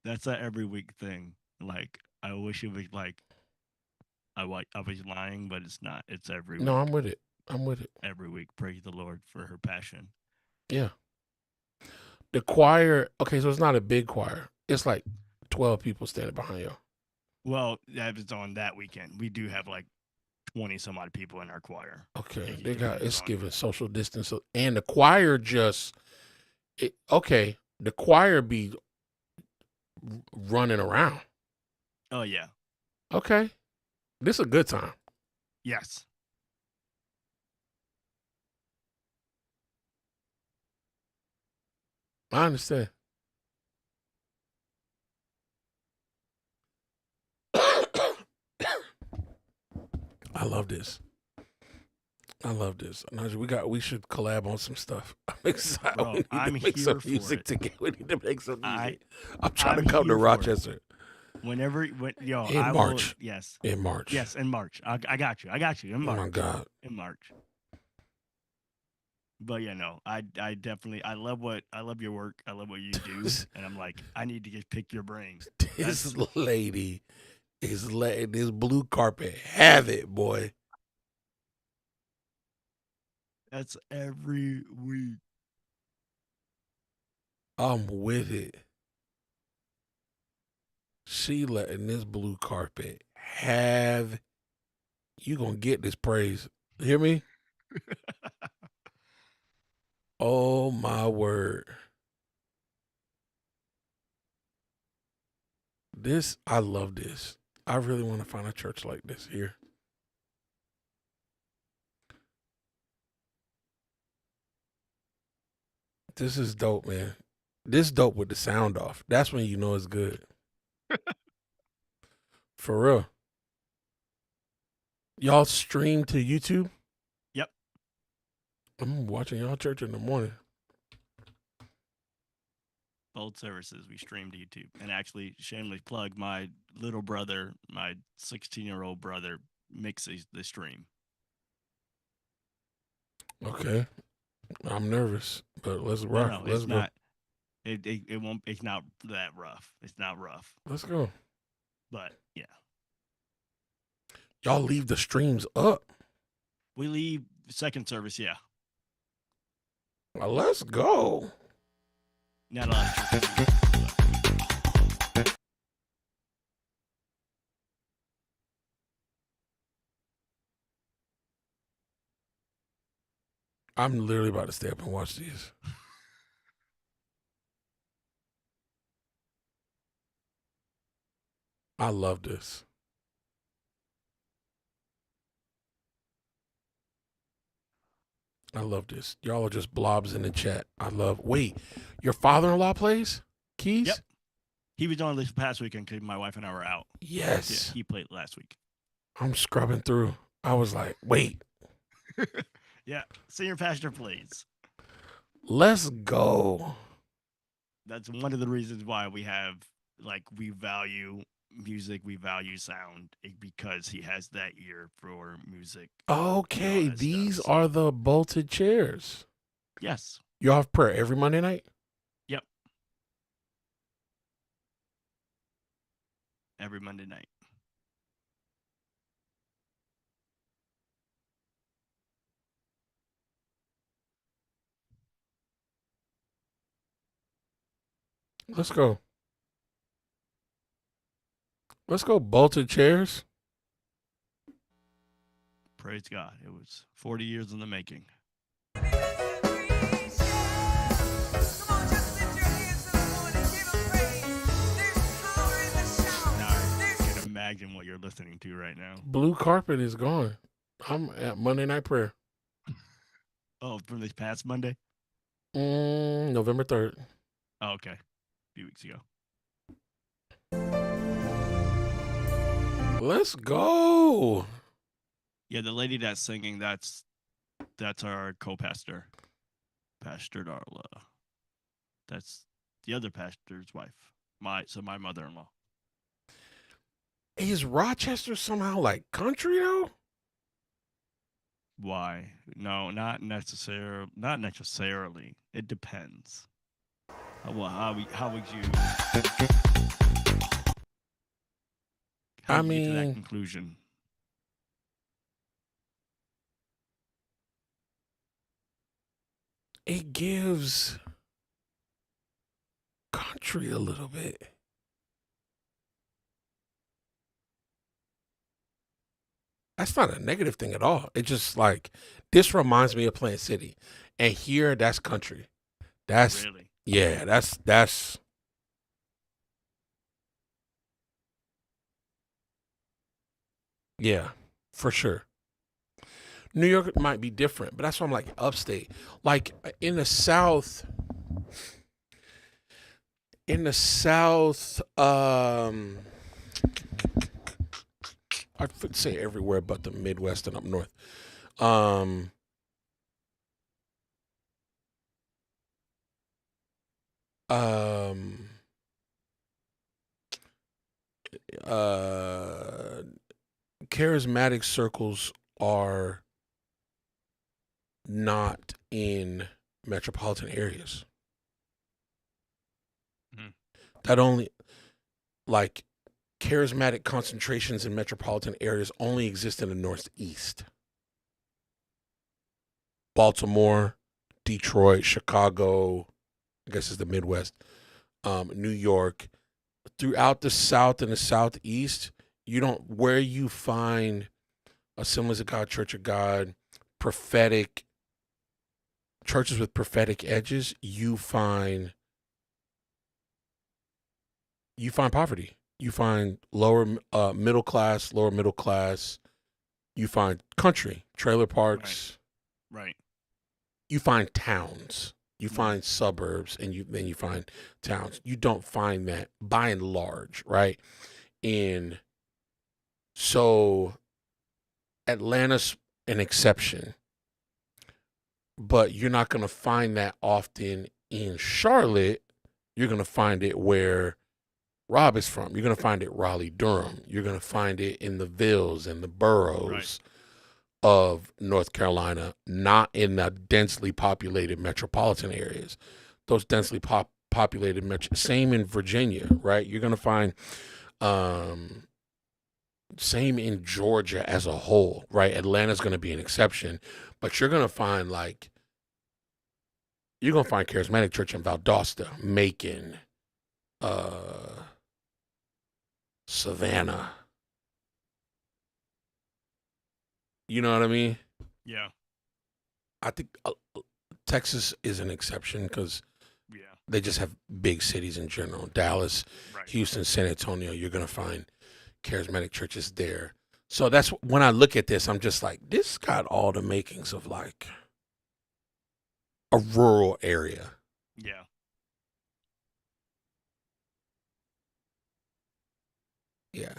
That's a every week thing. Like I wish it was like I was lying, but it's not. It's every week. No, I'm with it. Every week. Praise the Lord for her passion. Yeah. The choir, okay, so it's not a big choir. It's like 12 people standing behind you. Well, that was on that weekend. We do have like 20 some odd people in our choir. Okay, it's giving social distance, and the choir the choir be running around. Oh yeah. Okay, this is a good time. Yes. I understand. I love this. We should collab on some stuff. I'm excited. Bro, I'm make some here music for it. together. We need to make some music. I'm I'm trying to come to here for it. Rochester. In March. Yes. In March. Yes, in March. I got you. In March. Oh my God. In March. But yeah, no, I definitely I love your work. I love what you do, and I'm like, I need to just pick your brains. This lady is letting this blue carpet have it, boy. That's every week. I'm with it. She letting this blue carpet have. You gonna get this praise. Hear me? Oh my word. I love this. I really want to find a church like this here. This is dope, man. This dope with the sound off. That's when you know it's good. For real. Y'all stream to YouTube? Yep. I'm watching y'all church in the morning. Both services we stream to YouTube. And actually, shameless plug, my little brother, my 16-year-old brother, mixes the stream. Okay. I'm nervous, but let's No, rock. no, Let's it's go. not. It won't. It's not that rough. It's not rough. Let's go. But yeah, Y'all leave the streams up. we leave second service. Yeah, Well, let's go. not a lot of churches do that, I'm literally about to stay up and watch these. I love this. I love this. Y'all are just blobs in the chat. I love. Wait, your father-in-law plays keys? Yep. He was on this past weekend because my wife and I were out. Yes. Yeah, he played last week. I'm scrubbing through. I was like, wait, Yeah, senior pastor plays. let's go. That's one of the reasons why we have we value music, we value sound because he has that ear for music. Okay, that these stuff, are the bolted chairs. Yes. Y'all have prayer every Monday night? Yep. Every Monday night. Let's go. Let's go, bolted chairs. Praise God. It was 40 years in the making. Now I can imagine what you're listening to right now. Blue carpet is gone. I'm at Monday night prayer. Oh, from this past Monday? November 3rd. Oh, okay. A few weeks ago. Let's go. Yeah, the lady that's singing, that's our co-pastor, Pastor Darla. That's the other pastor's wife. My mother-in-law. Is Rochester somehow like country though? Why? No, not necessarily. Not necessarily. It depends. Well, how would you? How would you get to that conclusion? It gives country a little bit. That's not a negative thing at all. It's just like this reminds me of Plant City, and here that's country. That's Really? yeah. That's yeah, for sure. New York might be different, but that's why I'm like upstate. Like in the South, I would say everywhere but the Midwest and up north. Charismatic circles are not in metropolitan areas. Mhm. That only like charismatic concentrations in metropolitan areas only exist in the Northeast. Baltimore, Detroit, Chicago, I guess is the Midwest, New York. Throughout the South and the Southeast, you don't where you find Assemblies of God, Church of God, prophetic churches with prophetic edges, you find poverty. You find lower middle class, lower middle class. You find country, trailer parks. Right. You find towns. You find suburbs, and then you find towns. You don't find that by and large, right? So Atlanta's an exception, but you're not going to find that often in Charlotte. You're going to find it where Rob is from. You're going to find it Raleigh, Durham. You're going to find it in the Villes and the boroughs. of North Carolina, not in the densely populated metropolitan areas. Those densely populated same in Virginia, right? You're gonna find same in Georgia as a whole, right? Atlanta's gonna be an exception, but you're gonna find charismatic church in Valdosta, Macon, Savannah. You know what I mean? Yeah. I think Texas is an exception because Yeah. they just have big cities in general. Dallas, Right. Houston, San Antonio, you're going to find charismatic churches there. So that's when I look at this, I'm just like, this got all the makings of like a rural area. Yeah. Yeah.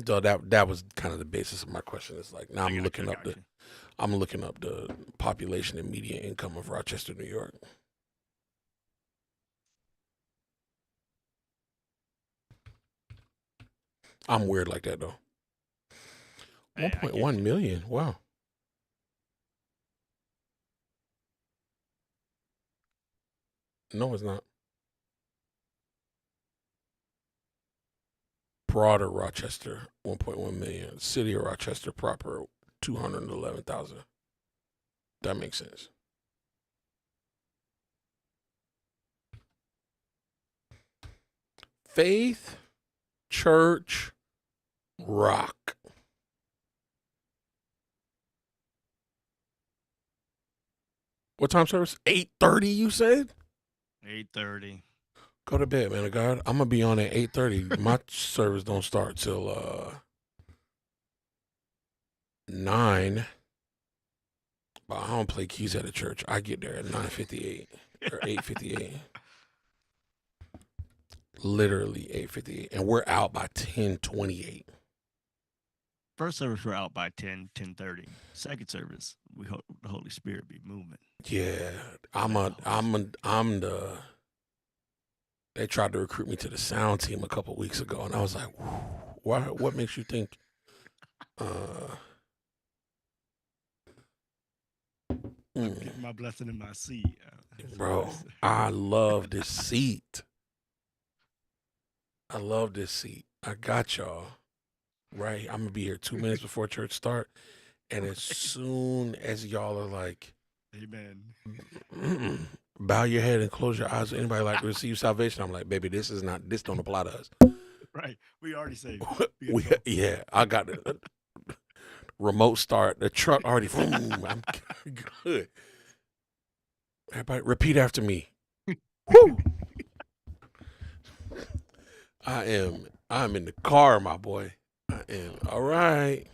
So that was kind of the basis of my question. It's like now I'm looking up the population and median income of Rochester, New York. I'm weird like that though. 1.1 million. Wow. No, it's not. Broader Rochester, 1.1 million. City of Rochester proper, 211,000. That makes sense. Faith, church, rock. What time service? 8:30, you said? 8:30. Go to bed, man of God. I'm gonna be on at 8:30. My service don't start till 9. But I don't play keys at the church. I get there at 9:58 or 8:58. Literally 8:58, and we're out by 10:28. First service, we're out by 10:30. Second service, we hope the Holy Spirit be moving. Yeah, I'm the. They tried to recruit me to the sound team a couple weeks ago, and I was like, "Why? What makes you think?" Get my blessing in my seat, Bro, I love this seat. I got y'all. Right, I'm gonna be here 2 minutes before church start, and as soon as y'all are like, "Amen," bow your head and close your eyes. Anybody like to receive salvation? I'm like, baby, this don't apply to us. Right, we already saved. Yeah, I got the remote start. The truck already. I'm good. Everybody, repeat after me. Woo! I'm in the car, my boy. I am. All right.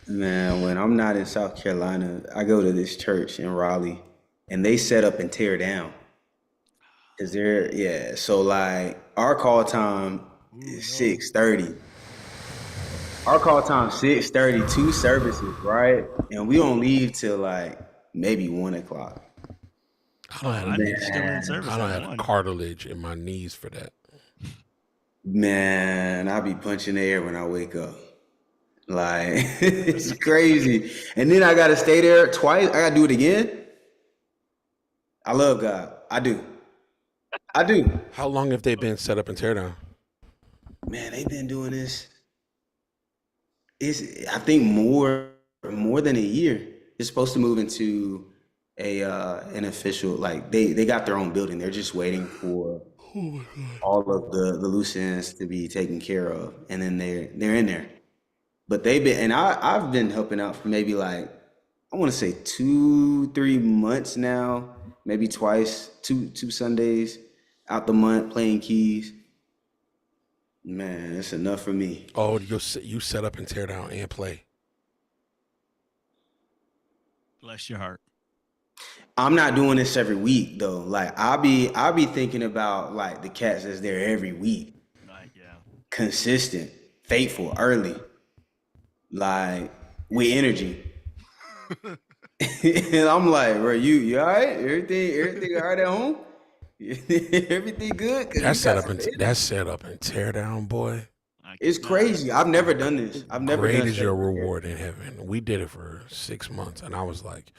Man, when I'm not in South Carolina, I go to this church in Raleigh, and they set up and tear down. So like our call time is 6:30. Our call time 6:30, 2 services, right? And we don't leave till like maybe 1 o'clock. I don't have cartilage in my knees for that. Man, I be punching the air when I wake up. Like, it's crazy. And then I got to stay there twice. I got to do it again. I love God. I do. How long have they been set up and tear down? Man, they've been doing this. I think more than a year. It's supposed to move into an official, like they got their own building. They're just waiting for all of the loose ends to be taken care of, and then they're in there. But I've been helping out for maybe like, I want to say 2-3 months now, maybe twice, two Sundays out the month playing keys. Man, that's enough for me. Oh, you set up and tear down and play. Bless your heart. I'm not doing this every week though. Like I'll be thinking about like the cats that's there every week. Like, yeah. Consistent, faithful, early. Like with energy. And I'm like, bro, you all right? Everything all right at home? Everything good? That's set up and tear down, boy. Like It's nah. crazy. I've never done this. I've never Great done is your setup and tear reward in heaven. We did it for 6 months, and I was like,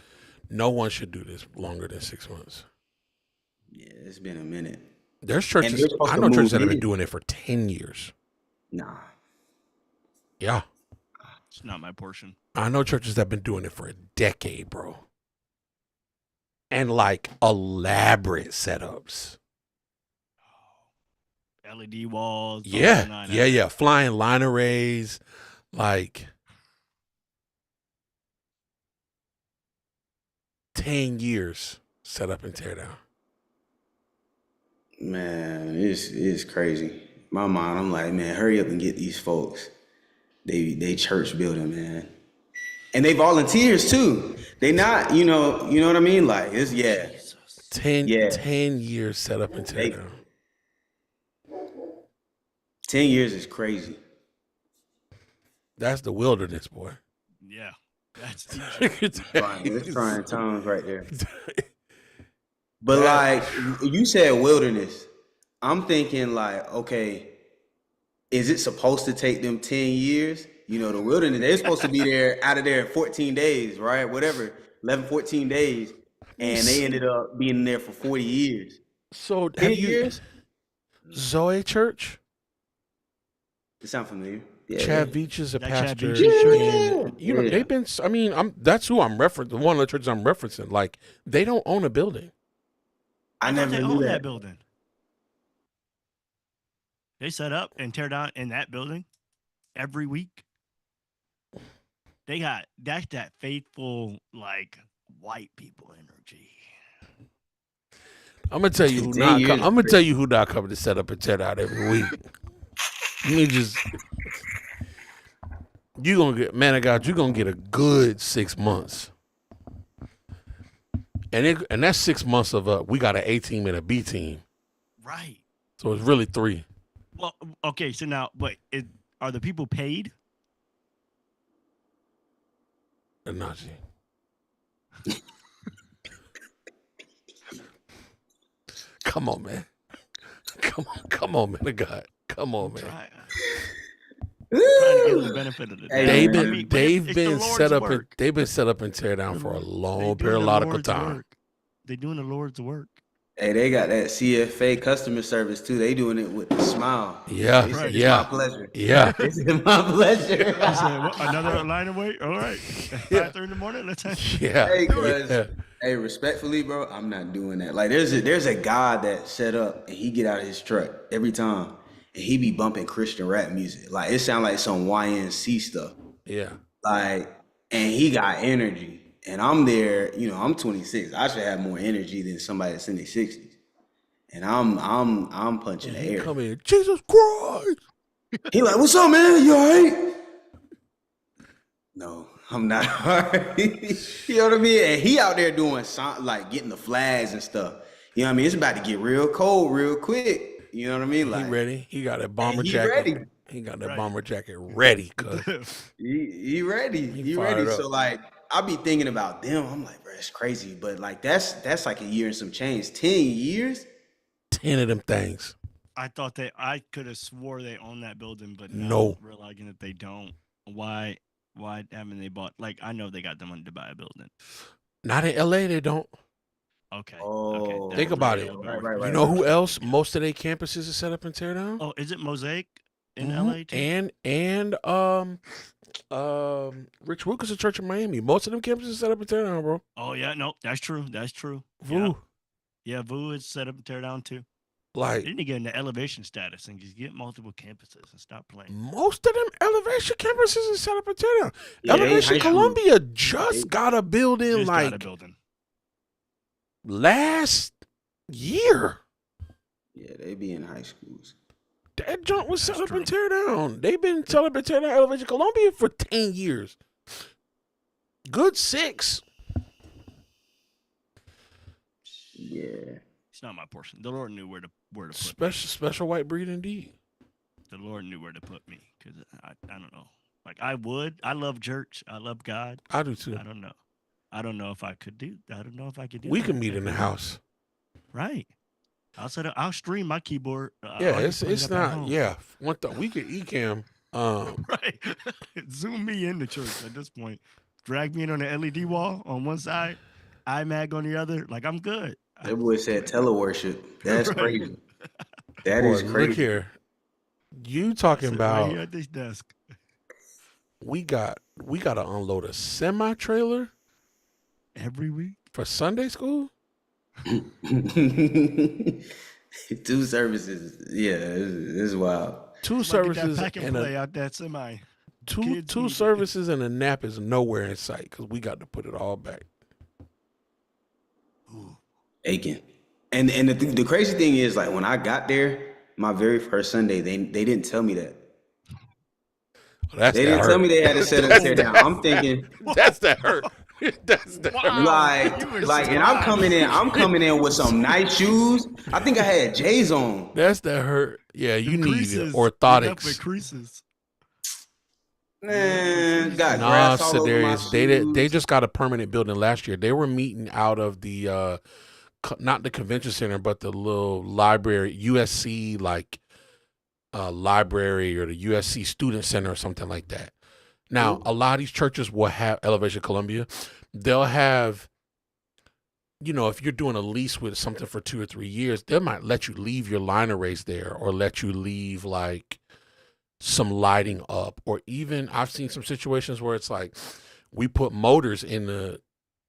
no one should do this longer than 6 months. Yeah, it's been a minute. There's And churches, they're supposed I to know churches move that have been in. doing it for 10 years. Nah. Yeah. It's not my portion. I know churches that have been doing it for a decade, bro. And like elaborate setups. LED walls. the whole Yeah. nine Yeah, yards. yeah. Flying line arrays. Like 10 years set up and tear down. Man, it's crazy. My mind, I'm like, man, hurry up and get these folks. They church building, man. And they volunteers too. They not, you know what I mean? Like it's yeah. 10 Yeah. years set up and tear They- down. 10 years is crazy. That's the wilderness, boy. Yeah. That's It's trying times right there. But That- like you said wilderness. I'm thinking like, okay, is it supposed to take them 10 years? You know, the wilderness, they're supposed to be there out of there in 14 days, right? Whatever, 11, 14 days. And they ended up being there for 40 years. So 10 have you years? Zoe Church? It sound familiar. Yeah. Chad Veach is a That Chad pastor. Veach church? And, you know, Yeah. they've been, I mean, that's who I'm referencing. One of the churches I'm referencing. Like, they don't own a building. I thought never they knew owned that. building. They set up and tear down in that building every week. They got that faithful like white people energy. I'm gonna tell you who 10 not. years I'm gonna tell you who not coming to set up and tear down every week. You just, you gonna get, man of God, you gonna get a good 6 months, and that's 6 months of we got an A team and a B team, Right. so it's really 3. Well, okay. So now, but are the people paid? Najee. Come on, man. Come on, man of God. Come on, man. Trying to give them the benefit of the doubt. Hey, They've man. I been mean, but they've it's the been Lord's set up work. they've been set up and tear down for a They long doing the periodical Lord's time. work. They doing the Lord's work. Hey, they got that CFA customer service too. They doing it with a smile. Yeah, They said, it's yeah. my pleasure. Yeah. It's my pleasure. I said, what, another line of wait? All right. 5:30 in the morning. Let's Yeah. Hey, Yeah. hey, respectfully, bro, I'm not doing that. Like, there's a guy that set up and he get out of his truck every time and he be bumping Christian rap music. Like, it sound like some YNC stuff. Yeah. Like, and he got energy. And I'm there, you know, I'm 26. I should have more energy than somebody that's in their 60s. And I'm punching the He air. come in, Jesus Christ. He like, what's up, man? You all right? No, I'm not all right. You know what I mean? And he out there doing like getting the flags and stuff. You know what I mean? It's about to get real cold real quick. You know what I mean? Like, He ready. He got that bomber he jacket. ready. He got that Right. bomber jacket ready, cuz. he ready. He fired ready. up. So like, I be thinking about them. I'm like, bro, it's crazy. But like, that's like a year and some change. 10 years? 10 of them things. I thought I could have swore they own that building, but No. realizing that they don't. Why haven't they bought? Like, I know they got the money to buy a building. Not in LA, they don't. Okay. Oh, okay. Think about it. Right, You know who else? Most of their campuses are set up and tear down? Oh, is it Mosaic in Mhm. LA too? And Rich Lucas' church in Miami. Most of them campuses are set up and tear down, bro. Oh yeah, no, that's true. That's true. Voo. Yeah, VU is set up and tear down too. They Like, need to get into elevation status and just get multiple campuses and stop playing. most of them elevation campuses are set up and tear down. Yeah, they Elevation high school. Columbia just got a building Just got a like building. last year. Yeah, they be in high schools. That junk was set That's up and true. tear down. They've been set up and tear down Elevation Columbia for 10 years. Good 6. Yeah. It's not my portion. The Lord knew where to put me. Special white breed indeed. The Lord knew where to put me because I don't know. Like I love church. I love God. I do too. I don't know. I don't know if I could do. I don't know if I could do. We that can meet in the every week. house. Right. I'll stream my keyboard. Yeah, I'll just play it it's up at not. home. Yeah, we could Ecamm. Right. Zoom me into church at this point. Drag me in on the LED wall on one side, iMac on the other. Like I'm good. That boy said teleworship. That's Right. crazy. That Boy, is look crazy. here. You I talking sit right here about at this desk. we got to unload a semi trailer Every week. for Sunday school? 2 services. Yeah, it's wild. Two Somebody get that services pack and and play a out that semi. two Kids need it. services and a nap is nowhere in sight because we got to put it all back. Aching. And the crazy thing is, like, when I got there, my very first Sunday, they didn't tell me that. That's They that didn't hurt. tell me they had to set up tear down. I'm thinking, That's that hurt. That's that hurt. like, and I'm coming in with some nice shoes. I think I had J's on. That's that hurt. Yeah, you need Creases. orthotics. With creases. Man, got Nah, grass all over my Sedarius, shoes. they just got a permanent building last year. They were meeting out of the not the convention center, but the little library, USC library, or the USC student center or something like that. Now, a lot of these churches will have Elevation Columbia. They'll have, if you're doing a lease with something for 2 or 3 years, they might let you leave your line arrays there, or let you leave like some lighting up, or even I've seen some situations where it's like we put motors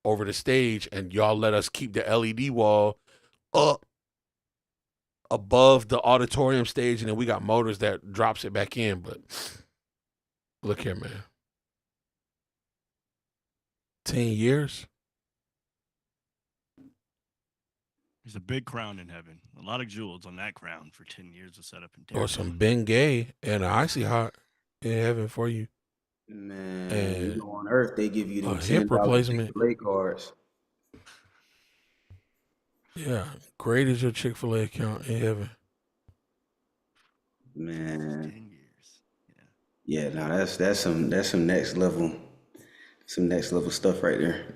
over the stage and y'all let us keep the LED wall up above the auditorium stage, and then we got motors that drops it back in. But look here, man. 10 years. There's a big crown in heaven. A lot of jewels on that crown for 10 years of setup and Or tear some down. Bengay and an icy hot in heaven for you. Man, And on Earth they give you a them hip replacement. Chick-fil-A cards. Yeah, great is your Chick-fil-A account in heaven. Man, 10 years. yeah, no, that's some next level stuff right there.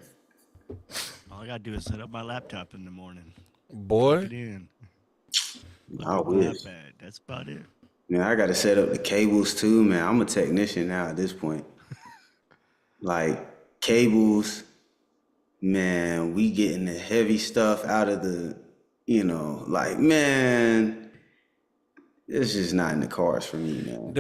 All I gotta do is set up my laptop in the morning. Boy, Plug it in. I Look at my wish. iPad. That's about it. Man, I got to set up the cables too, man. I'm a technician now at this point. Like cables, man, we getting the heavy stuff out of the, like, man, it's just not in the cards for me, man.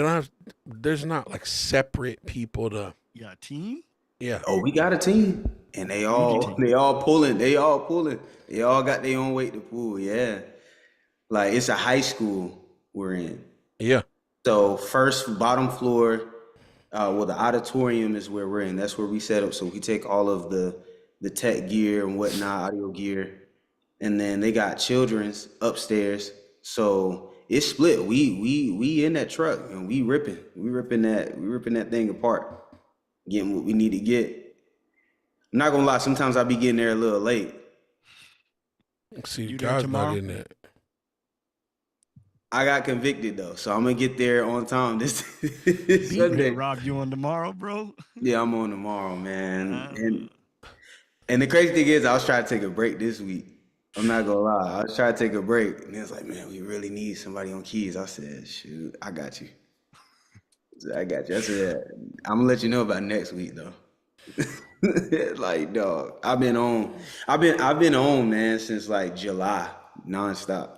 there's not like separate people to, Yeah, team? yeah. Oh, we got a team, and they all pulling. They all got their own weight to pull. Yeah, like it's a high school we're in. Yeah. So bottom floor, the auditorium is where we're in. That's where we set up. So we take all of the tech gear and whatnot, audio gear, and then they got children's upstairs. So it's split. We in that truck and we ripping that thing apart, getting what we need to get. I'm not gonna lie. Sometimes I be getting there a little late. See, You there God's tomorrow? not in that. I got convicted though, so I'm gonna get there on time this Ready Sunday. to rob you on tomorrow, bro? Yeah, I'm on tomorrow, man. And the crazy thing is, I was trying to take a break this week. I'm not gonna lie, I was trying to take a break, and it was like, man, we really need somebody on keys. I said, shoot, I got you. I said, I'm gonna let you know about next week though. Like, dog, I've been on, man, since like July, nonstop,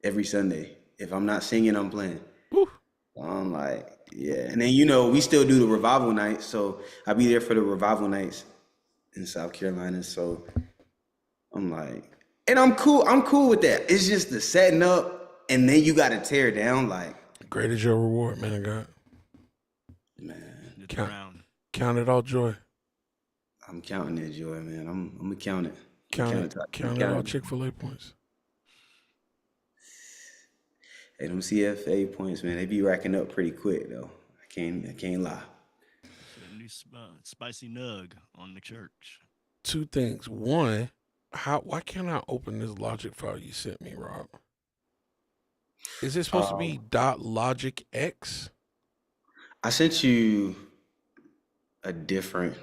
every Sunday. If I'm not singing, I'm playing. Woo. I'm like, yeah. And then, we still do the revival nights. So I'll be there for the revival nights in South Carolina. So I'm like, and I'm cool with that. It's just the setting up and then you got to tear down. Like, Great is your reward, man of God. man, The Count- crown. Count it all joy. I'm counting that joy, man. I'm going to count it. Count it all Chick-fil-A points. Hey, them CFA points, man, they be racking up pretty quick though. I can't lie. A new spicy nug on the church. 2 things. One, why can't I open this Logic file you sent me, Rob? Is it supposed to be .logicx? I sent you a different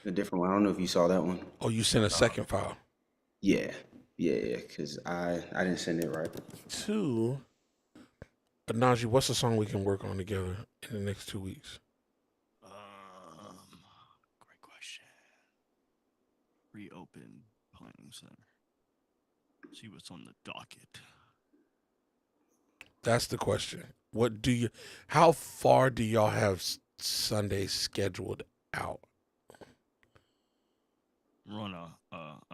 one. I don't know if you saw that one. Oh, you sent a second file. Yeah. Yeah, because I didn't send it right. 2, Najee, what's a song we can work on together in the next 2 weeks? Great question. Reopen planning center. See what's on the docket. That's the question. How far do y'all have Sundays scheduled out? Run a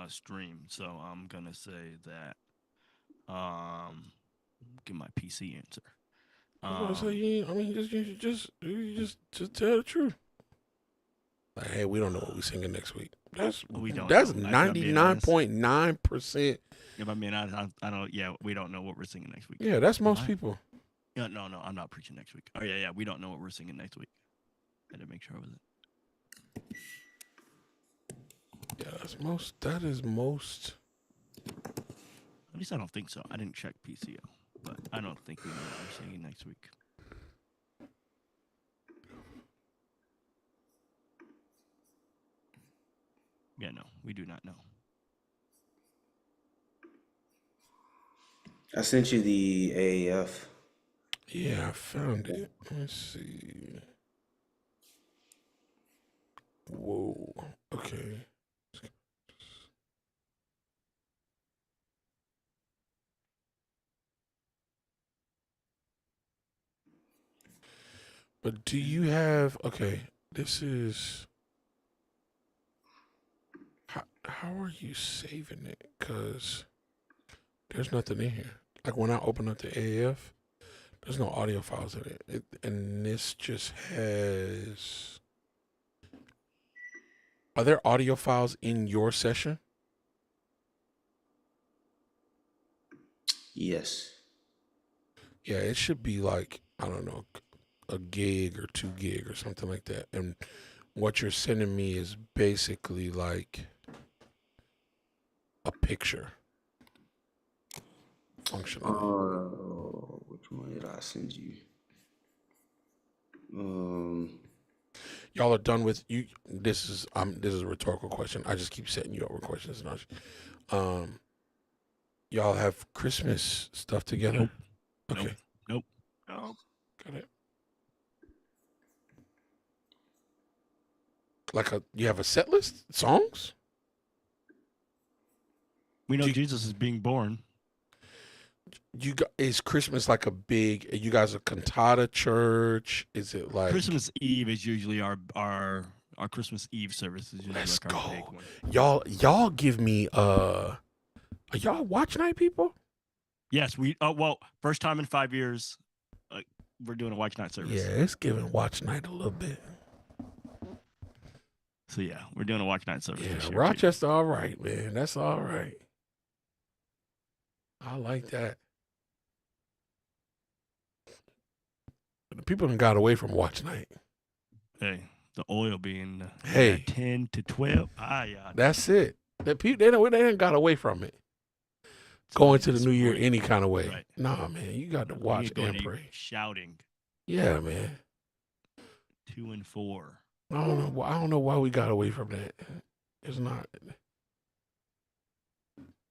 stream, so I'm gonna say that. Give my PC answer. I'm gonna say, I mean, just tell the truth. Like, hey, we don't know what we're singing next week. That's 99.9%. If I mean, I don't. Yeah, we don't know what we're singing next week. Yeah, that's most people. Yeah, no, I'm not preaching next week. Oh yeah, we don't know what we're singing next week. I had to make sure I was it. Yeah, that's most. That is most. At least I don't think so. I didn't check PCO, but I don't think we know what we're singing next week. Yeah, no, we do not know. I sent you the AAF. Yeah, I found it. Let's see. Whoa. Okay. But do you have? Okay, this is. How are you saving it? Because there's nothing in here. Like when I open up the AF, there's no audio files in it. And this just has. Are there audio files in your session? Yes. Yeah, it should be like, I don't know, a gig or 2 gig or something like that. And what you're sending me is basically like a picture. Functionally. Which one did I send you? Y'all are done with you. This is a rhetorical question. I just keep setting you up with questions. Y'all have Christmas stuff together? Nope. Okay. Nope. Got it. Like you have a set list? Songs? We know Jesus is being born. Is Christmas like a big? You guys a cantata church? Is it like Christmas Eve is usually our Christmas Eve service is usually Let's like our go. big one. Y'all give me are y'all watch night people? Yes, we well, first time in 5 years, we're doing a watch night service. Yeah, it's giving watch night a little bit. So yeah, we're doing a watch night service. Yeah, this year, Rochester, all right, man. That's all right. I like that. The people done got away from watch night. Hey, the oil being 10 to 12. Yeah. That's it. The people they done got away from it. Going to the new year any kind of way. Right. Nah, man, you got to watch and pray. Shouting. Yeah, man. 2 and 4. I don't know why we got away from that. It's not.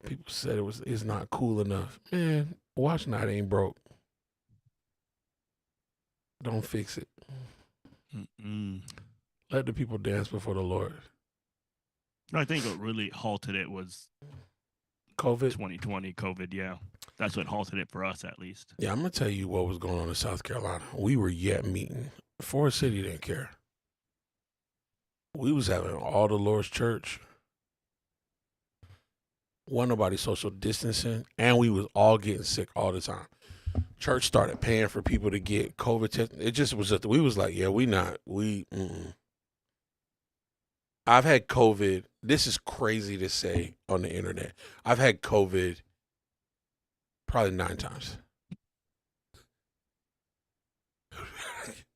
People said it's not cool enough. Man, watch night ain't broke. Don't fix it. Let the people dance before the Lord. I think what really halted it was COVID. 2020 COVID, yeah. That's what halted it for us, at least. Yeah, I'm going to tell you what was going on in South Carolina. We were yet meeting. Forest City didn't care. We was having all the Lord's church. Wasn't nobody social distancing, and we was all getting sick all the time. Church started paying for people to get COVID tested. It just was we was like, yeah, I've had COVID. This is crazy to say on the internet. I've had COVID probably 9 times.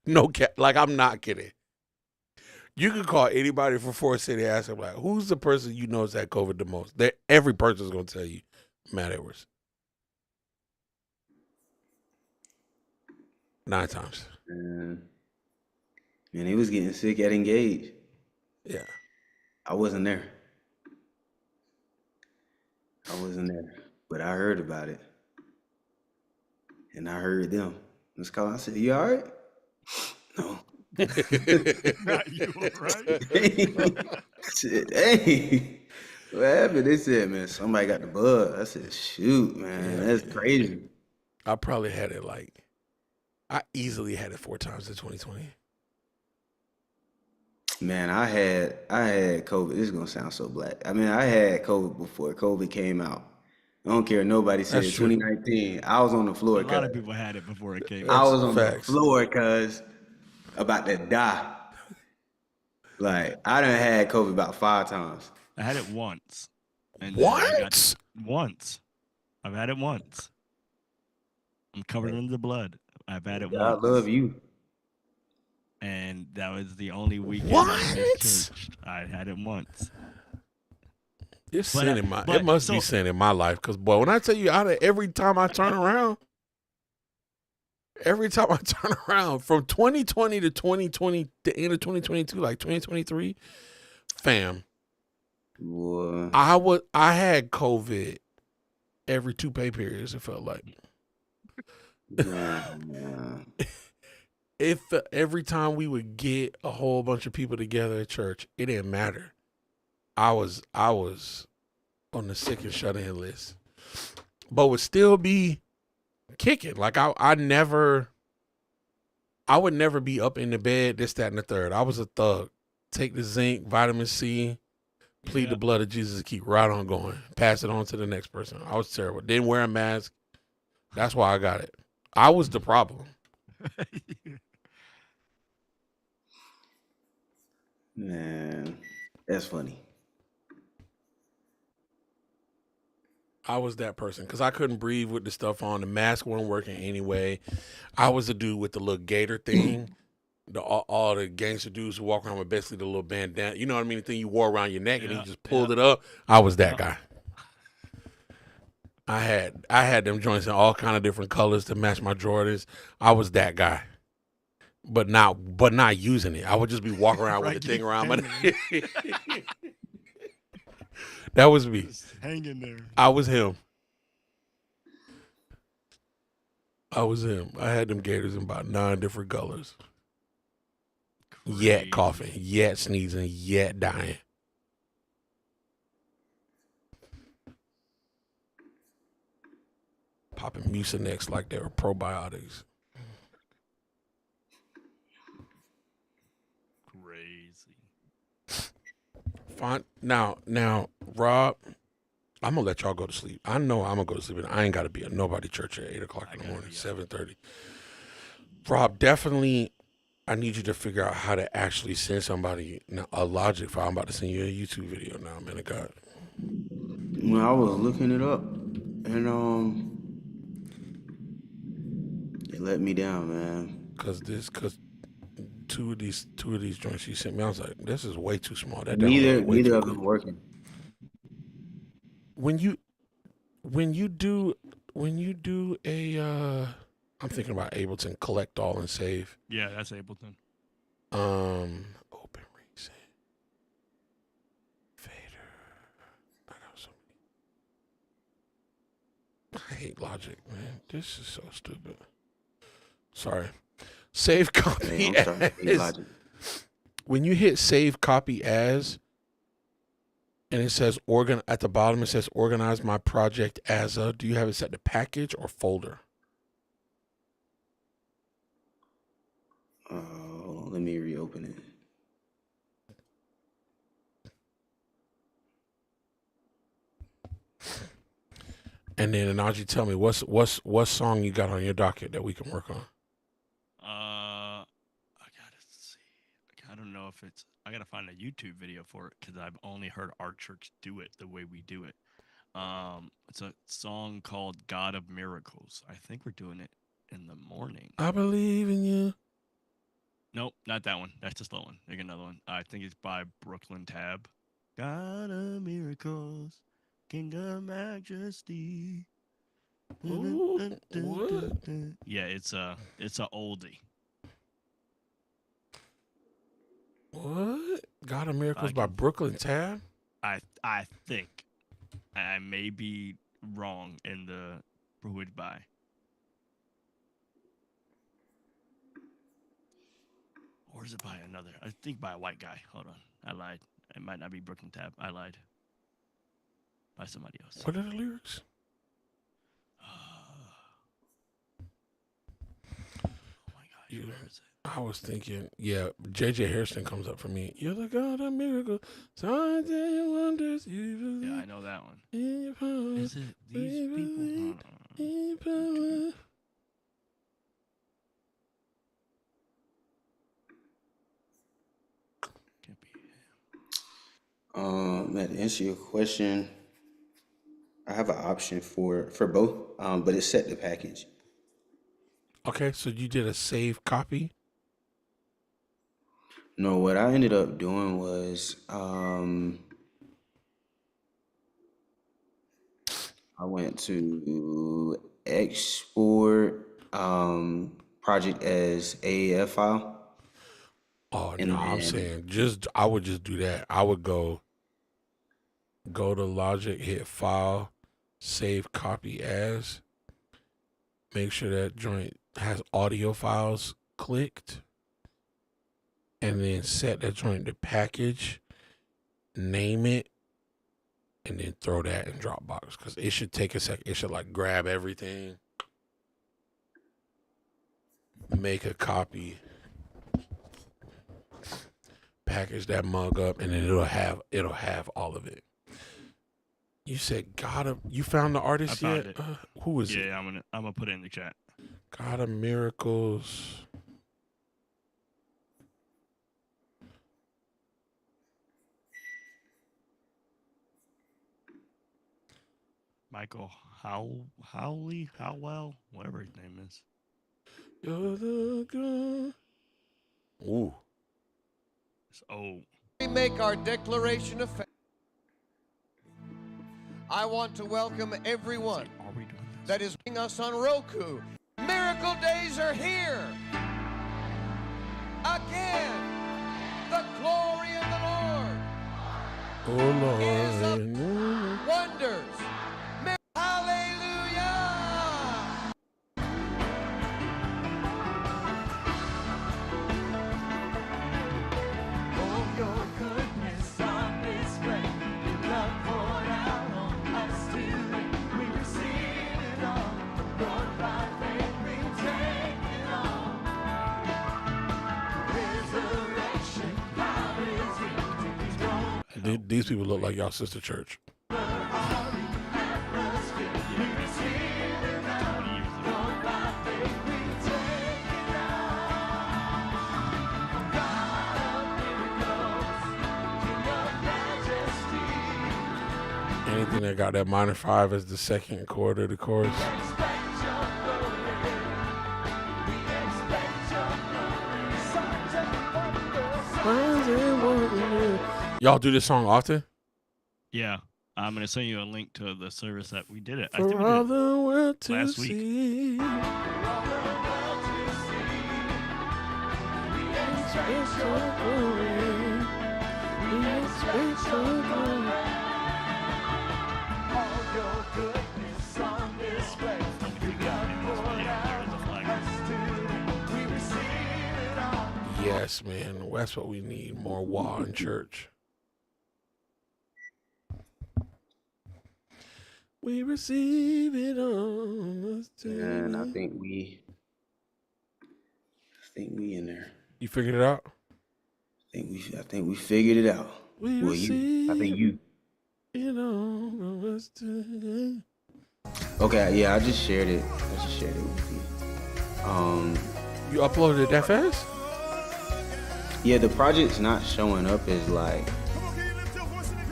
No, like I'm not kidding. You can call anybody from Forest City and ask them, like, who's the person you know has had COVID the most? Every person's going to tell you, Matt Edwards. 9 times. And he was getting sick at Engage. Yeah. I wasn't there. I wasn't there, but I heard about it, and I heard them. Let's call. I said, "You all right?" No. You all right? Shit, hey, what happened? They said, "Man, somebody got the bug." I said, "Shoot, man, Yeah, that's man. crazy." I probably had it I easily had it 4 times in 2020. Man, I had COVID. This is gonna sound so black. I mean, I had COVID before COVID came out. I don't care. Nobody That's said true. 2019. I was on the A floor, lot cuz. of people had it before it came I out. That's was on the facts. floor, cuz, about to die. Like, I done had COVID about 5 times. I had it once, and then I got What? once. I've had it once. I'm covered in the blood. I've had it God once, love you. and that was the only weekend I missed What? church. I had it once. It's But sin in my. It but must be so sin in my life, cause boy, when I tell you, out of every time I turn around, from 2020 to 2020, the end of 2022, like 2023, fam, Boy. I had COVID every 2 pay periods. It felt like Man. if every time we would get a whole bunch of people together at church, it didn't matter. I was on the sick and shut in list, but would still be kicking. Like I would never be up in the bed, this, that, and the third. I was a thug. Take the zinc, vitamin C, plead the blood of Jesus, keep right on going. Pass it on to the next person. I was terrible. Didn't wear a mask. That's why I got it. I was the problem. Man, that's funny. I was that person because I couldn't breathe with the stuff on. The mask wasn't working anyway. I was the dude with the little gator thing. All the gangster dudes who walk around with basically the little bandana. You know what I mean? The thing you wore around your neck and you just pulled it up. I was that guy. I had them joints in all kind of different colors to match my Jordans. I was that guy. But not using it. I would just be walking around with the thing around my neck. That was me. Just hanging there. I was him. I had them gators in about 9 different colors. Yet coughing, yet sneezing, yet dying. Popping Mucinex like they were probiotics. Crazy. Fine. Now, Rob, I'm gonna let y'all go to sleep. I know I'm gonna go to sleep, and I ain't gotta be at nobody church at 8 o'clock in the morning, 7:30. Rob, definitely, I need you to figure out how to actually send somebody a Logic file. I'm about to send you a YouTube video now, man of God. When I was looking it up, and it let me down, man. Cause two of these joints you sent me, I was like, this is way too small. That Neither way too of quick. them working. When you do a I'm thinking about Ableton collect all and save. Yeah, that's Ableton. Open reset. Fader. I got so many. I hate Logic, man. This is so stupid. Sorry. Save copy Hey, I'm sorry. I hate as. Logic. When you hit save copy as, and it says at the bottom, it says organize my project as a, do you have it set to package or folder? Hold on, let me reopen it. And then Anaji, tell me what song you got on your docket that we can work on? I gotta see. I don't know if I gotta find a YouTube video for it because I've only heard our church do it the way we do it. It's a song called "God of Miracles." I think we're doing it in the morning. I believe in you. Nope, not that one. That's the slow one. There's another one. I think it's by Brooklyn Tab. God of Miracles, King of Majesty. Ooh, what? Yeah, it's a oldie. What? God of Miracles by Brooklyn Tab? I think. I may be wrong in the who it's by. Or is it by another? I think by a white guy. Hold on. I lied. It might not be Brooklyn Tab. I lied. By somebody else. What are the lyrics? Oh my God. Where is it? I was thinking, yeah, J.J. Harrison comes up for me. You're the God of miracles, signs and wonders. Yeah, I know that one. Is it these people? Can't be him. To answer your question, I have an option for both, but it's set to package. Okay, so you did a save copy? No, what I ended up doing was I went to export project as AAF file. Oh And no, I'm then- saying I would just do that. I would go to Logic, hit file, save copy as, make sure that joint has audio files clicked, and then set that joint to package, name it, and then throw that in Dropbox, because it should take a sec. It should like grab everything, make a copy, package that mug up, and then it'll have all of it. You said you found the artist I found yet? it. Who is it? Yeah, I'm gonna put it in the chat. God of Miracles. Michael Howell, whatever his name is. You're the God. Ooh. It's old. We make our declaration of faith. I want to welcome everyone Are we doing this? that is watching us on Roku. Miracle days are here. Again, the glory of the Lord Oh is Lord. of wonders. Hallelujah! Oh, your goodness on display. Your love poured out on us today. We receive it all. Lord, by faith we take it all. Resurrection, power is here. These people look like y'all sister church. Anything that got that minor 5 as the second chord of the chorus. Y'all do this song often? Yeah, I'm gonna send you a link to the service that we did it. I For think we all did the world to last week. see. Yes, man. That's what we need. More wall in church. We receive it on us too. And I think we in there. You figured it out? I think we figured it out. We Well, you. I think you. it on us too. Okay, yeah, I just shared it with you. You uploaded it that fast? Yeah, the project's not showing up as like,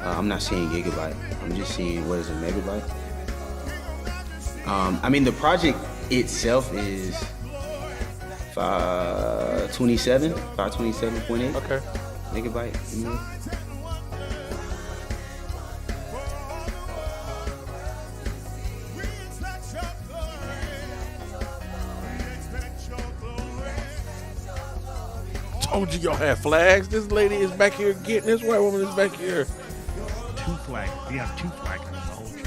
I'm not seeing gigabyte. I'm just seeing what is a megabyte. I mean, the project itself is 527.8 Okay. megabyte. Told you y'all had flags. This lady is back here getting this white woman is back here. 2 flags. We have 2 flags in the whole church.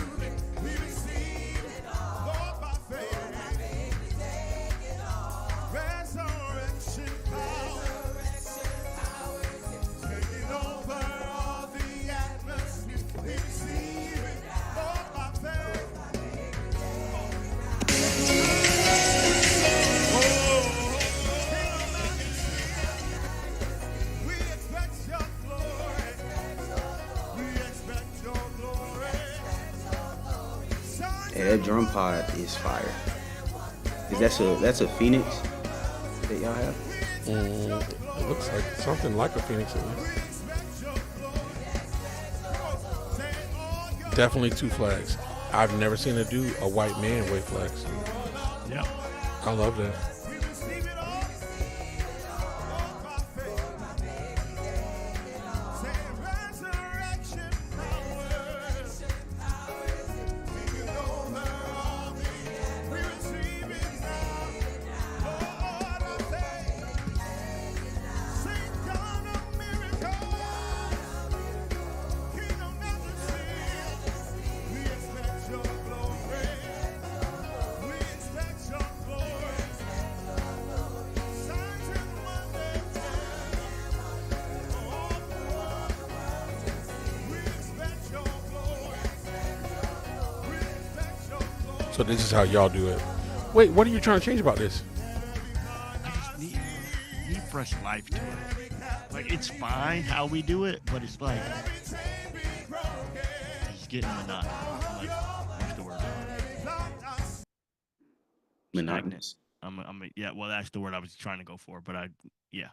Hey, that drum pod is fire. That's a Phoenix that y'all have? It looks like something like a Phoenix at least. Definitely two flags. I've never seen it do a white man wave flags. Yeah. I love that. So this is how y'all do it. Wait, what are you trying to change about this? I just need fresh life to it. Like, it's fine how we do it, but it's like it's getting monotonous. Like, what's the word? Monotonous. Yeah, well, that's the word I was trying to go for, but yeah.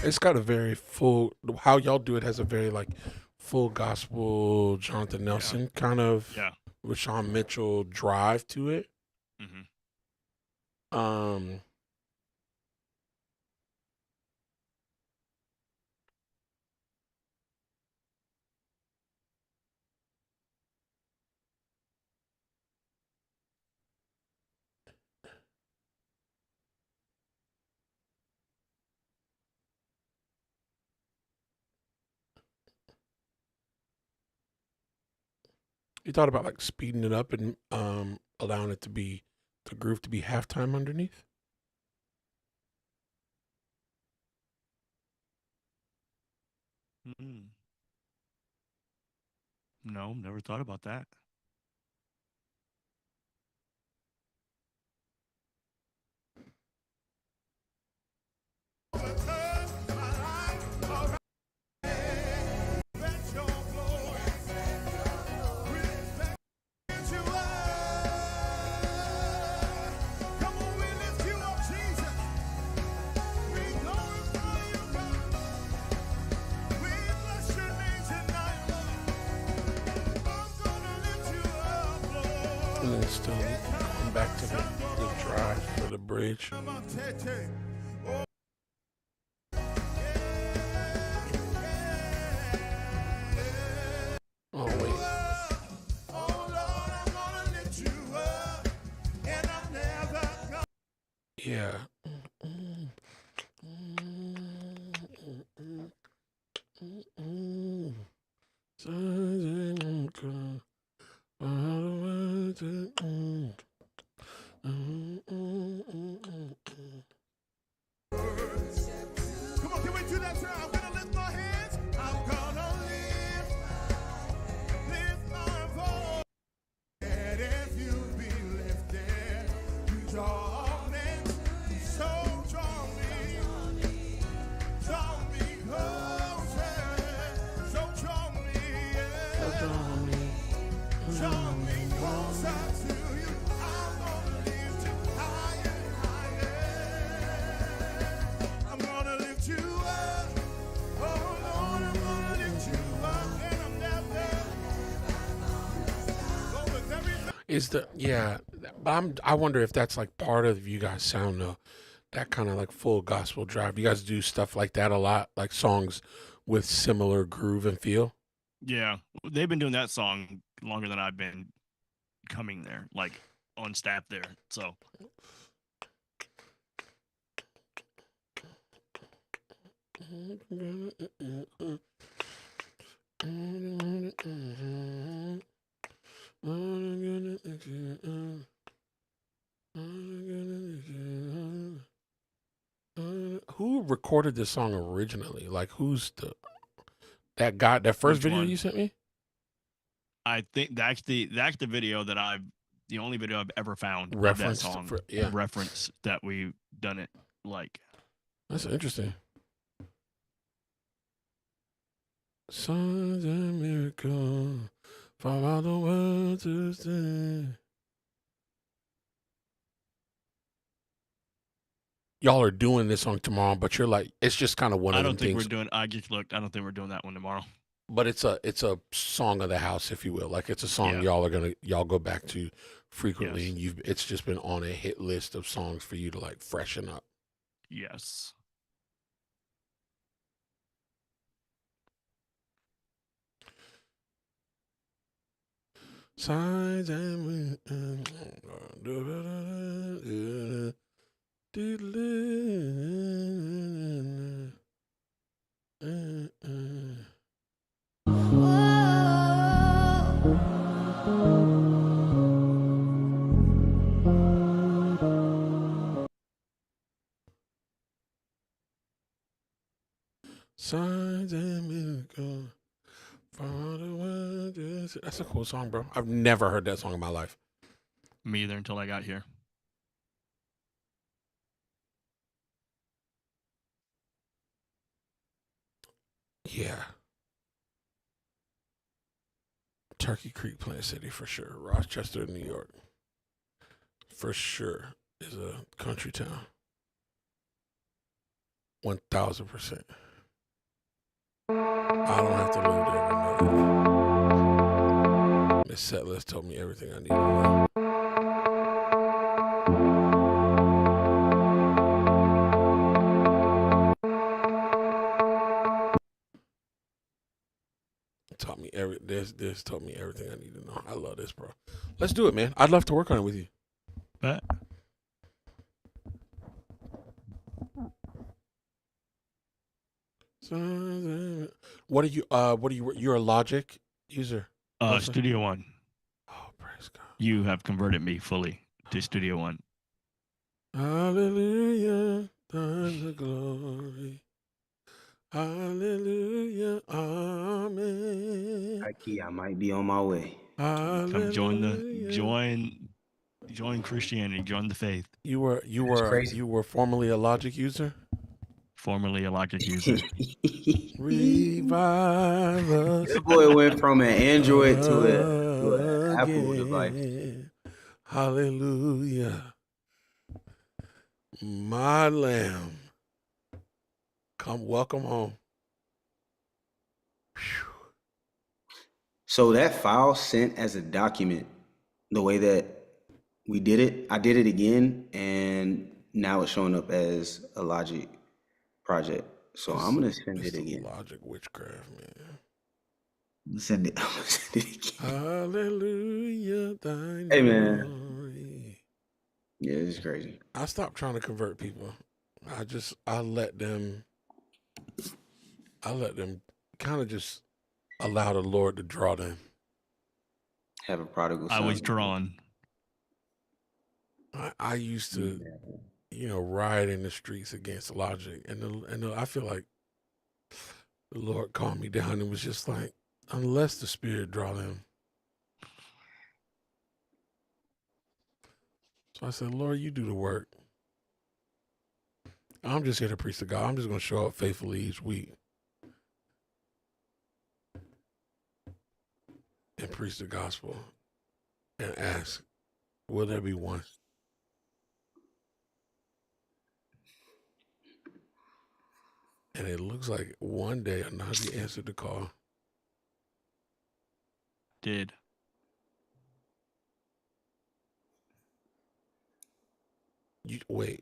It's got a very full. How y'all do it has a very like full gospel Jonathan Nelson kind of Rashawn Mitchell drive to it. Mm-hmm. You thought about like speeding it up and allowing it to be the groove to be halftime underneath? Mm-hmm. No, never thought about that. And then still going back to the drive for the bridge. Oh wait. Yeah. Come on, can we do that tonight? I'm gonna lift my hands. I'm gonna lift my voice. And if you be lifted, you draw men. So draw me closer. So draw me, draw me closer to you. I'm gonna lift you higher and higher. I'm gonna lift you up. Oh Lord, I'm gonna lift you up, and I'm never go with everything. Is the but I wonder if that's like part of you guys' sound though. That kind of like full gospel drive. You guys do stuff like that a lot, like songs with similar groove and feel. Yeah, they've been doing that song longer than I've been coming there, like on staff there. So Who recorded this song originally? Like, who's that guy? That first Which video one? you sent me? I think that's the video that the only video I've ever found of that Referenced song. for- yeah. Reference that we've done it like. That's interesting. Signs and miracles from all the world to see. Y'all are doing this song tomorrow, but you're like, it's just kind of one I of them don't think things. we're doing. I just looked. I don't think we're doing that one tomorrow. But it's a song of the house, if you will. Like it's a song Yeah. y'all go back to frequently, Yes. and it's just been on a hit list of songs for you to like freshen up. Yes. Signs and signs and miracles. That's a cool song, bro. I've never heard that song in my life. Me either until I got here. Yeah. Turkey Creek, Plant City for sure. Rochester, New York, for sure is a country town. 1000%. I don't have to live there to know that. Miss Settlers told me everything I need to know. Taught me this told me everything I need to know. I love this, bro. Let's do it, man. I'd love to work on it with you. But What are you? You're a Logic user. Also? Studio One. Oh, praise God. You have converted me fully to Studio One. Hallelujah, thine the glory. Hallelujah, amen. I might be on my way. Come join Christianity, join the faith. You were formerly a Logic user. Formerly a Logic user. Revive us. That boy went from an Android to an Apple device. again. Hallelujah. My lamb. Welcome home. Whew. So that file sent as a document, the way that we did it, I did it again, and now it's showing up as a Logic project. So I'm gonna send it again. Logic witchcraft, man. Send it. I'm gonna send it again. Hallelujah, thine Hey, man. glory. Yeah, it's crazy. I stopped trying to convert people. I let them kind of just allow the Lord to draw them. Have a prodigal I son. was drawn. I used to, riot in the streets against Logic, and I feel like the Lord calmed me down and was just like, unless the Spirit draw them. So I said, Lord, you do the work. I'm just here to preach the God. I'm just going to show up faithfully each week and preach the gospel and ask, will there be one? And it looks like one day Anaji answered the call. Did.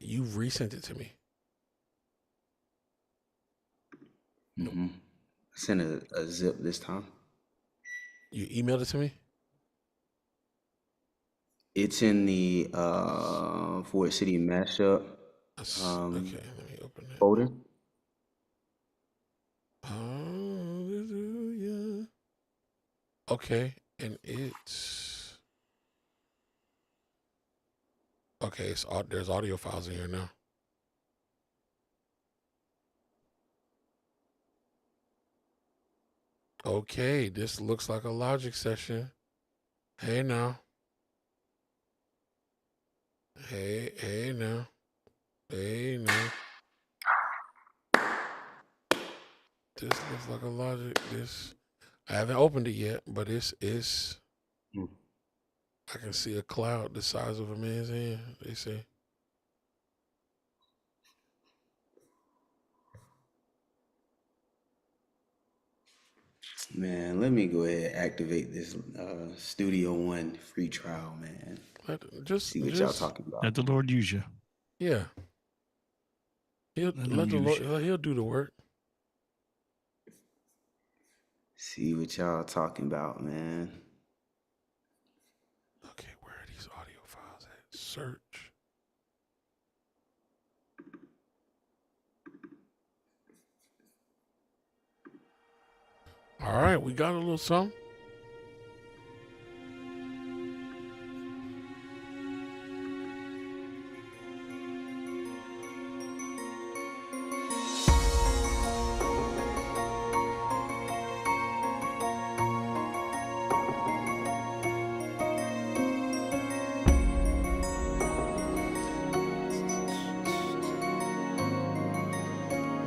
You resent it to me. Mm-hmm. I sent a zip this time. You emailed it to me? It's in the Ford City mashup Okay, let me open it. folder. Hallelujah. Okay, and it's okay. There's audio files in here now. Okay, this looks like a logic session. Hey now. Hey now. Hey now. This looks like a logic. I haven't opened it yet, but it's I can see a cloud the size of a man's hand, they say. Man, let me go ahead and activate this Studio One free trial, man. See what y'all talking about. Let the Lord use you. Yeah. He'll Let let him the use Lord, he'll do the work. See what y'all talking about, man. Okay, where are these audio files at? Search. All right, we got a little something.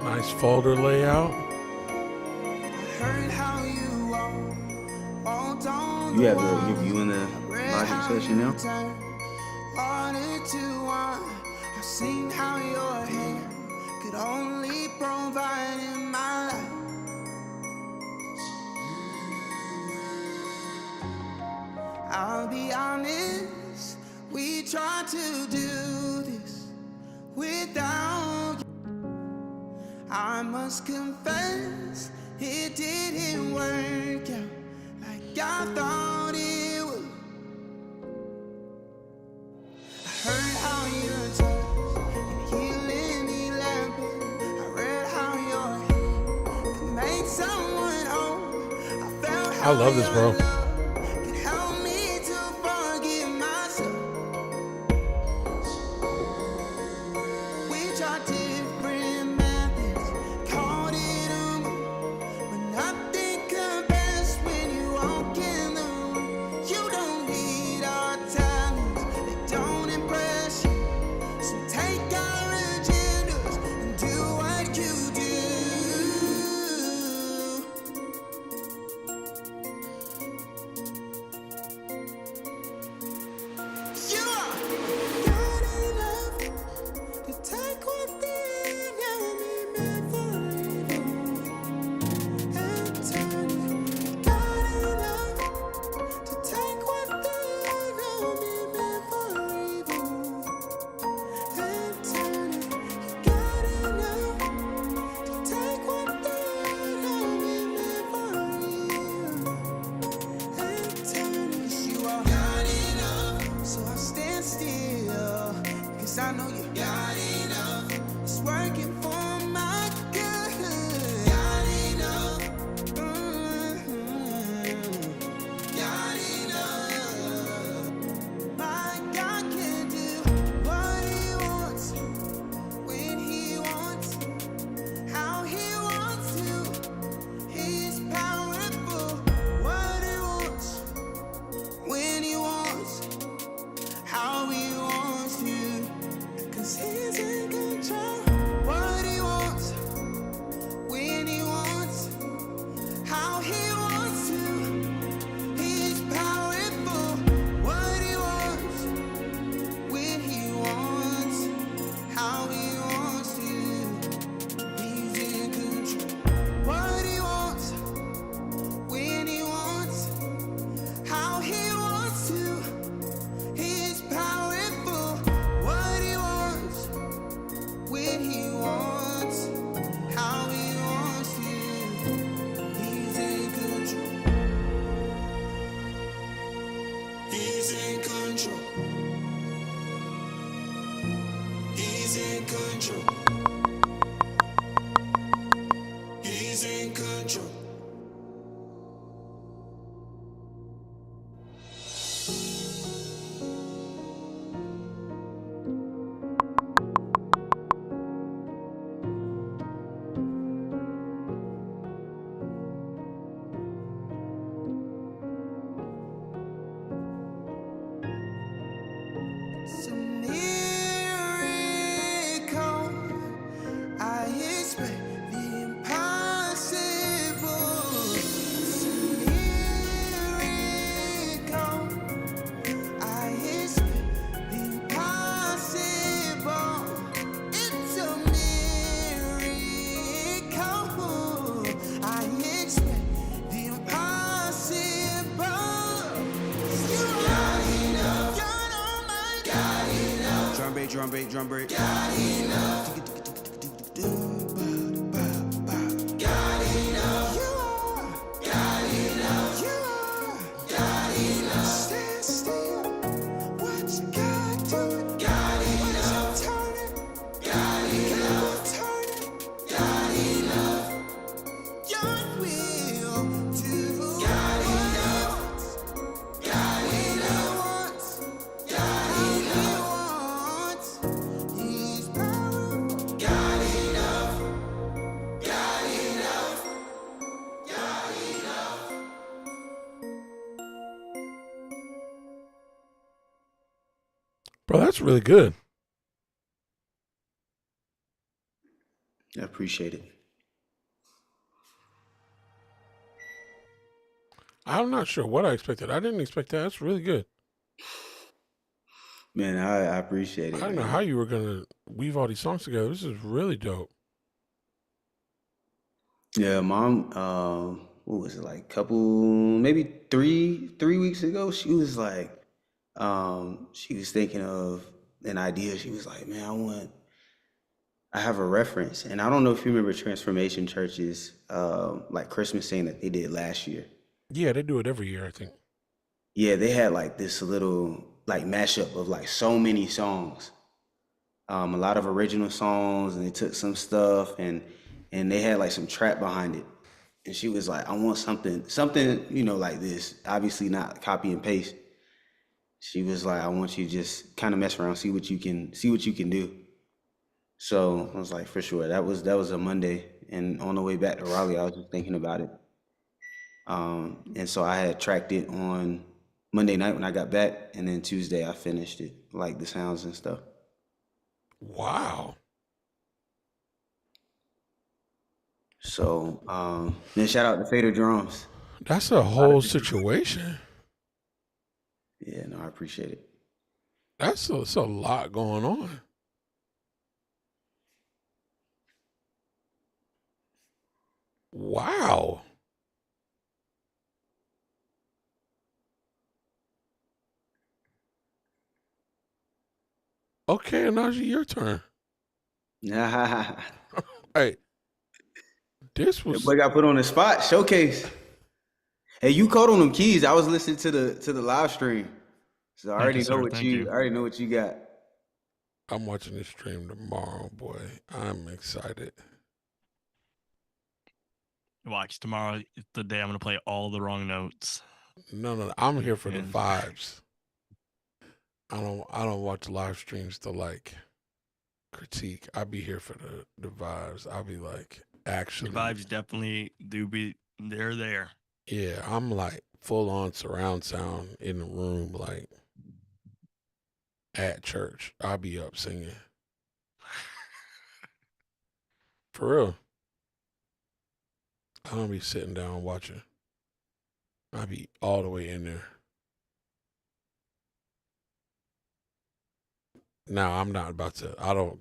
Nice folder layout. You have you in the logic session now? I've seen how your hand could only provide in my life. I'll be honest, we tried to do this without you. I must confess, it didn't work out like I thought it would. I heard how your touch and healing me laughing. I read how your hand could make someone whole. I felt I how love this, bro. your love could help me to forgive myself. We tried different methods, called it a move, but nothing compares when you walk in the room. You don't need our talents, they don't impress you. So take our agendas and do what you do. You are God enough to take what the enemy meant for evil and turn it. God enough to take what the enemy meant for evil and turn it. God enough to take what the enemy meant for evil and turn it. You are God enough, so I stand still because I know you're God enough. It's working for my good. God enough. God enough. My God can do what He wants, when He wants, how He wants to. He's powerful. What He wants, when He wants, how He wants to. 'Cause He's in control. What He wants, when He wants, how He wants to. He's powerful. What He wants, when He wants, how He wants to. He's in control. What He wants, when He wants, how He wants to. He's powerful. What He wants, when He wants, how He wants to. He's in control. He's in control. He's in control. He's in control. It's a miracle. I expect the impossible. It's a miracle. I expect the impossible. It's a miracle. I expect the impossible. You got enough. God Almighty. Got enough. Drum break, drum break, drum break. Got enough. Got enough. You are. Got enough. You are. Got enough. Stand still. Watch God do it. Got enough. Watch Him turn it. Got enough. Turn it. Got enough. God will do. Got enough. Got enough. Got enough. He's powerful. Got enough. Got enough. Got enough. Bro, that's really good. I appreciate it. I'm not sure what I expected. I didn't expect that. That's really good. Man, I appreciate it. I don't know man. how you were gonna weave all these songs together. This is really dope. Yeah, mom, what was it, like maybe three weeks ago, she was like, she was thinking of an idea. She was like, man, I have a reference. And I don't know if you remember Transformation Church's like Christmas thing that they did last year. Yeah, they do it every year, I think. Yeah, they had like this little like mashup of like so many songs. A lot of original songs, and they took some stuff and they had like some trap behind it. And she was like, I want something, like this. Obviously not copy and paste. She was like, I want you to just kind of mess around, see what you can do. So I was like, for sure. That was a Monday, and on the way back to Raleigh, I was just thinking about it. And so I had tracked it on Monday night when I got back, and then Tuesday I finished it, like the sounds and stuff. Wow. So then shout out to Fader Drums. That's a whole situation. Yeah, no, I appreciate it. That's a lot going on. Wow. Okay, Anaji, your turn. That Hey, this was boy got put on the spot. Showcase. Hey, you caught on them keys. I was listening to the live stream, so I already know what you. I already know what you got. I'm watching this stream tomorrow, boy. I'm excited. Watch tomorrow. It's the day I'm gonna play all the wrong notes. No. I'm here for the And- vibes. I don't watch live streams to like critique. I be here for the vibes. I'll be like actually The vibes definitely do be they're there. Yeah, I'm like full on surround sound in the room, like at church. I'll be up singing. For real. I don't be sitting down watching. I be all the way in there. Now I'm not about to. I don't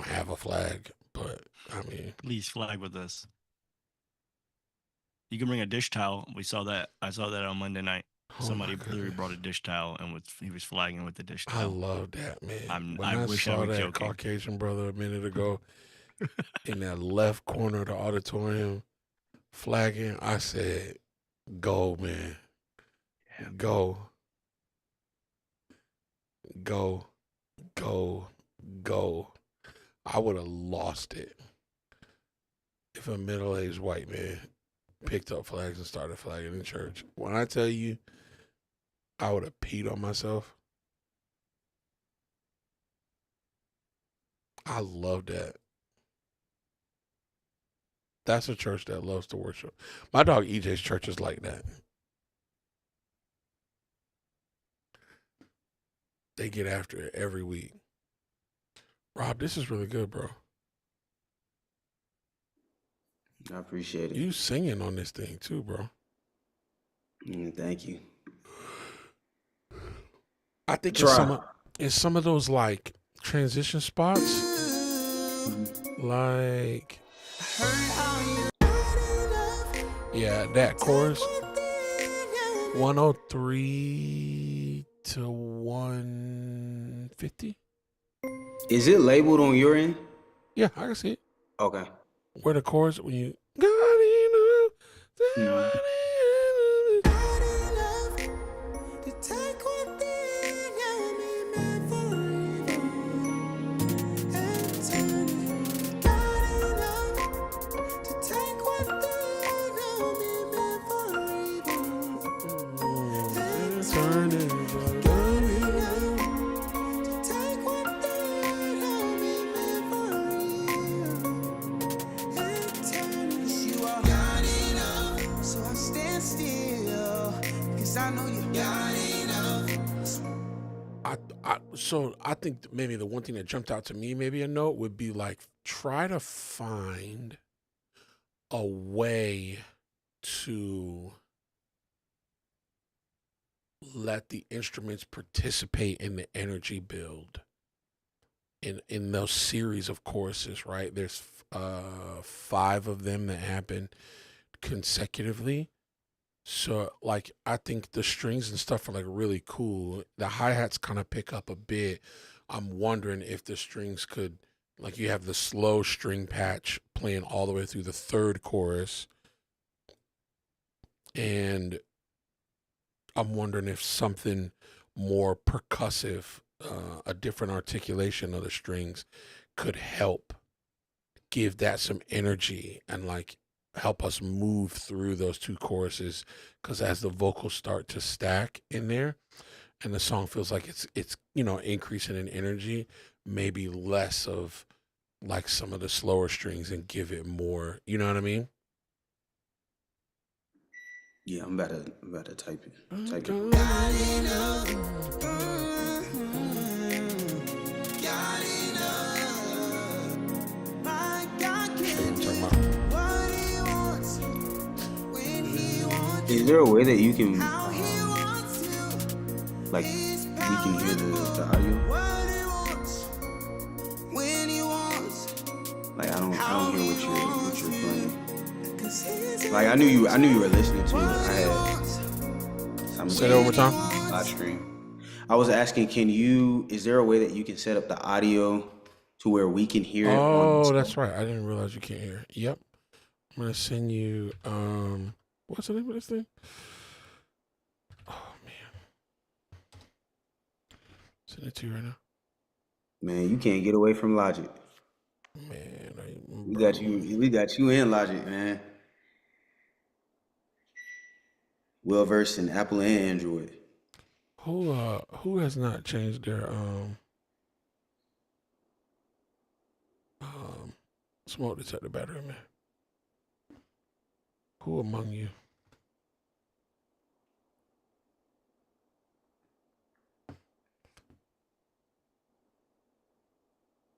have a flag, but I mean, Please flag with us. You can bring a dish towel. We saw that. I saw that on Monday night. oh Somebody my literally goodness. brought a dish towel and he was flagging with the dish I towel. love that, man. When I I wish I saw was that joking. Caucasian brother a minute ago in that left corner of the auditorium flagging, I said, "Go, man, go, go, go, go." I would have lost it if a middle-aged white man picked up flags and started flagging in church. When I tell you, I would have peed on myself. I love that. That's a church that loves to worship. My dog EJ's church is like that. They get after it every week. Rob, this is really good, bro. I appreciate it. You singing on this thing too, bro. Thank you. I think Try. it's some of those like transition spots, like yeah, that chorus 103 to 150. Is it labeled on your end? Yeah, I can see it. Okay. Where the chorus when you got enough. So I think maybe the one thing that jumped out to me, maybe a note would be like, try to find a way to let the instruments participate in the energy build in those series of choruses, right? There's 5 of them that happen consecutively. So like I think the strings and stuff are like really cool. The hi-hats kind of pick up a bit. I'm wondering if the strings could, like, you have the slow string patch playing all the way through the 3rd chorus, and I'm wondering if something more percussive, a different articulation of the strings could help give that some energy and like help us move through those 2 choruses, because as the vocals start to stack in there and the song feels like it's increasing in energy, maybe less of like some of the slower strings and give it more, you know what I mean? Yeah, I'm about to type it. Type it. Is there a way that you can, like, we can hear the audio? Like, I don't hear what you're playing. Like, I knew you were listening to it. I had. Say that one more time. Live stream. I was asking, is there a way that you can set up the audio to where we can hear it? Oh, that's right. I didn't realize you can't hear. Yep. I'm gonna send you what's the name of this thing? Oh man. Send it to you right now. Man, you can't get away from Logic. Man, We got you in Logic, man. Well versed in Apple and Android. Who has not changed their smoke detector battery, man? Who among you?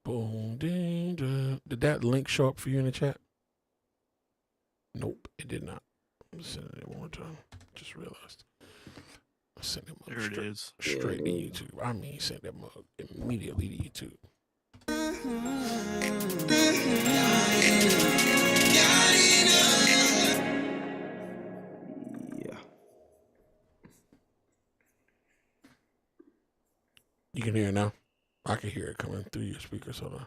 Boom, ding, ding. Did that link show up for you in the chat? Nope, it did not. I'm sending it one more time. Just realized. I'm sending it There it is. straight to YouTube. I mean, send that mug immediately to YouTube. Yeah. You can hear it now? I can hear it coming through your speakers. Hold on.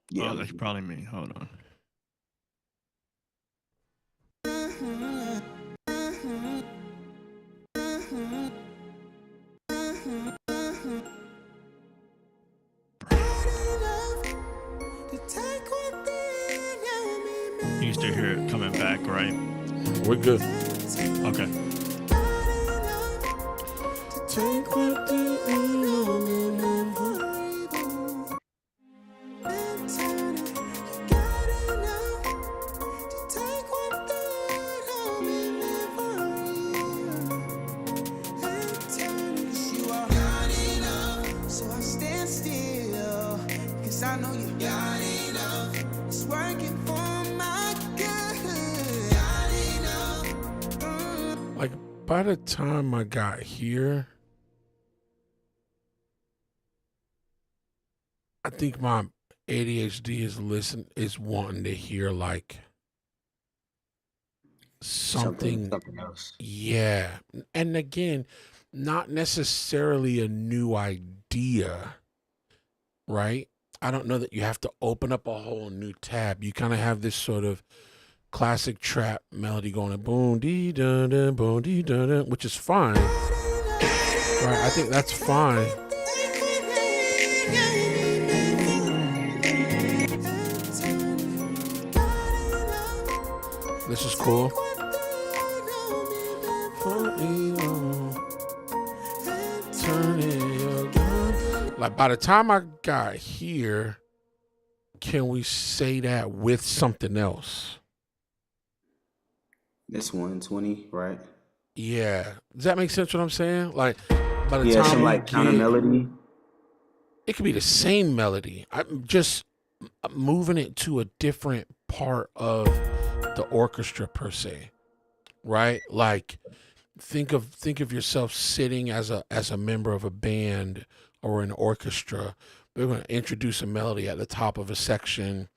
Yeah. Oh, that's probably me. Hold on. You still hear it coming back, right? We're good. Okay. Take what I know you got enough. It's working for my good. Got enough. Like by the time I got here, I think my ADHD is wanting to hear like something. Something else. Yeah. And again, not necessarily a new idea, right? I don't know that you have to open up a whole new tab. You kind of have this sort of classic trap melody going boom dee da da boom dee da da, which is fine. Right? I think that's fine. This is cool. Like by the time I got here, can we say that with something else? This 120, right? Yeah. Does that make sense what I'm saying? Like by the Yeah, time some we like counter melody. it could be the same melody. I'm just moving it to a different part of the orchestra per se. Right? Like think of yourself sitting as a member of a band or an orchestra. We're going to introduce a melody at the top of a section,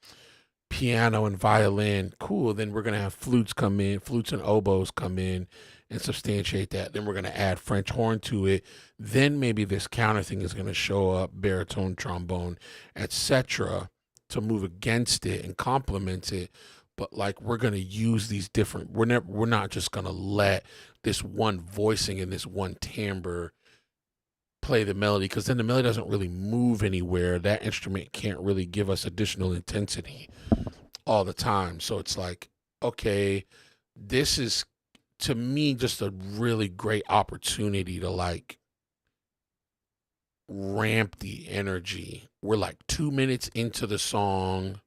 piano and violin. Cool. Then we're going to have flutes and oboes come in and substantiate that. Then we're going to add French horn to it. Then maybe this counter thing is going to show up, baritone, trombone, etc., to move against it and complement it. But like we're going to use these different, we're not just going to let this one voicing and this one timbre play the melody, because then the melody doesn't really move anywhere. That instrument can't really give us additional intensity all the time. So it's like, okay, this is to me just a really great opportunity to like ramp the energy. We're like 2 minutes into the song.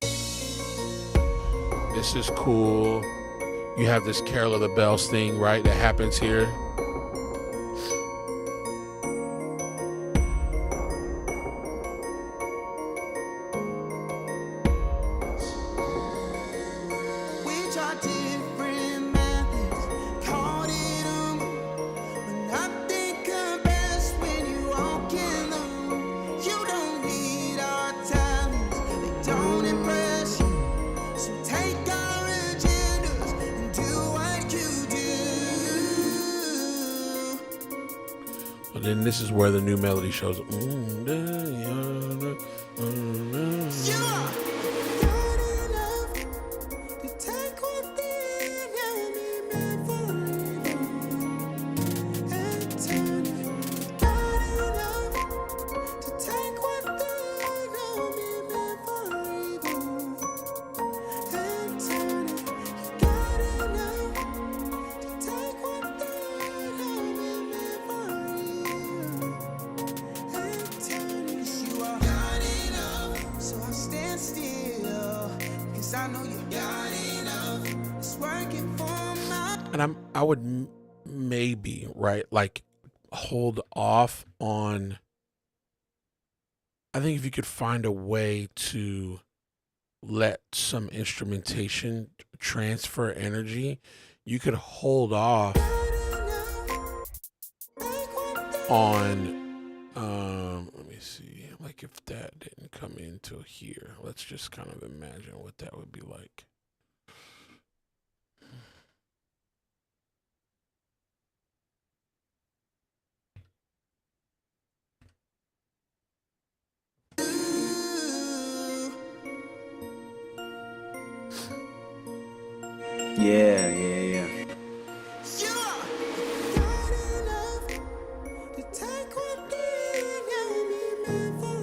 This is cool. You have this Carol of the Bells thing, right, that happens here. We tried different methods, called it but nothing compares when you walk in the room. You don't need our talents, they don't impress you. So take our agendas and do what you do. And then this is where the new melody shows up. You are good enough to take one thing and be meant for evil and turn it. Good enough to take one thing and be meant for evil and turn it. Good enough to take one thing and be meant for evil and turn it. You are God enough, so I stand still, because I know you got enough. It's working for my. And I would maybe, right, like hold off on, I think if you could find a way to let some instrumentation transfer energy, you could hold off on let me see, like if that didn't come into here, let's just kind of imagine what that would be like. Yeah. You are good enough to take one thing and be meant for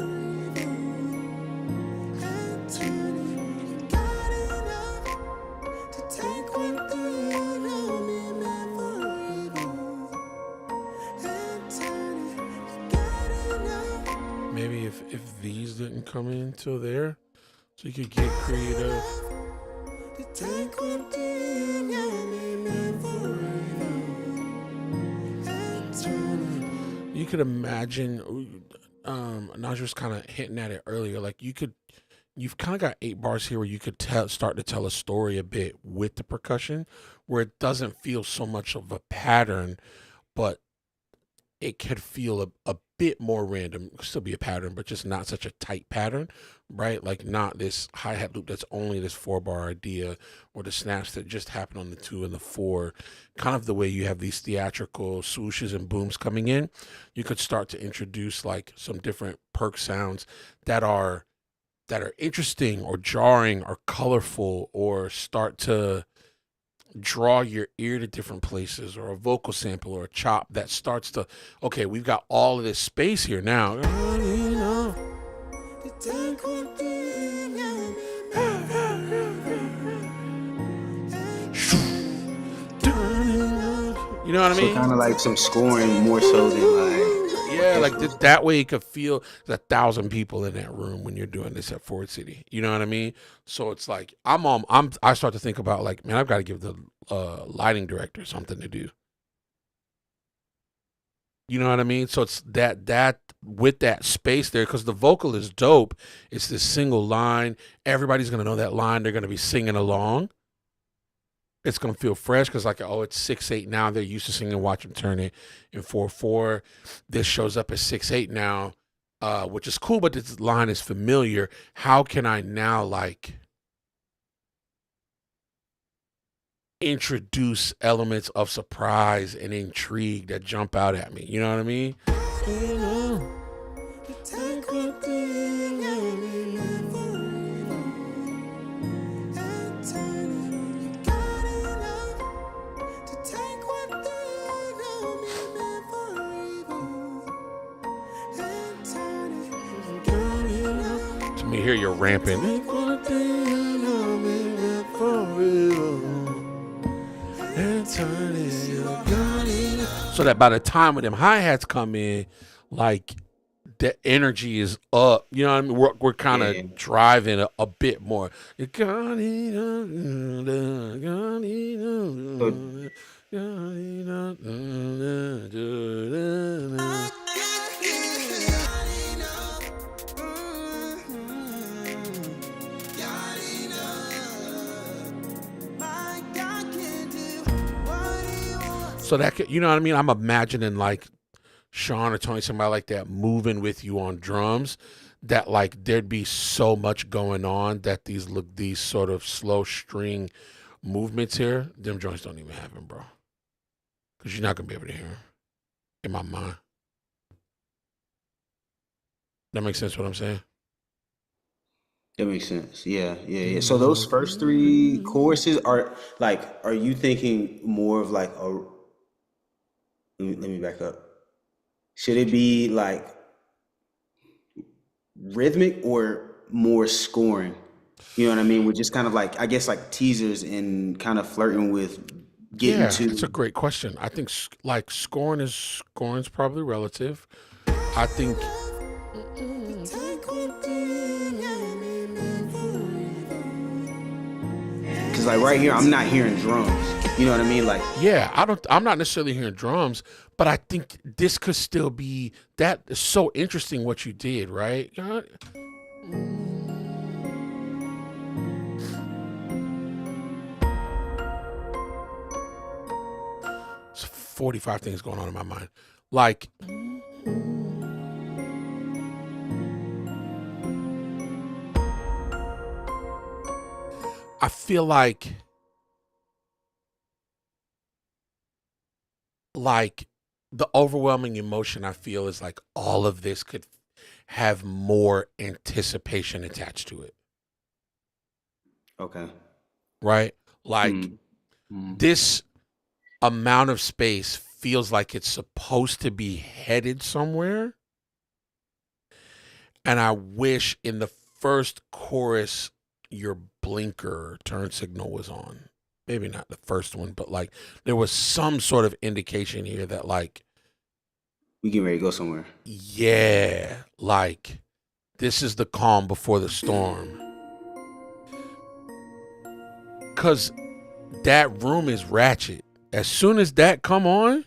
evil and turn it. God enough to take one thing and be meant for evil and turn it. God enough. Maybe if these didn't come into there, so you could get creative. To take one thing and be meant for evil and turn it. You could imagine Naj was kind of hinting at it earlier. Like you've kind of got 8 bars here where you could start to tell a story a bit with the percussion, where it doesn't feel so much of a pattern, but it could feel a bit more random. It could still be a pattern, but just not such a tight pattern, right? Like not this hi-hat loop that's only this 4 bar idea, or the snaps that just happen on the 2 and the 4. Kind of the way you have these theatrical swooshes and booms coming in. You could start to introduce like some different perk sounds that are interesting or jarring or colorful, or start to draw your ear to different places, or a vocal sample or a chop that starts to, okay, we've got all of this space here now. You know what I So mean? kind of like some scoring more so than like. Yeah, like that way you could feel there's 1,000 people in that room when you're doing this at Ford City. You know what I mean? So it's like I start to think about like, man, I've got to give the lighting director something to do. You know what I mean? So it's that with that space there, because the vocal is dope. It's this single line. Everybody's gonna know that line. They're gonna be singing along. It's gonna feel fresh because like, oh, it's 6/8 now. They're used to singing "Watch Them Turn It" in 4/4. This shows up as 6/8 now, which is cool. But this line is familiar. How can I now like introduce elements of surprise and intrigue that jump out at me? You know what I mean? To me, here you're ramping. So that by the time when them hi-hats come in, like the energy is up. You know what I mean? We're kind of driving a bit more. So that could, you know what I mean? I'm imagining like Sean or Tony, somebody like that, moving with you on drums. That like there'd be so much going on that these sort of slow string movements here, them joints don't even happen, bro. Because you're not gonna be able to hear them in my mind. That makes sense what I'm saying? That makes sense. Yeah. So those first 3 choruses are you thinking more of like a? Let me back up. Should it be like rhythmic or more scoring? You know what I mean? We're just kind of like, I guess, like teasers and kind of flirting with getting to. That's a great question. I think like scoring's probably relative. I think. Because like right here, I'm not hearing drums. You know what I mean? Like, yeah, I'm not necessarily hearing drums, but I think this could still be that. Is so interesting what you did, right? It's 45 things going on in my mind. Like, I feel like the overwhelming emotion I feel is like all of this could have more anticipation attached to it. okay. Right? Like this amount of space feels like it's supposed to be headed somewhere. And I wish in the first chorus your blinker turn signal was on. Maybe not the first one, but like there was some sort of indication here that like we getting ready to go somewhere. Yeah, like this is the calm before the storm. 'Cause that room is ratchet. As soon as that come on,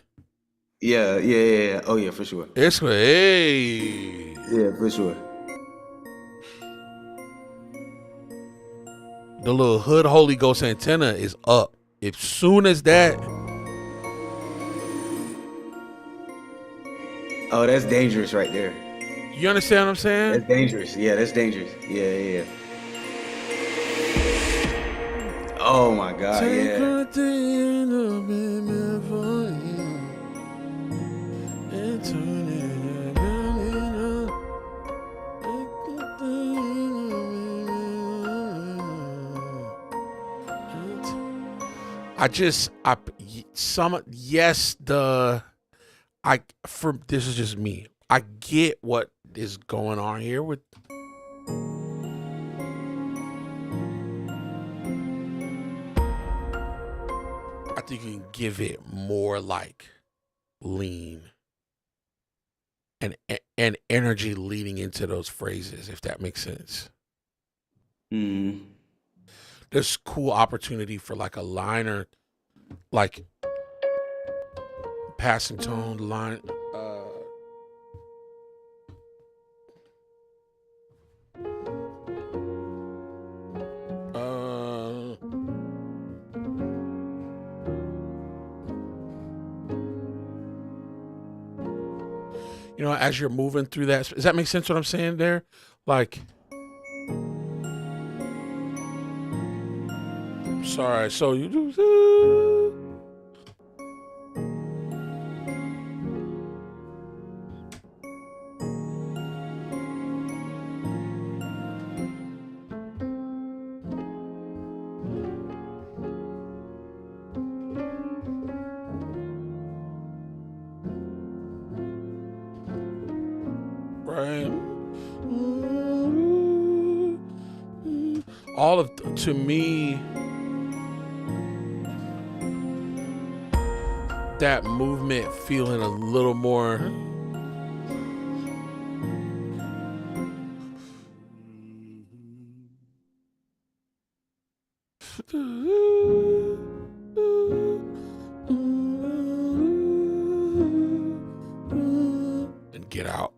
Yeah. Oh yeah, for sure. it's hey. Yeah, for sure. The little hood Holy Ghost antenna is up. As soon as that, Oh, that's dangerous right there. you understand what I'm saying? That's dangerous. Yeah, that's dangerous. Yeah. Oh my God, Take yeah. a thing to be meant for you and turn it around. This is just me. I get what is going on here with. I think you can give it more like lean and energy leading into those phrases, if that makes sense. Mm. There's cool opportunity for like a liner, like passing tone line. You know, as you're moving through that, does that make sense what I'm saying there? Like, sorry, so you do. Right. All of, to me, that movement feeling a little more. And get out.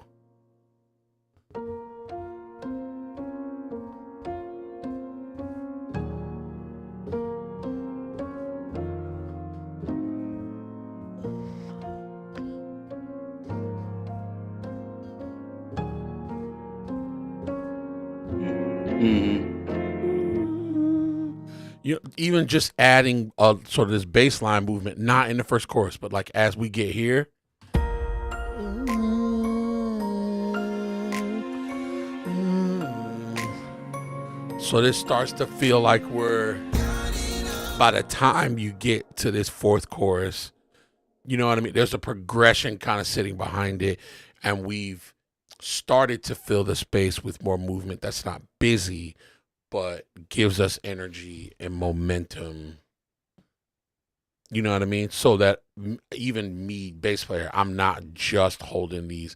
You know, even just adding sort of this bass line movement, not in the first chorus, but like as we get here. So this starts to feel like we're, by the time you get to this fourth chorus, you know what I mean? There's a progression kind of sitting behind it, and we've started to fill the space with more movement that's not busy, but gives us energy and momentum. You know what I mean? So that even me, bass player, I'm not just holding these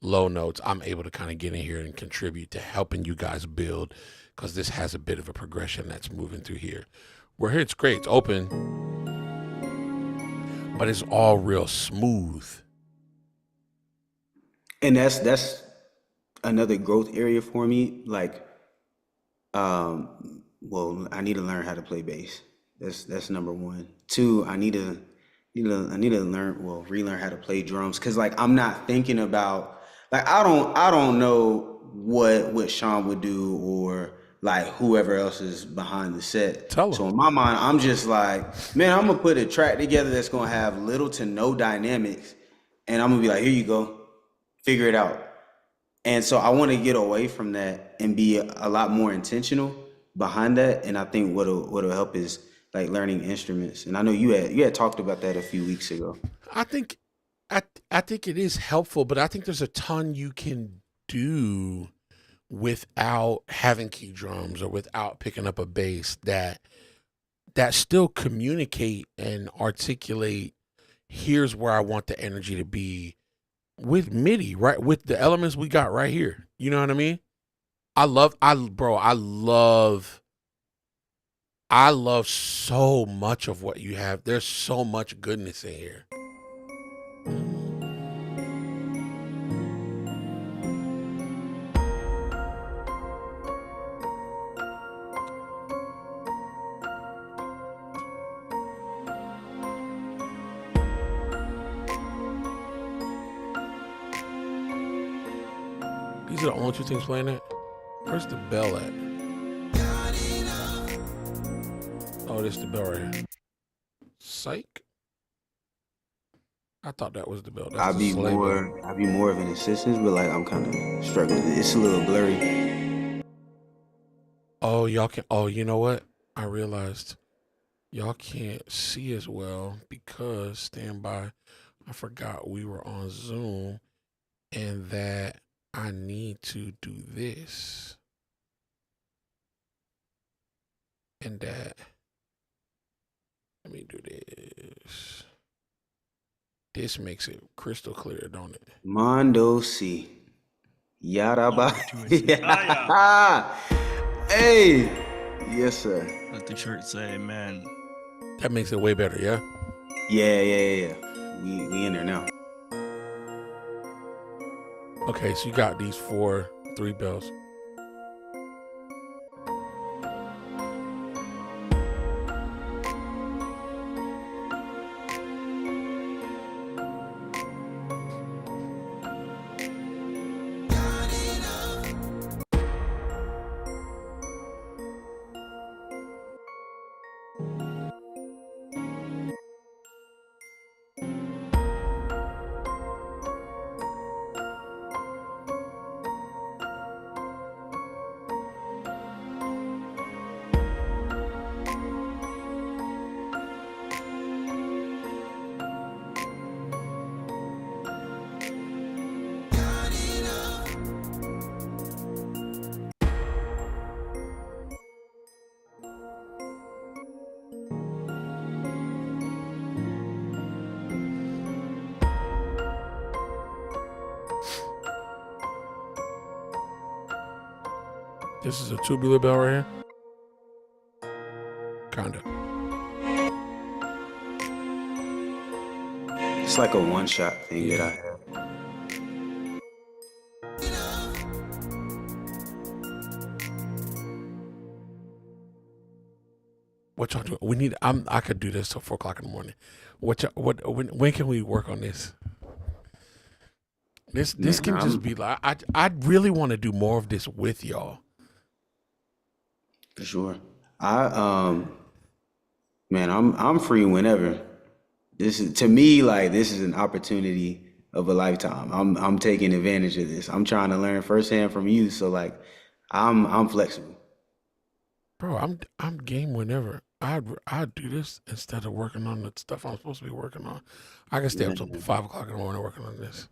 low notes. I'm able to kind of get in here and contribute to helping you guys build, because this has a bit of a progression that's moving through here. Where here it's great, it's open, but it's all real smooth. And that's another growth area for me. Like, well, I need to learn how to play bass. That's number one. Two, I need to learn, well, relearn how to play drums, because like I'm not thinking about, like I don't know what Sean would do, or like whoever else is behind the set. Tell 'em. So in my mind, I'm just like, man, I'm gonna put a track together that's gonna have little to no dynamics, and I'm gonna be like, here you go, figure it out. And so I want to get away from that and be a lot more intentional behind that. And I think what'll help is like learning instruments. And I know you had talked about that a few weeks ago. I think it is helpful, but I think there's a ton you can do without having key drums or without picking up a bass that still communicate and articulate, here's where I want the energy to be, with MIDI, right? With the elements we got right here. You know what I mean? I love so much of what you have. There's so much goodness in here. These are the only two things playing it. Where's the bell at? Oh, this is the bell right here. Psych. I thought that was the bell. That's I'll the be sleigh bell. more of an assistance, but like I'm kind of struggling. It's a little blurry. Oh, y'all can. Oh, you know what? I realized y'all can't see as well because stand by. I forgot we were on Zoom and that I need to do this and that. Let me do this. This makes it crystal clear, don't it? Mondo C. Yaraba. Yeah. Hey. Yes, sir. Let the church say amen. That makes it way better, yeah? Yeah. We in there now. Okay, so you got these 3 bells. This is a tubular bell right here. Kinda. It's like a one-shot thing that I have. What y'all doing? We need. I could do this till 4 o'clock in the morning. When can we work on this? This can just be like. I really want to do more of this with y'all. For sure. Man, I'm free whenever. This is, to me, like, this is an opportunity of a lifetime. I'm taking advantage of this. I'm trying to learn firsthand from you, so like I'm flexible. Bro, I'm game whenever. I'd do this instead of working on the stuff I'm supposed to be working on. I can stay up till 5 o'clock in the morning working on this.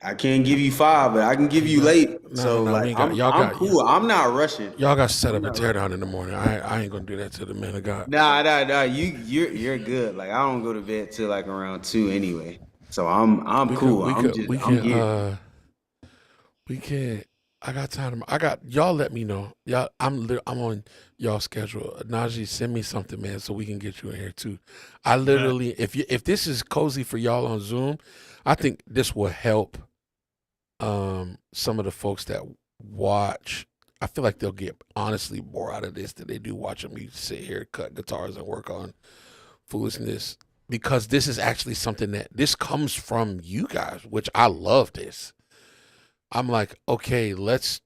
I can't give you 5, but I can give you late. No, like, we ain't got, I'm cool. I'm not rushing. Y'all got set up and tear down in the morning. I ain't gonna do that to the man of God. Nah. You're good. Like, I don't go to bed till like around 2 anyway. So I'm cool. We can. I got time. Y'all. Let me know. Y'all. I'm on y'all schedule. Najee, send me something, man, so we can get you in here too. I literally, if this is cozy for y'all on Zoom, I think this will help. Some of the folks that watch, I feel like they'll get honestly more out of this than they do watching me sit here, cut guitars, and work on foolishness. Because this is actually something that this comes from you guys, which I love this. I'm like, okay, let's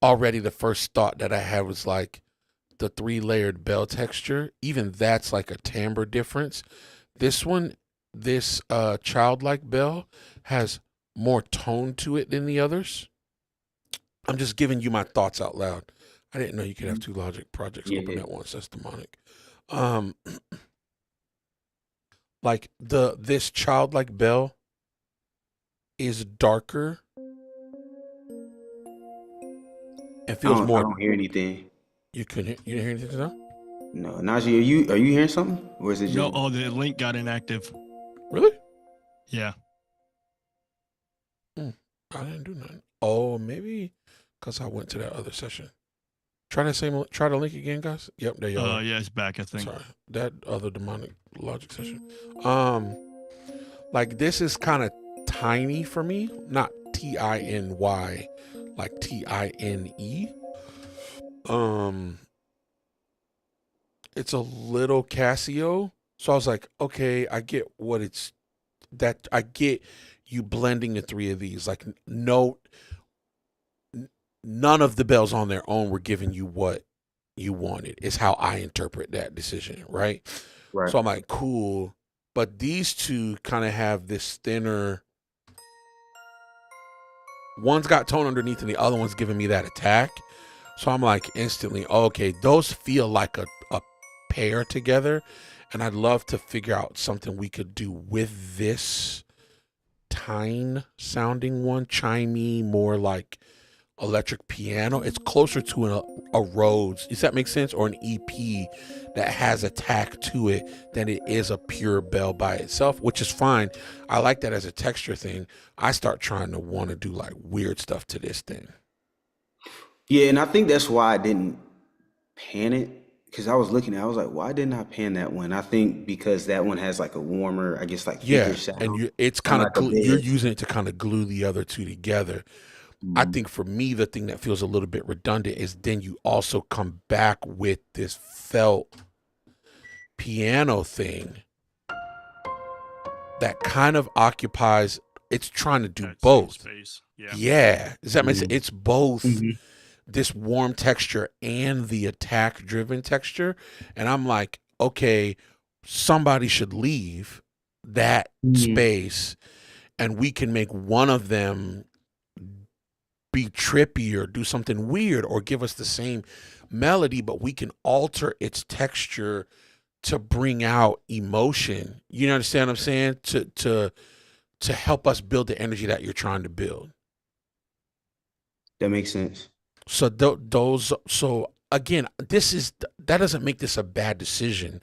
already the first thought that I had was like the 3-layered bell texture. Even that's like a timbre difference. This one, this childlike bell has more tone to it than the others. I'm just giving you my thoughts out loud. I didn't know you could have 2 Logic projects open at once. That's demonic. Like this childlike bell is darker. It feels more. I don't hear anything. You didn't hear anything now? No, Najee, are you hearing something, or is it just? No. Oh, the link got inactive. Really? Yeah. I didn't do nothing. Oh, maybe because I went to that other session. Try the link again, guys. Yep, there you are. Yeah, it's back, I think. Sorry, that other demonic Logic session. Like this is kind of tiny for me, not TINY, like TINE. It's a little Casio, so I was like, okay, I get what it's. That I get you blending the three of these. Like none of the bells on their own were giving you what you wanted. Is how I interpret that decision, right? Right. So I'm like, cool. But these two kind of have this thinner. One's got tone underneath and the other one's giving me that attack. So I'm like instantly, okay, those feel like a pair together. And I'd love to figure out something we could do with this Tyne sounding one, chimey, more like electric piano. It's closer to a Rhodes, does that make sense? Or an EP that has attack to it than it is a pure bell by itself, which is fine. I like that as a texture thing. I start trying to want to do like weird stuff to this thing. Yeah, and I think that's why I didn't pan it, because I was looking at it, I was like, why didn't I pan that one? I think because that one has like a warmer, I guess like thicker sound. And it's I'm kind like a of bit. you're using it to kind of glue the other two together. I think for me, the thing that feels a little bit redundant is then you also come back with this felt piano thing that kind of occupies, it's trying to do That same both. space. Yeah. Does that make sense? It's both Mhm. this warm texture and the attack driven texture. And I'm like, okay, somebody should leave that space and we can make one of them be trippy or do something weird or give us the same melody, but we can alter its texture to bring out emotion. You understand what I'm saying? To help us build the energy that you're trying to build. That makes sense. So so again, that doesn't make this a bad decision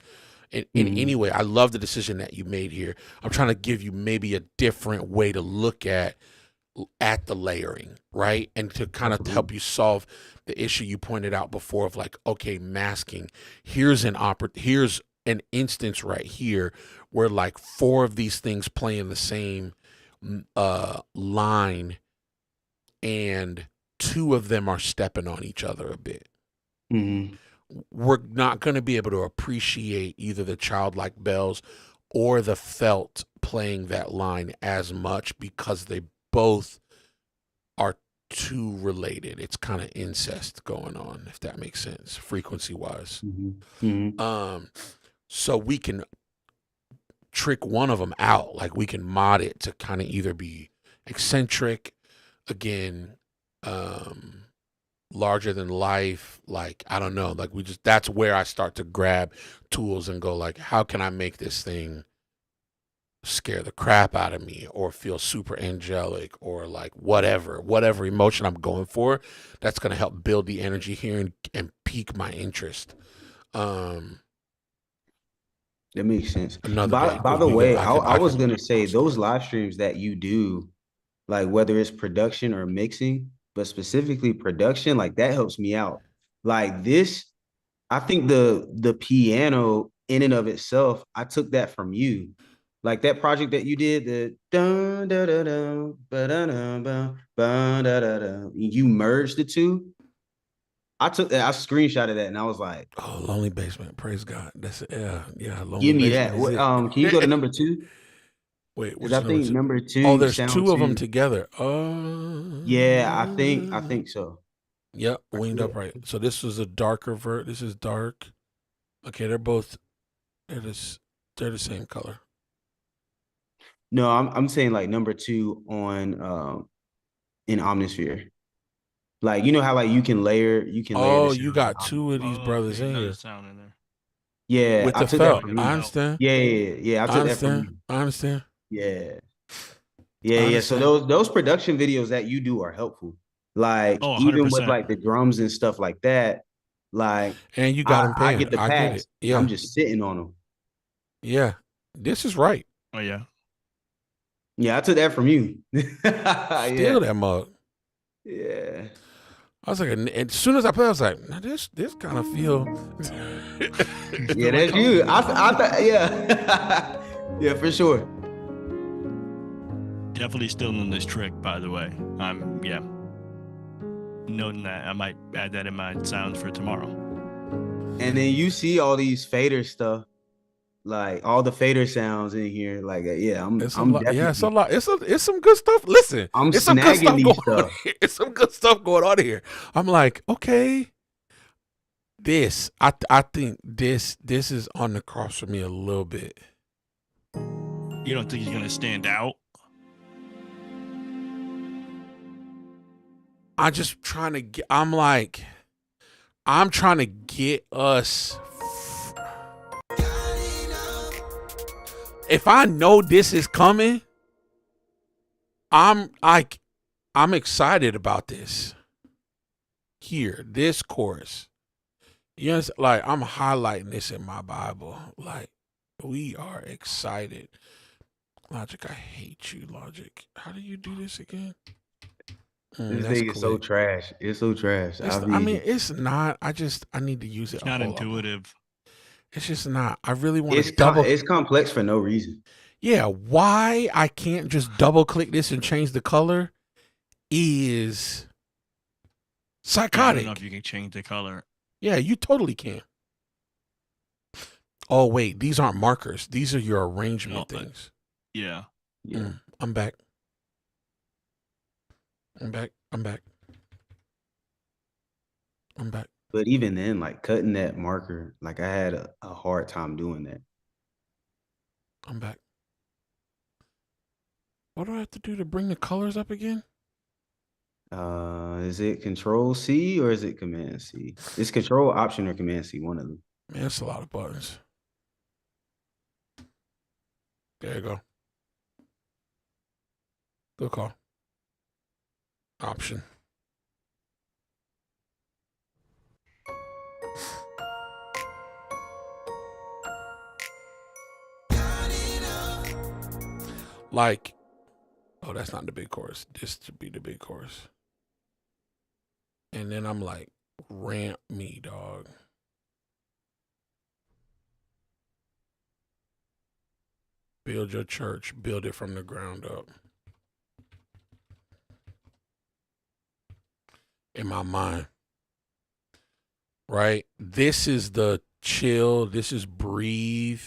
in any way. I love the decision that you made here. I'm trying to give you maybe a different way to look at the layering, right? And to kind of help you solve the issue you pointed out before of like, okay, masking. Here's an instance right here where like 4 of these things play in the same line and 2 of them are stepping on each other a bit. We're not going to be able to appreciate either the childlike bells or the felt playing that line as much because they both are too related. It's kind of incest going on, if that makes sense, frequency wise. So we can trick one of them out. Like we can mod it to kind of either be eccentric, again, larger than life. Like, I don't know, like that's where I start to grab tools and go like, how can I make this thing scare the crap out of me or feel super angelic or like whatever emotion I'm going for that's going to help build the energy here and pique my interest. That makes sense. Another day, By the way, I was can- gonna say those live streams that you do, like whether it's production or mixing, but specifically production, like that helps me out. Like this, I think the piano in and of itself, I took that from you. Like that project that you did, the dun da da da ba da da ba ba da da da. You merged the two. I took that, I screenshotted that, and I was like, Oh, Lonely Basement, praise God. That's yeah, Lonely give me that. Basement is it. Can you go to number 2? Wait, Because which I number think 2? number 2. Oh, there's sound 2 of them 2. together. Yeah, I think so. Yep, winged up right. So this is a darker this is dark. Okay, they're the same color. No, I'm saying like number 2 on in Omnisphere. Like, you know how like you can layer the Oh, sound you got 2 of these brothers in here Sound in there. Yeah, with I the took that felt. from I you. understand. Yeah, I took that from you. I understand. Yeah. I Yeah. understand. So those production videos that you do are helpful. Like Oh, even with 100%. like the drums and stuff like that, like And you got them I paying. get the I get packs it. and Yeah. I'm just sitting on them. Yeah. This is right. Oh yeah. Yeah, I took that from you. Steal that mug. Yeah. I was like, and as soon as I played, I was like, now this kind of feel. Yeah, that's you. I thought, yeah. Yeah, for sure. Definitely still in this trick, by the way. I'm noting that. I might add that in my sounds for tomorrow. And then you see all these fader stuff. like all the fader sounds in here. Like, yeah, I'm It's a I'm lot. Yeah, it's a definitely lot. It's some good stuff. Listen, I'm it's some good snagging stuff these going on stuff. here. It's some good stuff going on here. I'm like, okay, I think this is on the cross for me a little bit. You don't think he's gonna stand out? I'm just trying to get. I'm trying to get us. If I know this is coming, I'm excited about this. Here, this chorus. You know, like I'm highlighting this in my Bible. Like we are excited. Logic, I hate you, Logic. How do you do this again? This That's thing is so quick. trash. It's so trash. I mean, it's not. I need to use it. It's not intuitive. It's just not. I really want to it's complex for no reason. Yeah, why I can't just double click this and change the color is psychotic. I don't know if you can change the color. Yeah, you totally can. Oh wait, these aren't markers. These are your arrangement things. Yeah. Yeah. I'm back. I'm back. But even then, like cutting that marker, like I had a hard time doing that. I'm back. What do I have to do to bring the colors up again? Is it Control C or is it Command C? It's Control Option or Command C, one of them. Man, that's a lot of buttons. There you go. Good call. Option. Like, oh, that's not the big chorus. This should be the big chorus. And then I'm like, ramp me, dog. Build your church. Build it from the ground up. In my mind. Right? This is the chill. This is breathe.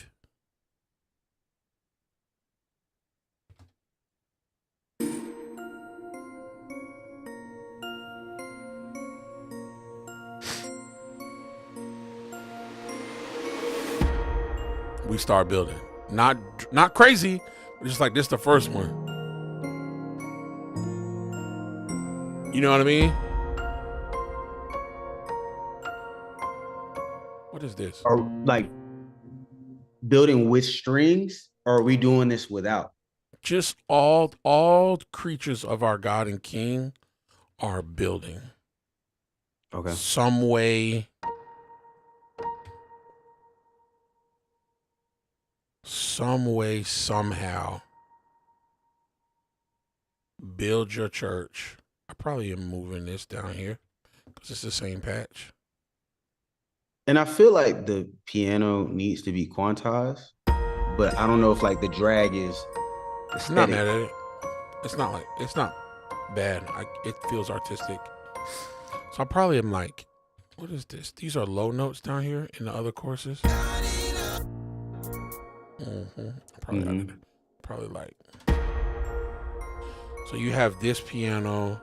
We start building. Not crazy, but just like this the first one. You know what I mean? What is this? Or like building with strings, or are we doing this without? Just all creatures of our God and King are building. Okay. Some way. Somehow. Build your church. I probably am moving this down here because it's the same patch. And I feel like the piano needs to be quantized, but I don't know if like the drag is aesthetic. I'm not mad at it. It's not bad. It feels artistic. So I probably am like, what is this? These are low notes down here in the other courses. Probably like. So you have this piano.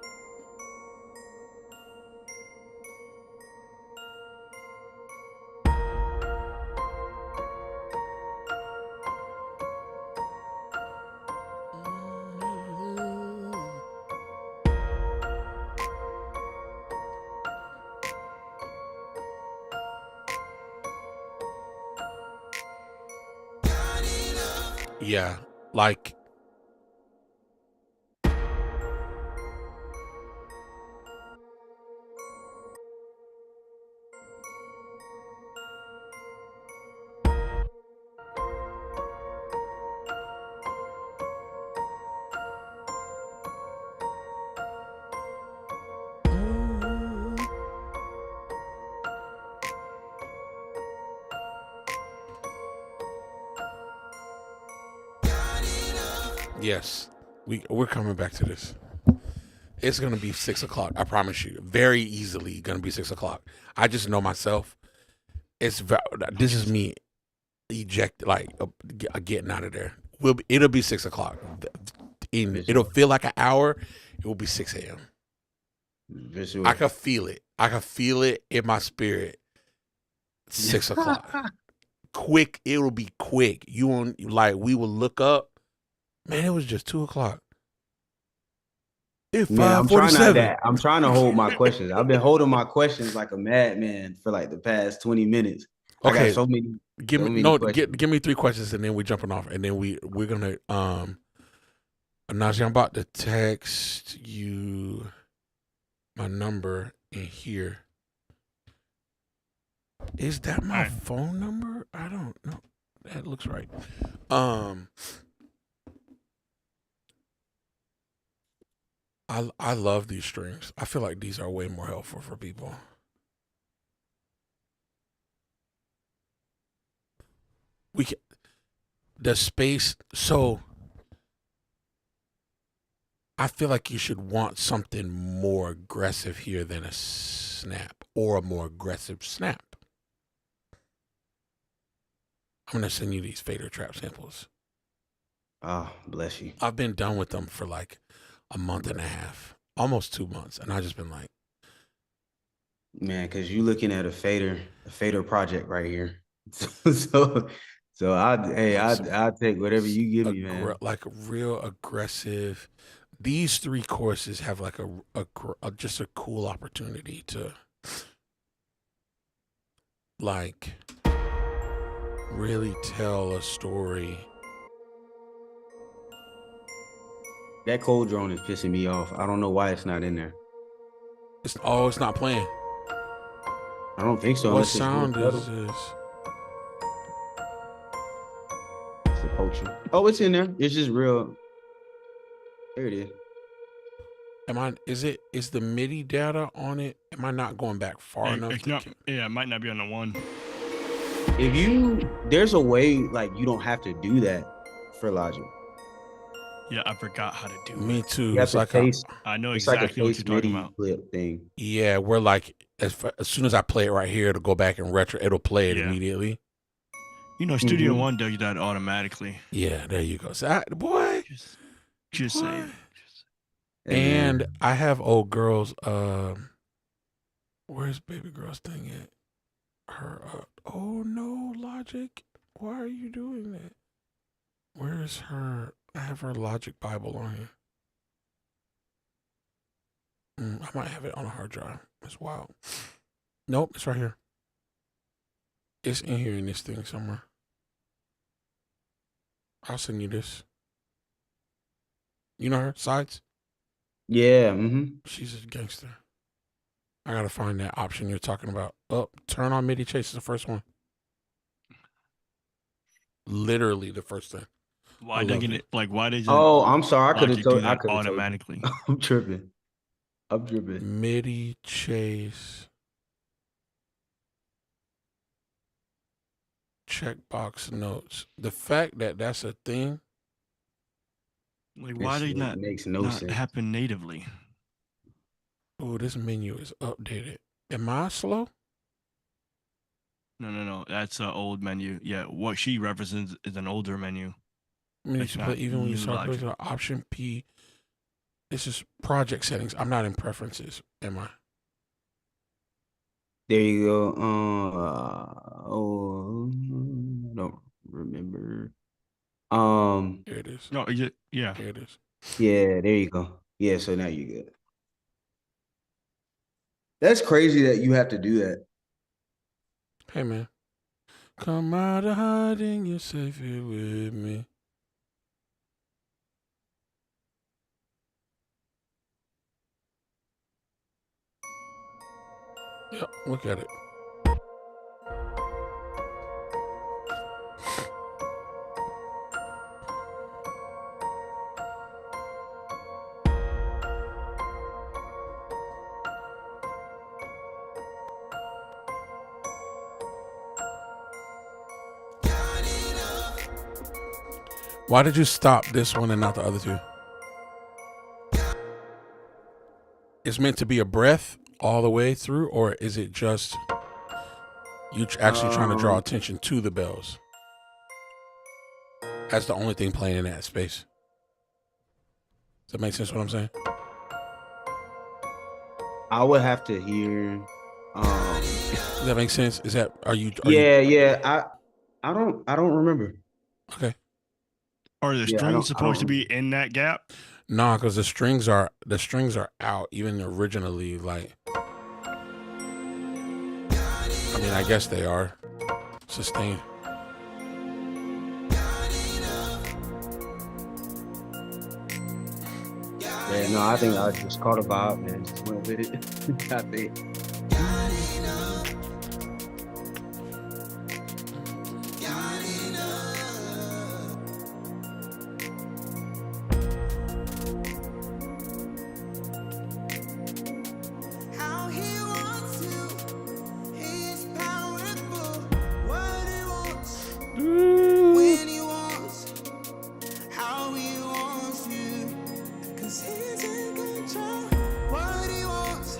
Yeah, like yes, we're coming back to this. It's gonna be 6 o'clock. I promise you. Very easily gonna be 6 o'clock. I just know myself. This is me. eject, like getting out of there. It'll be 6 o'clock. It'll feel like an hour. It will be 6 a.m. Visual. I can feel it. I can feel it in my spirit. 6 o'clock. Quick. It'll be quick. You won't, like, we will look up. Man, it was just 2 o'clock. It's Man, 5:47. I'm trying to hold my questions. I've been holding my questions like a madman for like the past 20 minutes. I Okay. got so many. Give so me many questions. give me 3 questions and then we're jumping off and then we're gonna Najee, I'm about to text you my number in here. Is that my phone number? I don't know. That looks right. I love these streams. I feel like these are way more helpful for people. The space, so I feel like you should want something more aggressive here than a snap or a more aggressive snap. I'm going to send you these fader trap samples. Oh, bless you. I've been done with them for like a month and a half, almost 2 months. And I've just been like, man, because you're looking at a fader project right here. So I'll take whatever you give me, man. Like a real aggressive. These 3 courses have like just a cool opportunity to like really tell a story. That cold drone is pissing me off. I don't know why it's not in there. It's not playing. I don't think so. What sound is this? It's the Culture. Oh, it's in there. It's just real. There it is. Is the MIDI data on it? Am I not going back far enough? It might not be on the one. There's a way like you don't have to do that for Logic. Yeah, I forgot how to do it. Me too. It's like I know exactly what you're talking about. Clip thing. Yeah, we're like as soon as I play it right here, it'll go back and retro. It'll play it immediately. You know, Studio One does that automatically. Yeah, there you go. So boy, just saying. And I have old girls. Where's baby girl's thing at? Her. Oh no, Logic. Why are you doing that? Where is her? I have her Logic Bible on here. I might have it on a hard drive. That's wild. Nope, it's right here. It's in here in this thing somewhere. I'll send you this. You know her? Sides? Yeah. She's a gangster. I gotta find that option you're talking about. Turn on MIDI chase is the first one. Literally the first thing. Why doesn't it? Like, why did? Oh, I'm sorry. I could have told. I could automatically. I'm tripping. MIDI chase. Checkbox notes. The fact that that's a thing. Like, why did not makes no sense. Happen natively? Oh, this menu is updated. Am I slow? No. That's an old menu. Yeah, what she represents is an older menu. Even when you start putting option P, this is project settings. I'm not in preferences, am I? There you go. I don't remember. There it is. No, yeah. There it is. Yeah, there you go. Yeah, so now you're good. That's crazy that you have to do that. Hey, man. Come out of hiding, you're safe here with me. Yep, look at it. Why did you stop this one and not the other two? It's meant to be a breath all the way through, or is it just you actually trying to draw attention to the bells? That's the only thing playing in that space. Does that make sense what I'm saying? I would have to hear. Does that make sense? Is that are you Yeah. I don't remember. okay? Are the Yeah, strings I supposed to don't be in that gap? No, because the strings are out. Even originally, like I mean, I guess they are sustained. Yeah, no, I think I just caught a vibe, man. Just went with it. I think. How he wants you, he's powerful. What he wants, when he wants, how he wants you. 'Cause he's in control. What he wants,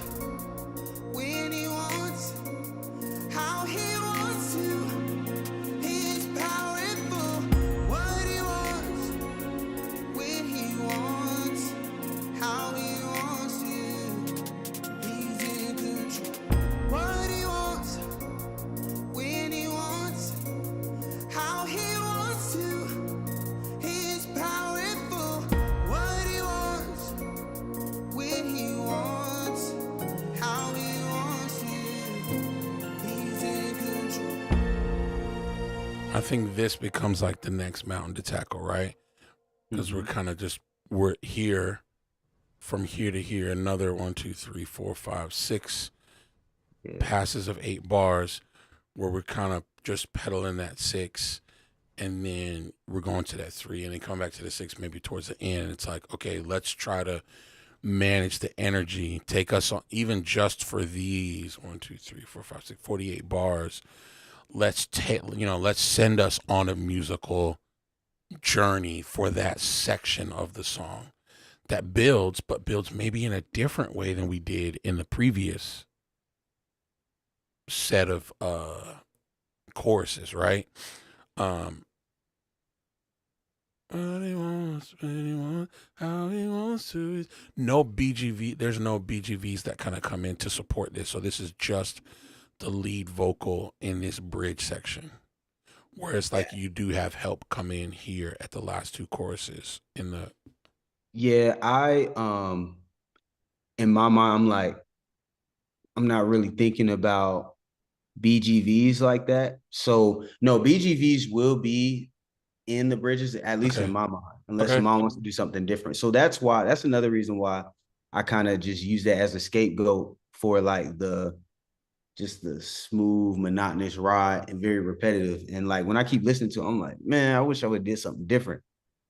when he wants, how he wants you. He's powerful. What he wants, when he wants, how he wants you. He's in control. What he wants, when he wants, how he wants to. He's powerful. What he wants, when he wants, how he wants you. He's in control. I think this becomes like the next mountain to tackle, right? Because we're kind of we're here, from here to here. Another 1, 2, 3, 4, 5, 6 passes of 8 bars, where we're kind of just pedaling that 6, and then we're going to that 3, and then come back to the 6 maybe towards the end. It's like, okay, let's try to manage the energy, take us on, even just for these 1, 2, 3, 4, 5, 6, 48 bars. Let's let's send us on a musical journey for that section of the song that builds, but builds maybe in a different way than we did in the previous set of choruses, right? What he wants, when he wants, how he wants to. No BGV. There's no BGVs that kind of come in to support this. So this is just the lead vocal in this bridge section. Whereas like you do have help come in here at the last 2 choruses in the. Yeah, in my mind, I'm like, I'm not really thinking about BGVs like that. So no, BGVs will be in the bridges, at least in my mind, unless Okay. Simone wants to do something different. So that's another reason why I kind of just use that as a scapegoat for like the smooth, monotonous ride and very repetitive. And like when I keep listening to it, I'm like, man, I wish I would have did something different.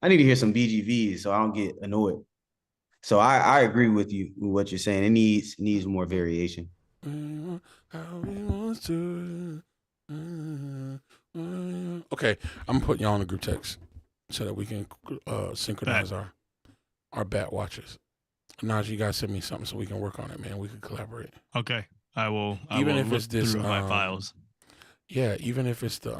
I need to hear some BGVs so I don't get annoyed. So I agree with you with what you're saying. It needs more variation. How he wants to. Okay, I'm putting y'all on the group text so that we can synchronize our bat watches. Najee, you guys send me something so we can work on it, man. We can collaborate. Okay, I will. Even if look it's this, through my files. Yeah, even if it's the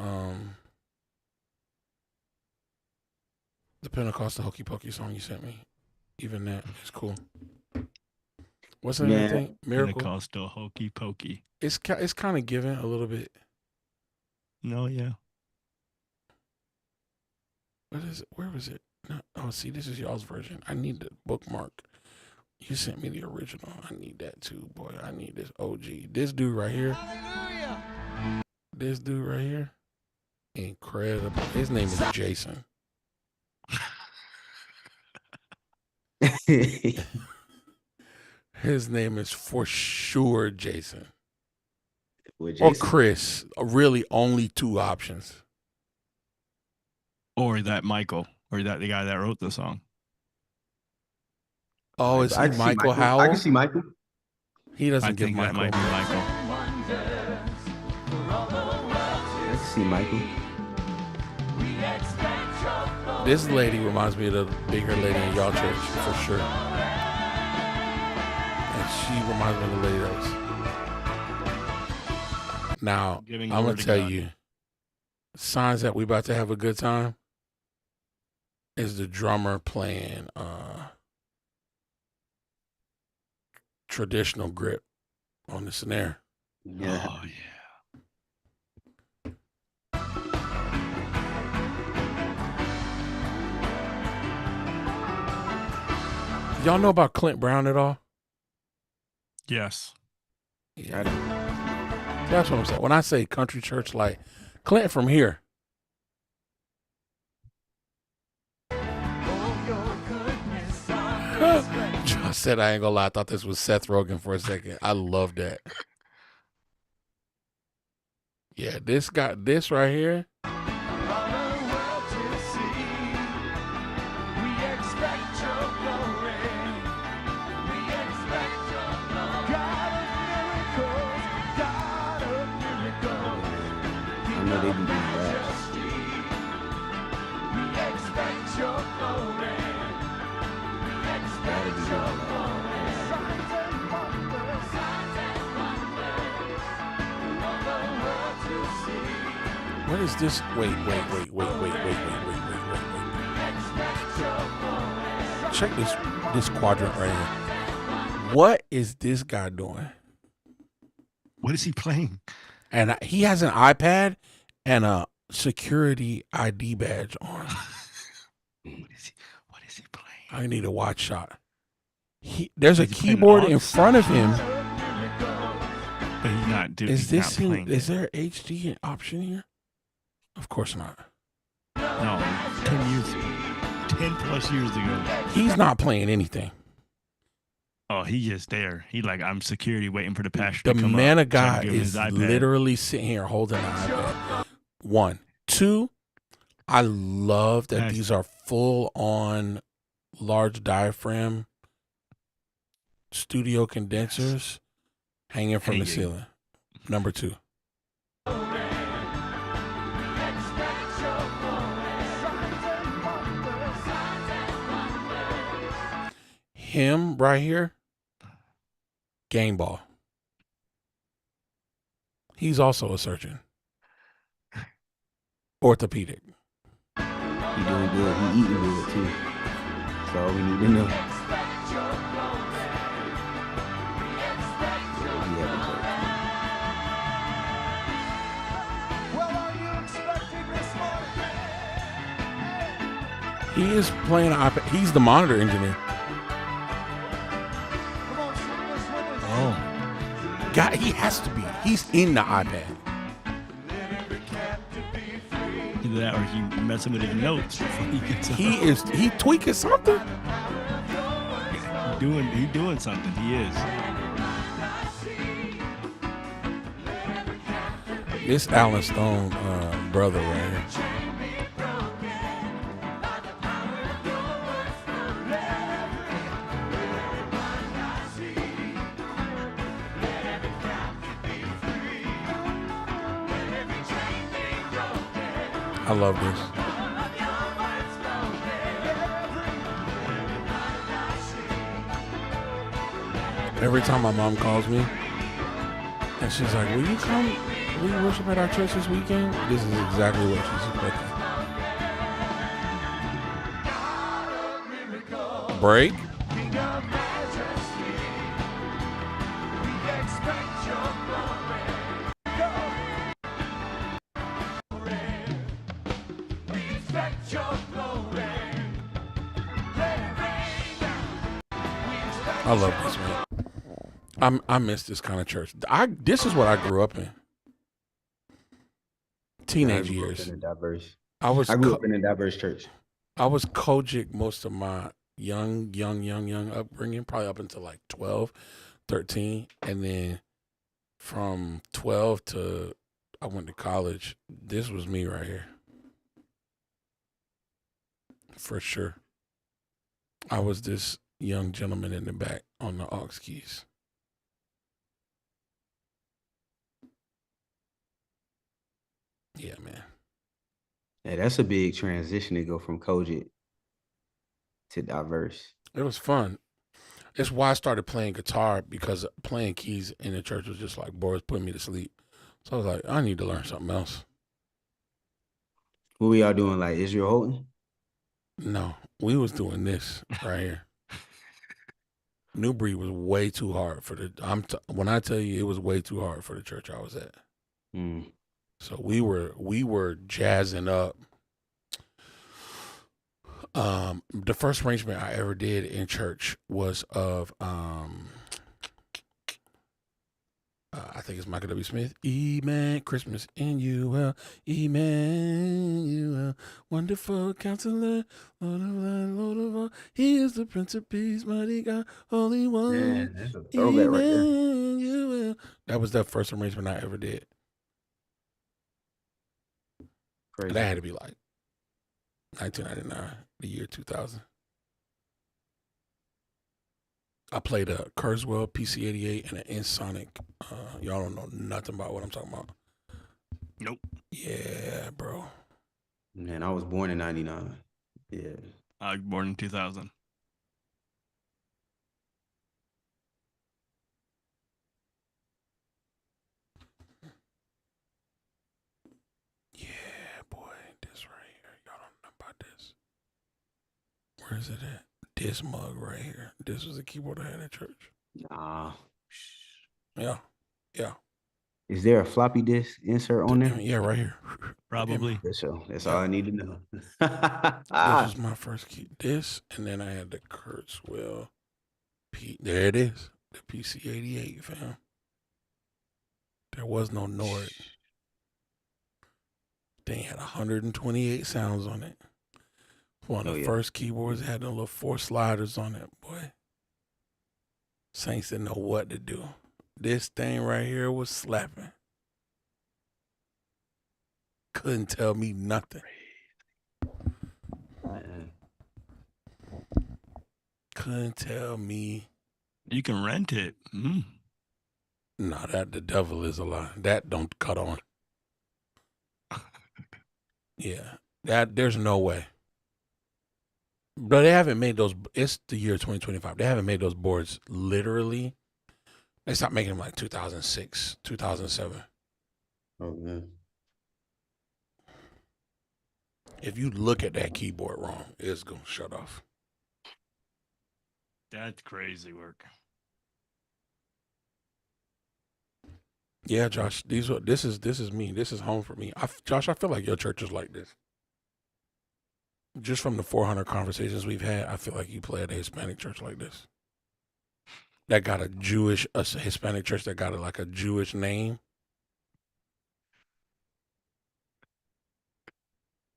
Pentecostal Hokey Pokey song you sent me, even that is cool. What's the other thing? Miracle. Pentecostal Hokey Pokey. It's kind of given a little bit. No, yeah. What is it? Where was it? No, oh, see, this is y'all's version. I need the bookmark. You sent me the original. I need that too, boy. I need this OG. This dude right here. Hallelujah. This dude right here. Incredible. His name is Jason. His name is for sure Jason. Or Chris. Really only 2 options. Or that Michael. Or that the guy that wrote the song. Oh, is he Michael Howell? I can see Michael. He doesn't give That Michael. might be Michael. I can see Michael. This lady reminds me of the bigger lady in y'all church, for sure. And she reminds me of the lady that was. Now, I'm going to tell you, signs that we about to have a good time. is the drummer playing traditional grip on the snare. Yeah. Oh yeah. Y'all know about Clint Brown at all? Yes. Yeah. That's what I'm saying. When I say country church, like Clint from here. Josh said, I ain't gonna lie, I thought this was Seth Rogen for a second. I love that. Yeah, this got this right here. I know they be doing raps. Gotta be doing What is this? Wait. Check this quadrant right here. What is this guy doing? What is he playing? And he has an iPad and a security ID badge on. What is he playing? I need a watch shot. There's a Is he playing keyboard aux? in front of him. But he's not doing. Is he's this not in, playing is it. there HD option here? Of course not. No, 10 plus years ago. He's not playing anything. Oh, he just there. He like, I'm security waiting for the pastor The to come man up. of God so I can give him is his iPad. literally sitting here holding the iPad. 1, 2. I love that Nice. these are full on large diaphragm studio condensers hanging from the Hanging. ceiling. Number 2. Him right here, game ball. He's also a surgeon. Orthopedic. He doing good. He eating good too. That's all we need to know. He having church. Well, are you expecting this morning? He is playing an iPad. He's the monitor engineer. Come on, sing this with us. Oh, God, he has to be. He's in the iPad. either that or he messing with his notes before he gets up. He tweaking something. He doing something. He is. This Alan Stone brother right here. I love this. Every time my mom calls me and she's like, will you come we worship at our church this weekend? This is exactly what she's expecting. Break. I love this, man. I miss this kind of church. This is what I grew up in. Teenage years. I grew up in a diverse church. I was Kojic most of my young upbringing, probably up until like 12, 13. And then from 12 to I went to college, this was me right here. For sure. I was this young gentleman in the back on the aux keys. Yeah, man. Yeah, that's a big transition to go from Kojic to diverse. It was fun. It's why I started playing guitar, because playing keys in the church was just like, boys, putting me to sleep. So I was like, I need to learn something else. What were y'all doing, like Israel Houghton? No, we was doing this right here. Newbury was way too hard for the. When I tell you, it was way too hard for the church I was at. Mm. So we were jazzing up. The first arrangement I ever did in church was of I think it's Michael W. Smith. Amen. Christmas in you, Emmanuel, wonderful counselor, Lord of all. He is the Prince of Peace, mighty God, Holy One. Man, that's a throwback right there. Emmanuel. That was the first arrangement I ever did. Crazy. That had to be like 1999, the year 2000. I played a Kurzweil PC-88 and an Ensoniq. Y'all don't know nothing about what I'm talking about. Nope. Yeah, bro. Man, I was born in 99. Yeah. I was born in 2000. Yeah, boy. This right here. Y'all don't know about this. Where is it at? This mug right here. This was the keyboard I had at church. Nah. Yeah. Yeah. Is there a floppy disk insert on there? Yeah, right here. Probably. That's all I need to know. This was my first key. This, and then I had the Kurzweil. There it is. The PC-88, fam. There was no Nord. Thing had 128 sounds on it. One of the first keyboards had the little 4 sliders on it, boy. Saints didn't know what to do. This thing right here was slapping. Couldn't tell me nothing. Couldn't tell me. You can rent it. Mm. No, that the devil is a lie. That don't cut on. Yeah, that there's no way. But they haven't made those. It's the year 2025. They haven't made those boards literally. They stopped making them like 2006, 2007. Oh, man. If you look at that keyboard wrong, it's going to shut off. That's crazy work. Yeah, Josh, this is me. This is home for me. Josh, I feel like your church is like this. Just from the 400 conversations we've had, I feel like you play at a Hispanic church like this. That got a Hispanic church that got like a Jewish name.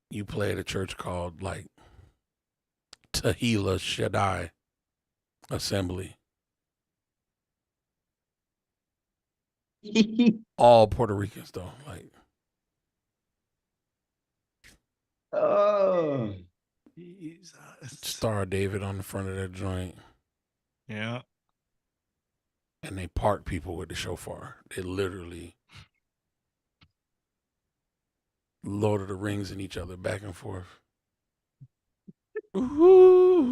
You play at a church called like Tehillah Shaddai Assembly. All Puerto Ricans though, like. Oh, Jesus. Star of David on the front of that joint. Yeah. And they park people with the shofar. They literally Lord of the Rings in each other back and forth. Ooh.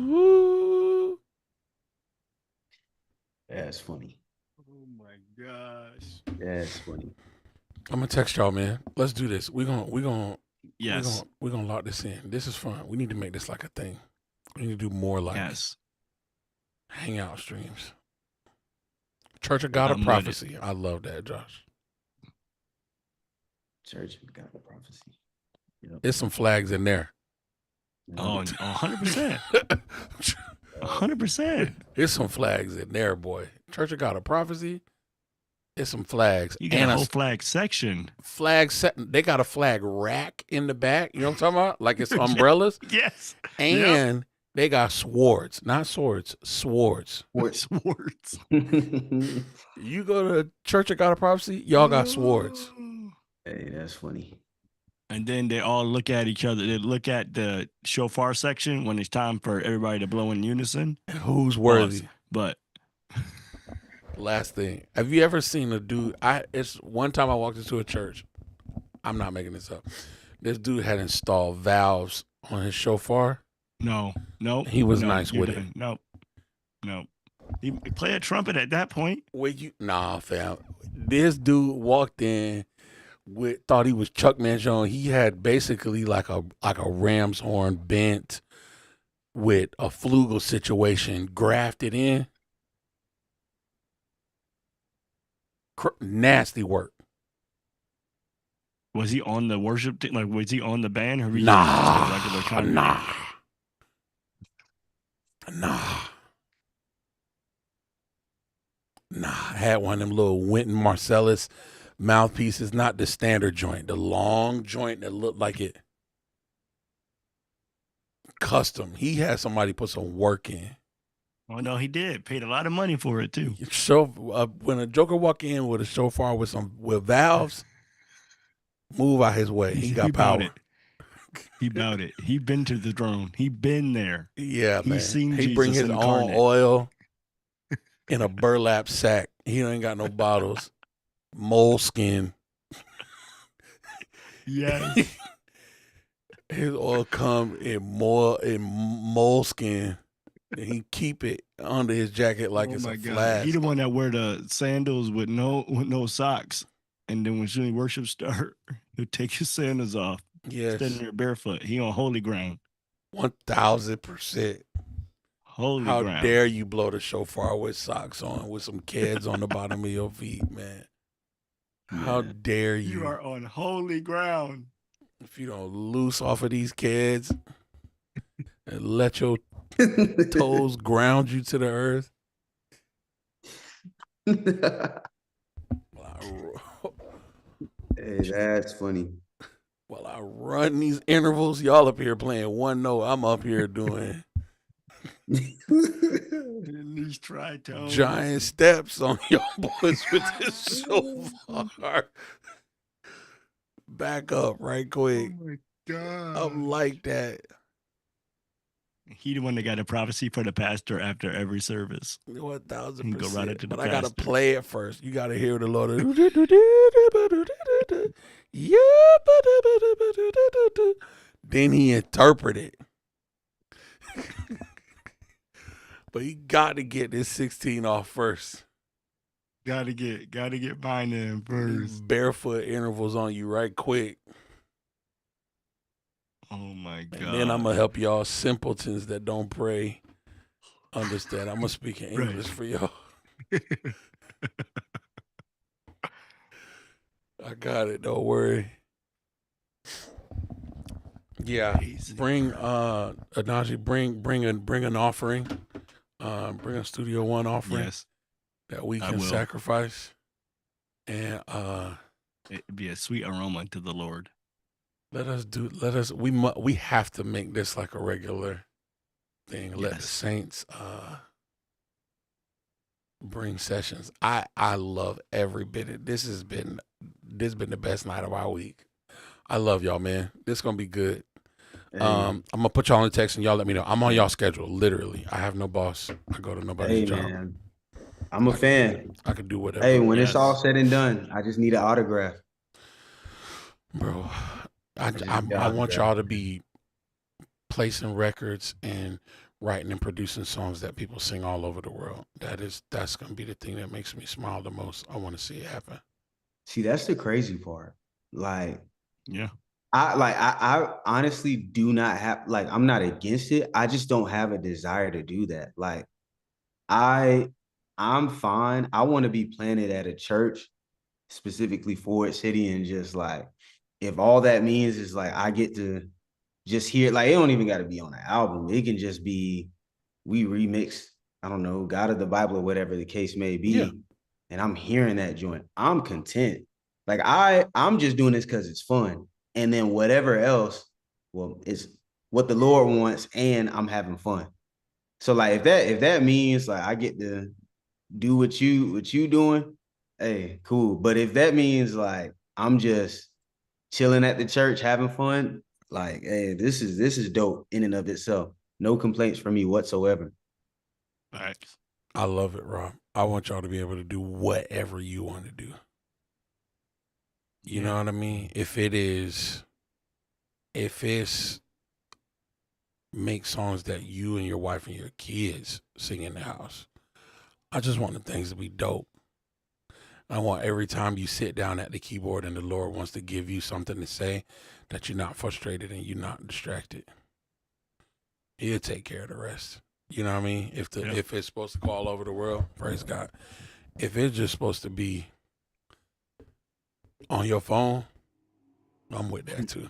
That's funny. Oh my gosh. That's funny. I'm gonna text y'all, man. Let's do this. We're gonna Yes. we're gonna lock this in. This is fun. We need to make this like a thing. We need to do more like hangout streams. Church of God of Prophecy. I love that, Josh. Church of God of Prophecy. Yep. There's some flags in there. Oh, 100%. 100%. There's some flags in there, boy. Church of God of Prophecy. There's some flags. You got a whole flag section. Flag set. They got a flag rack in the back. You know what I'm talking about? Like it's umbrellas. Yes. And they got swords, not swords, swords. Swords. You go to Church of God of Prophecy, y'all got swords. Hey, that's funny. And then they all look at each other. They look at the shofar section when it's time for everybody to blow in unison. Who's worthy? But last thing, have you ever seen a dude? It's one time I walked into a church. I'm not making this up. This dude had installed valves on his shofar. No. He was nice with it. No. He played a trumpet at that point. Nah, fam. This dude walked in thought he was Chuck Mangione. He had basically like a ram's horn bent, with a flugel situation grafted in. Nasty work. Was he on the worship team? Like, was he on the band, or was he just a regular congregant? Nah. I had one of them little Wynton Marsalis mouthpieces, not the standard joint, the long joint that looked like it custom. He had somebody put some work in. Oh no, he did. Paid a lot of money for it too. So when a joker walk in with a shofar with valves, move out his way. He got power. He bout it. He been to the throne. He been there. Yeah, he man. Seen he Jesus bring his incarnate. own oil in a burlap sack. He ain't got no bottles. Moleskin. Yes. His oil come in moleskin. And he keep it under his jacket like it's a flask. He the one that wear the sandals with no socks. And then when Sunni worship start, he'll take his sandals off. Yes. Standing there barefoot. He on holy ground. 1000%. Holy How ground. dare you blow the shofar with socks on, with some kids on the bottom of your feet, man. How dare you? You are on holy ground. If you don't loose off of these kids and let your toes ground you to the earth. Hey, that's funny. While I run these intervals, y'all up here playing one note. I'm up here doing these tritones. Giant steps on y'all boys with this shofar. Back up right quick. Oh my God. I'm like that. He the one that got a prophecy for the pastor after every service. 1000%. Go right into the but I gotta pastor. play it first. You gotta hear the Lord. Then he interpreted. But he got to get this 16 off first. Gotta get mine in first. Barefoot intervals on you right quick. Oh my God. And then I'm gonna help y'all simpletons that don't pray understand. I'm gonna speak in English for y'all. I got it. Don't worry. Yeah, bring Anaji, bring an offering, bring a Studio One offering that we can sacrifice, and it'd be a sweet aroma to the Lord. We have to make this like a regular thing. Let the saints bring sessions. I love every bit of this. Has been the best night of our week. I love y'all, man. This is gonna be good. Hey. I'm gonna put y'all in the text and y'all let me know. I'm on y'all schedule, literally. I have no boss. I go to nobody's job. Man. I'm a fan. I can do whatever. Hey, when it's all said and done, I just need an autograph. Bro, I want y'all to be placing records and writing and producing songs that people sing all over the world. That's gonna be the thing that makes me smile the most. I want to see it happen. See, that's the crazy part. Like, yeah. I honestly do not have, like, I'm not against it. I just don't have a desire to do that. Like, I'm fine. I want to be planted at a church specifically Ford City, and just like, if all that means is like I get to just hear, like, it don't even got to be on an album. It can just be we remix, I don't know, God of the Bible or whatever the case may be. Yeah. And I'm hearing that joint. I'm content. Like, I'm just doing this because it's fun. And then whatever else, well, it's what the Lord wants, and I'm having fun. So like, if that means like I get to do what you doing, hey, cool. But if that means like I'm just chilling at the church having fun, like, hey, this is dope in and of itself. No complaints from me whatsoever. Thanks. I love it, Rob. I want y'all to be able to do whatever you want to do. You know what I mean? If it's make songs that you and your wife and your kids sing in the house. I just want the things to be dope. I want every time you sit down at the keyboard and the Lord wants to give you something to say, that you're not frustrated and you're not distracted. He'll take care of the rest. You know what I mean? Yeah. If it's supposed to go all over the world, praise God. If it's just supposed to be on your phone, I'm with that too.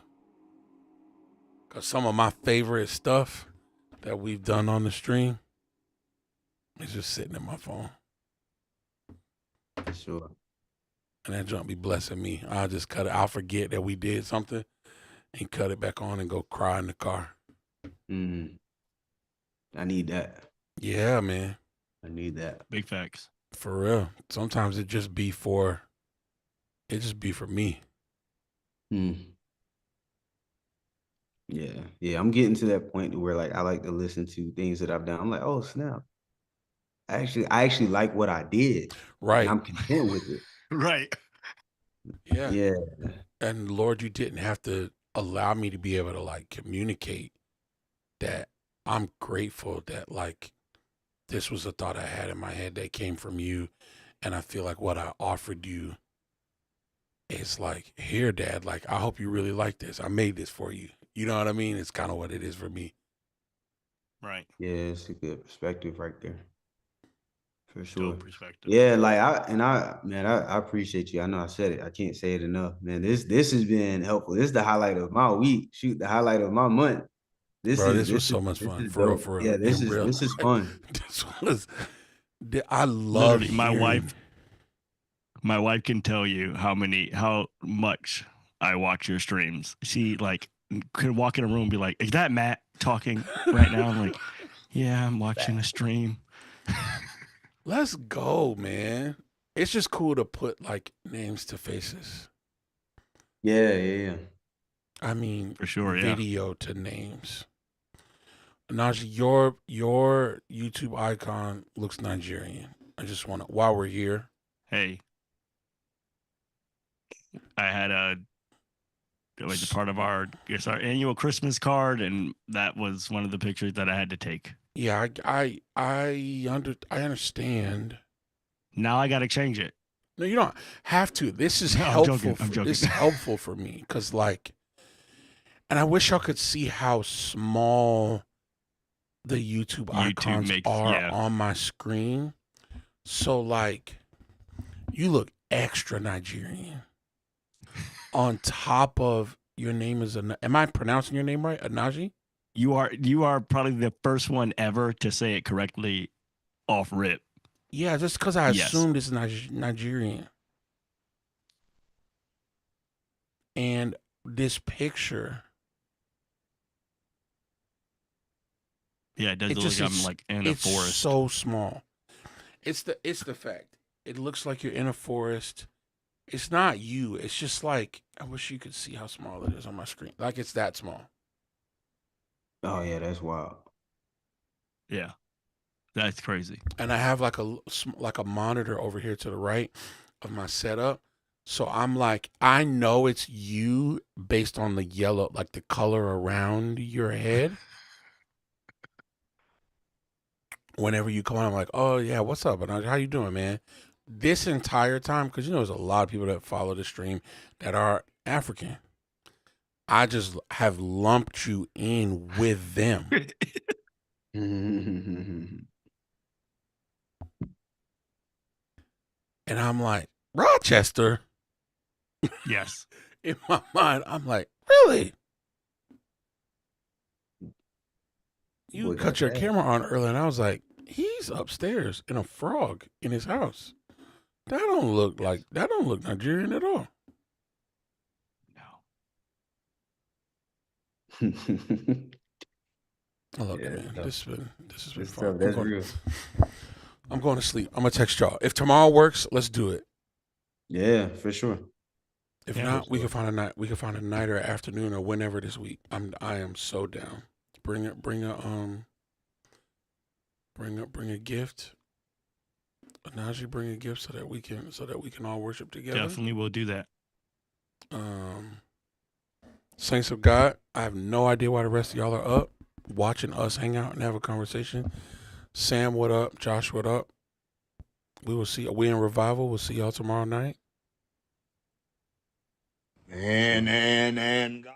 Cause some of my favorite stuff that we've done on the stream is just sitting in my phone. For sure. And that junk be blessing me. I'll just cut it. I'll forget that we did something and cut it back on and go cry in the car. I need that. Yeah, man. I need that. Big facts. For real. Sometimes it just be for me. Yeah. I'm getting to that point where like I like to listen to things that I've done. I'm like, oh snap. I actually like what I did. Right. And I'm content with it. Right. Yeah. Yeah. And Lord, you didn't have to allow me to be able to like communicate that I'm grateful that like this was a thought I had in my head that came from you. And I feel like what I offered you is like, here, Dad, like, I hope you really like this. I made this for you. You know what I mean? It's kind of what it is for me. Right. Yeah, it's a good perspective right there. For sure. Dope perspective. Yeah, like I appreciate you. I know I said it. I can't say it enough. Man, this has been helpful. This is the highlight of my week. Shoot, the highlight of my month. This was so much fun. For real, dope. for real. Yeah, In real this is life. fun. This was, I love Literally, my wife can tell you how much I watch your streams. She like could walk in a room and be like, "Is that Matt talking right now?" I'm like, "Yeah, I'm watching a stream." Let's go, man. It's just cool to put like names to faces. Yeah. I mean, For sure, yeah. video to names. Najee, your YouTube icon looks Nigerian. I just want to, while we're here. Hey, I had like a part of our annual Christmas card, and that was one of the pictures that I had to take. Yeah, I understand. Now I got to change it. No, you don't have to. This is No, I'm helpful. joking, I'm joking. This is helpful for me because, like, and I wish y'all could see how small the YouTube icons are on my screen. So, like, you look extra Nigerian. On top of your name is am I pronouncing your name right, Anaji? You are probably the first one ever to say it correctly off rip. Yeah, just because I assumed it's Nigerian. And this picture. Yeah, it does look like I'm like in a forest. It's so small. It's the fact. It looks like you're in a forest. It's not you. It's just like, I wish you could see how small it is on my screen. Like, it's that small. Oh yeah, that's wild. Yeah, that's crazy. And I have like a monitor over here to the right of my setup. So I'm like, I know it's you based on the yellow, like the color around your head. Whenever you come on, I'm like, oh yeah, what's up? And how you doing, man? This entire time, because you know there's a lot of people that follow the stream that are African. I just have lumped you in with them. And I'm like, Rochester? Yes. In my mind, I'm like, really? You cut your camera on earlier, and I was like, he's upstairs in a frog in his house. That don't look Nigerian at all. No. I love it, man. This has been fun. Tough. That's real. I'm going to sleep. I'm gonna text y'all. If tomorrow works, let's do it. Yeah, for sure. If not, we can find a night. We can find a night or afternoon or whenever this week. I am so down. Bring a gift. Najee, bring a gift so that we can all worship together. Definitely will do that. Saints of God, I have no idea why the rest of y'all are up watching us hang out and have a conversation. Sam, what up? Josh, what up? We will see. We in revival. We'll see y'all tomorrow night. And God.